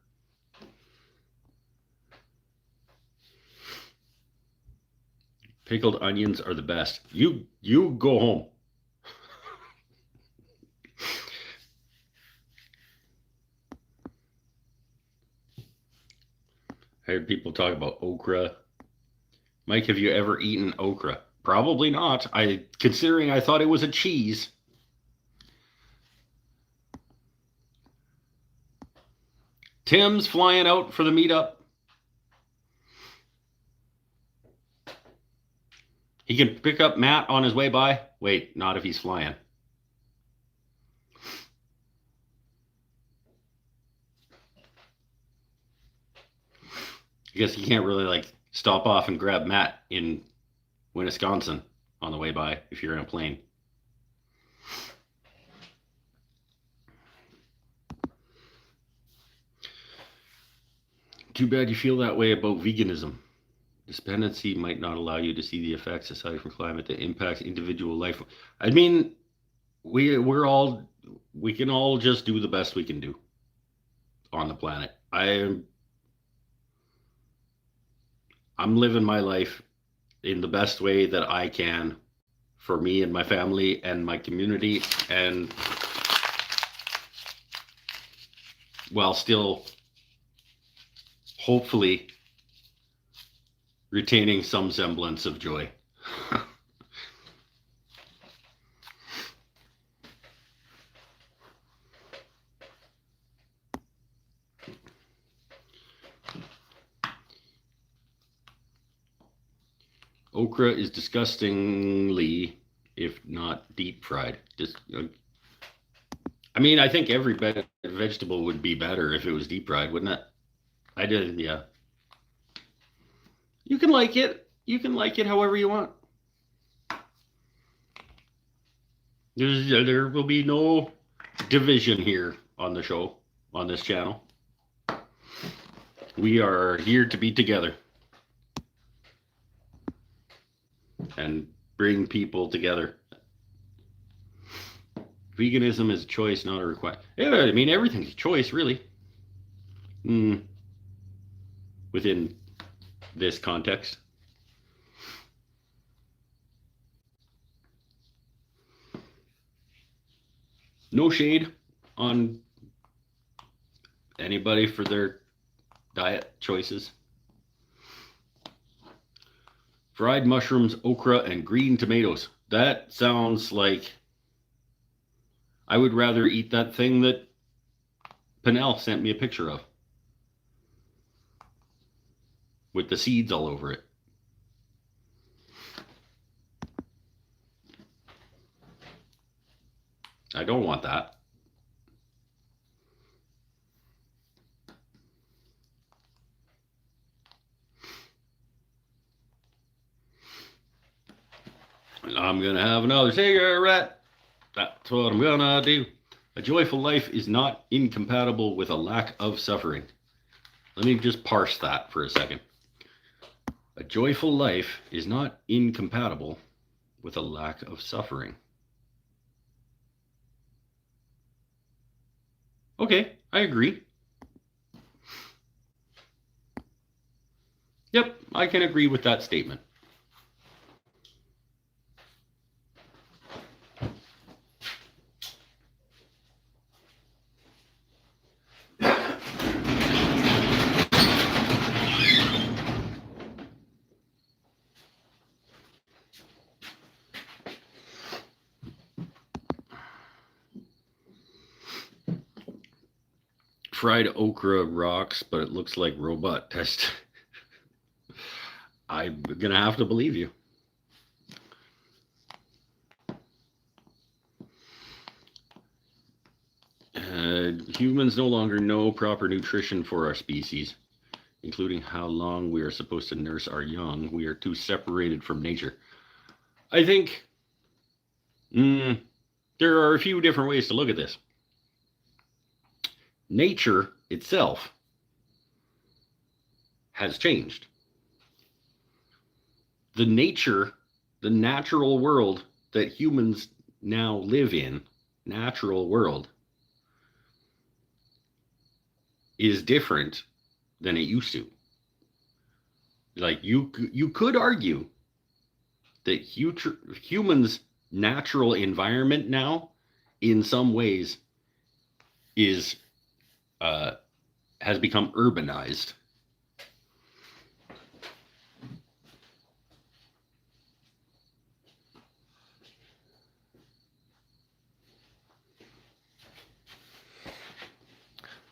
Speaker 1: Pickled onions are the best. You go home. I heard people talk about okra. Mike, have you ever eaten okra? Probably not. Considering I thought it was a cheese. Tim's flying out for the meetup. He can pick up Matt on his way by. Wait, not if he's flying. I guess you can't really stop off and grab Matt in Wisconsin on the way by if you're in a plane. Too bad you feel that way about veganism. Dependency might not allow you to see the effects aside from climate that impacts individual life. I mean, we can all just do the best we can do on the planet. I'm living my life in the best way that I can for me and my family and my community, and while still hopefully retaining some semblance of joy. Okra is disgustingly, if not deep fried. I mean, I think every vegetable would be better if it was deep fried, wouldn't it? I did, yeah. You can like it. You can like it however you want. There will be no division here on the show, on this channel. We are here to be together and bring people together. Veganism is a choice, not a requirement. Yeah, I mean, everything's a choice, really. Within this context. No shade on anybody for their diet choices. Fried mushrooms, okra, and green tomatoes. That sounds like I would rather eat that thing that Pinnell sent me a picture of, with the seeds all over it. I don't want that. I'm gonna have another cigarette. That's what I'm gonna do. A joyful life is not incompatible with a lack of suffering. Let me just parse that for a second. A joyful life is not incompatible with a lack of suffering. Okay, I agree. Yep, I can agree with that statement. Fried okra rocks, but it looks like robot test. I'm gonna have to believe you. Humans no longer know proper nutrition for our species, including how long we are supposed to nurse our young. We are too separated from nature. I think there are a few different ways to look at this. Nature itself has changed. The natural world that humans now live in, natural world, is different than it used to. Like you could argue that humans' natural environment now, in some ways, is has become urbanized.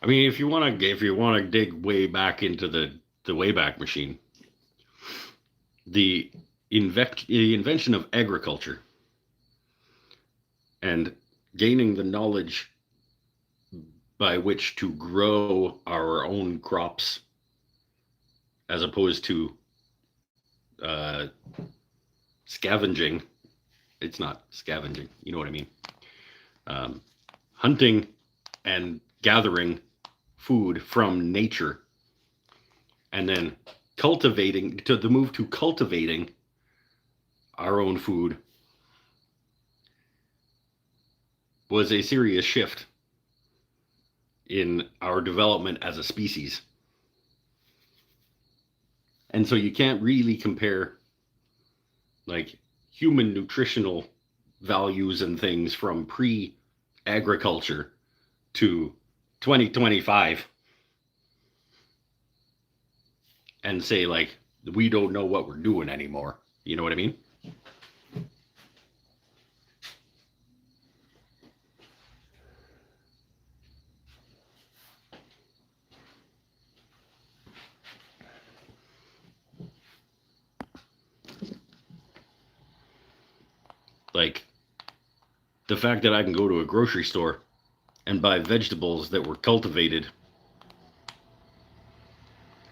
Speaker 1: I mean, if you want to dig way back into the Wayback Machine, the invention of agriculture and gaining the knowledge by which to grow our own crops as opposed to uh, scavenging. It's not scavenging, you know what I mean? Hunting and gathering food from nature, and then the move to cultivating our own food was a serious shift in our development as a species. And so you can't really compare like human nutritional values and things from pre-agriculture to 2025 and say like we don't know what we're doing anymore. You know what I mean? Like the fact that I can go to a grocery store and buy vegetables that were cultivated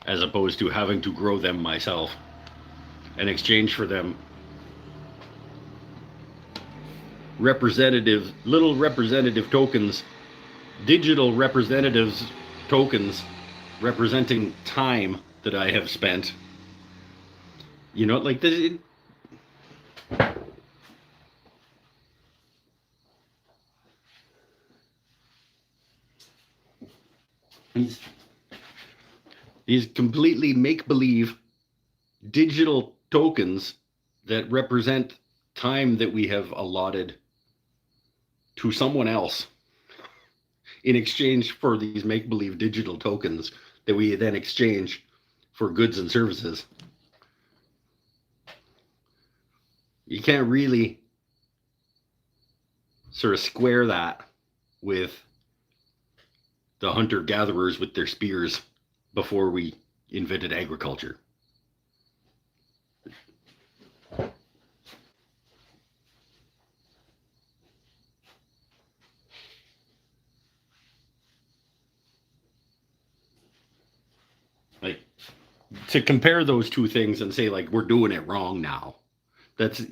Speaker 1: as opposed to having to grow them myself in exchange for them little representative tokens, digital representatives tokens representing time that I have spent. You know, like this. These completely make believe digital tokens that represent time that we have allotted to someone else in exchange for these make believe digital tokens that we then exchange for goods and services. You can't really sort of square that with the hunter gatherers with their spears before we invented agriculture. Like to compare those two things and say like we're doing it wrong now. That's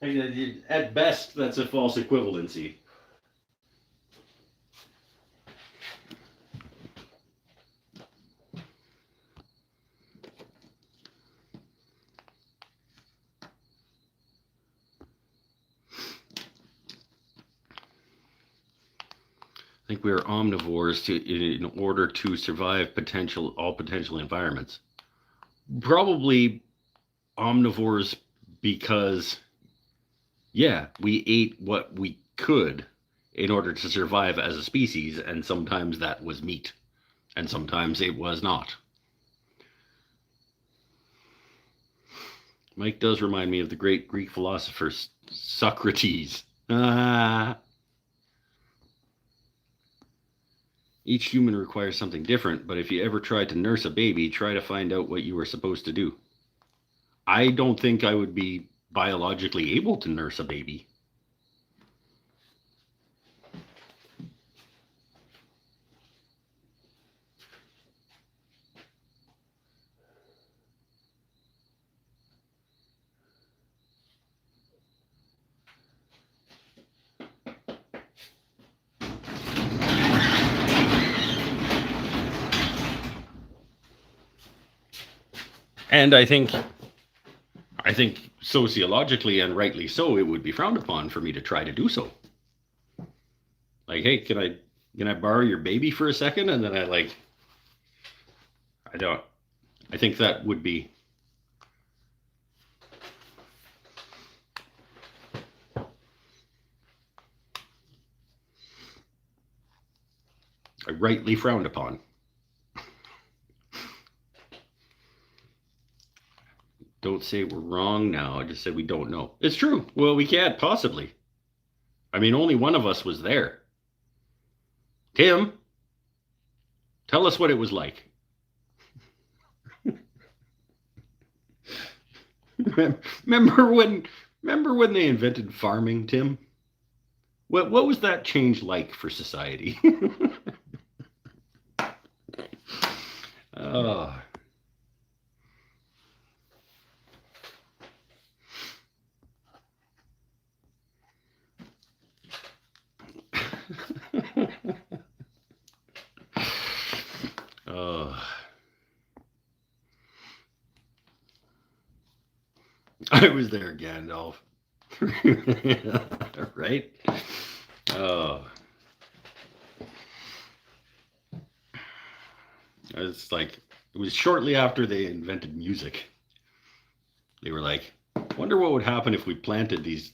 Speaker 1: At best, that's a false equivalency. think we are omnivores in order to survive all potential environments. Probably omnivores because, yeah, we ate what we could in order to survive as a species, and sometimes that was meat, and sometimes it was not. Mike does remind me of the great Greek philosopher Socrates. Each human requires something different, but if you ever tried to nurse a baby, try to find out what you were supposed to do. I don't think I would be biologically able to nurse a baby. And I think sociologically and rightly so, it would be frowned upon for me to try to do so. Like, hey, can I borrow your baby for a second? And then I think that would be. Rightly frowned upon. Don't say we're wrong now. I just said we don't know. It's true. Well, we can't possibly. I mean, only one of us was there. Tim, tell us what it was like. Remember when they invented farming, Tim? What was that change like for society? Oh. Oh. I was there, Gandalf. Right? Oh. It's like, it was shortly after they invented music. They were like, wonder what would happen if we planted these.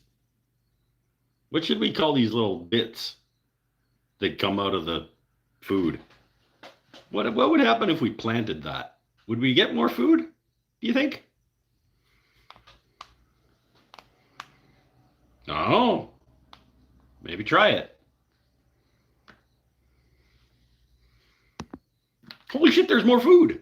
Speaker 1: What should we call these little bits that come out of the food? What would happen if we planted that? Would we get more food? Do you think? Oh, maybe try it. Holy shit, there's more food.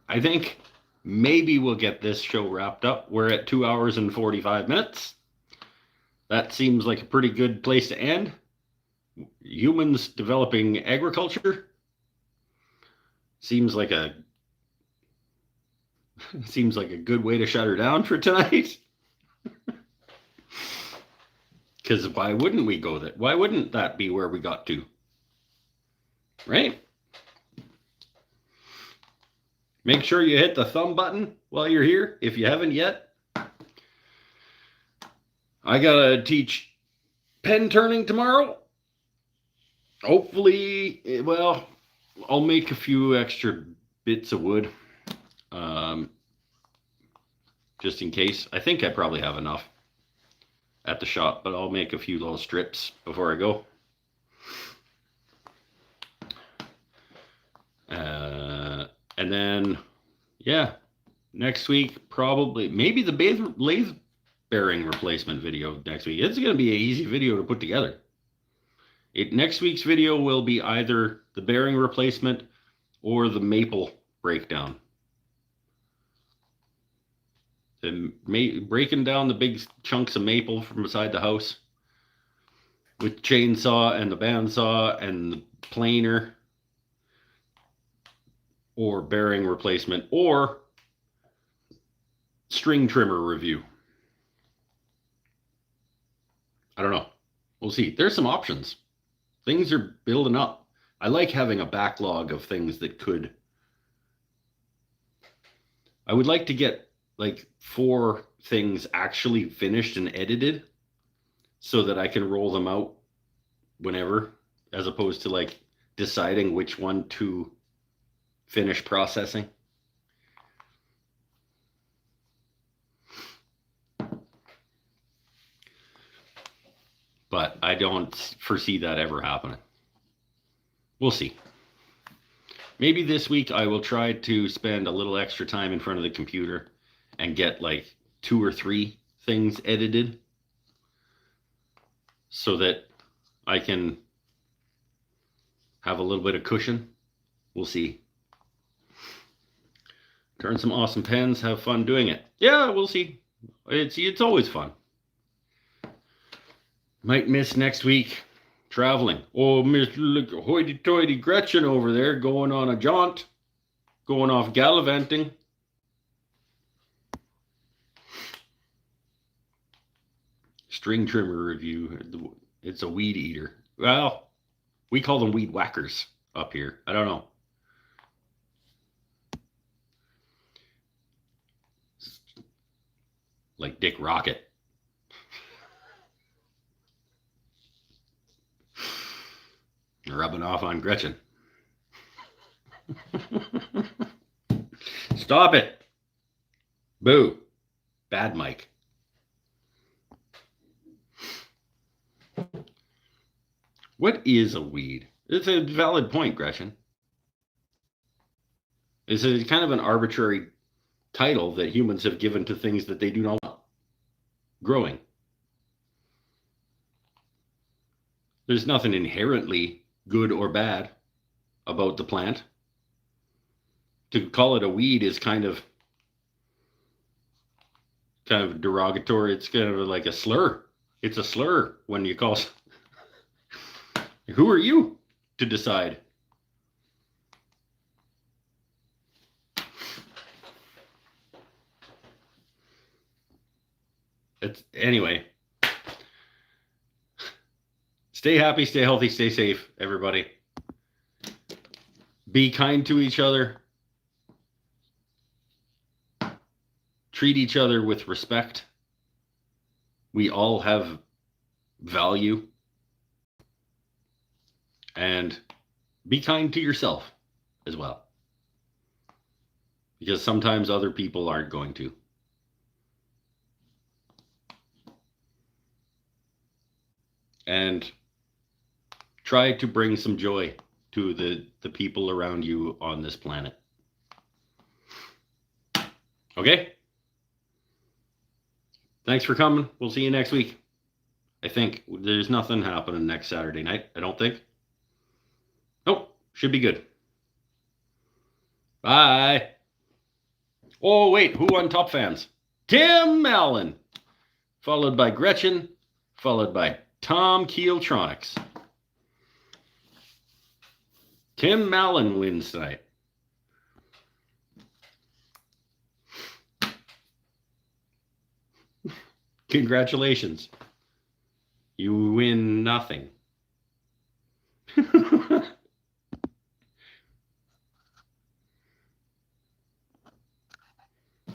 Speaker 1: I think maybe we'll get this show wrapped up. We're at 2 hours and 45 minutes. That seems like a pretty good place to end. Humans developing agriculture seems like a good way to shut her down for tonight. Because why wouldn't we go there? Why wouldn't that be where we got to? Right? Make sure you hit the thumb button while you're here, if you haven't yet. I gotta teach pen turning tomorrow. Hopefully, well, I'll make a few extra bits of wood. Just in case. I think I probably have enough at the shop, but I'll make a few little strips before I go. And then, yeah, next week, probably, maybe the lathe bearing replacement video next week. It's going to be an easy video to put together. Next week's video will be either the bearing replacement or the maple breakdown. Breaking down the big chunks of maple from beside the house with chainsaw and the bandsaw and the planer, or bearing replacement, or string trimmer review. I don't know. We'll see. There's some options. Things are building up. I like having a backlog of things that could. I would like to get like 4 things actually finished and edited so that I can roll them out whenever, as opposed to like deciding which one to finish processing. But I don't foresee that ever happening. We'll see. Maybe this week I will try to spend a little extra time in front of the computer and get like 2 or 3 things edited so that I can have a little bit of cushion. We'll see. Turn some awesome pens, have fun doing it. Yeah, we'll see. It's always fun. Might miss next week traveling. Oh, Miss hoity-toity Gretchen over there going on a jaunt, going off gallivanting. String trimmer review. It's a weed eater. Well, we call them weed whackers up here. I don't know. Like Dick Rocket. Rubbing off on Gretchen. Stop it. Boo. Bad Mike. What is a weed? It's a valid point, Gretchen. It's a kind of an arbitrary title that humans have given to things that they do not want growing. There's nothing inherently good or bad about the plant. To call it a weed is kind of derogatory. It's kind of like a slur. It's a slur when you call. Who are you to decide? Anyway. Stay happy, stay healthy, stay safe, everybody. Be kind to each other. Treat each other with respect. We all have value. And be kind to yourself as well. Because sometimes other people aren't going to. And try to bring some joy to the people around you on this planet. Okay? Thanks for coming. We'll see you next week. I think there's nothing happening next Saturday night, I don't think. Nope, should be good. Bye. Oh, wait, who won Top Fans? Tim Allen, followed by Gretchen, followed by Tom Keeltronics. Tim Allen wins tonight. Congratulations. You win nothing.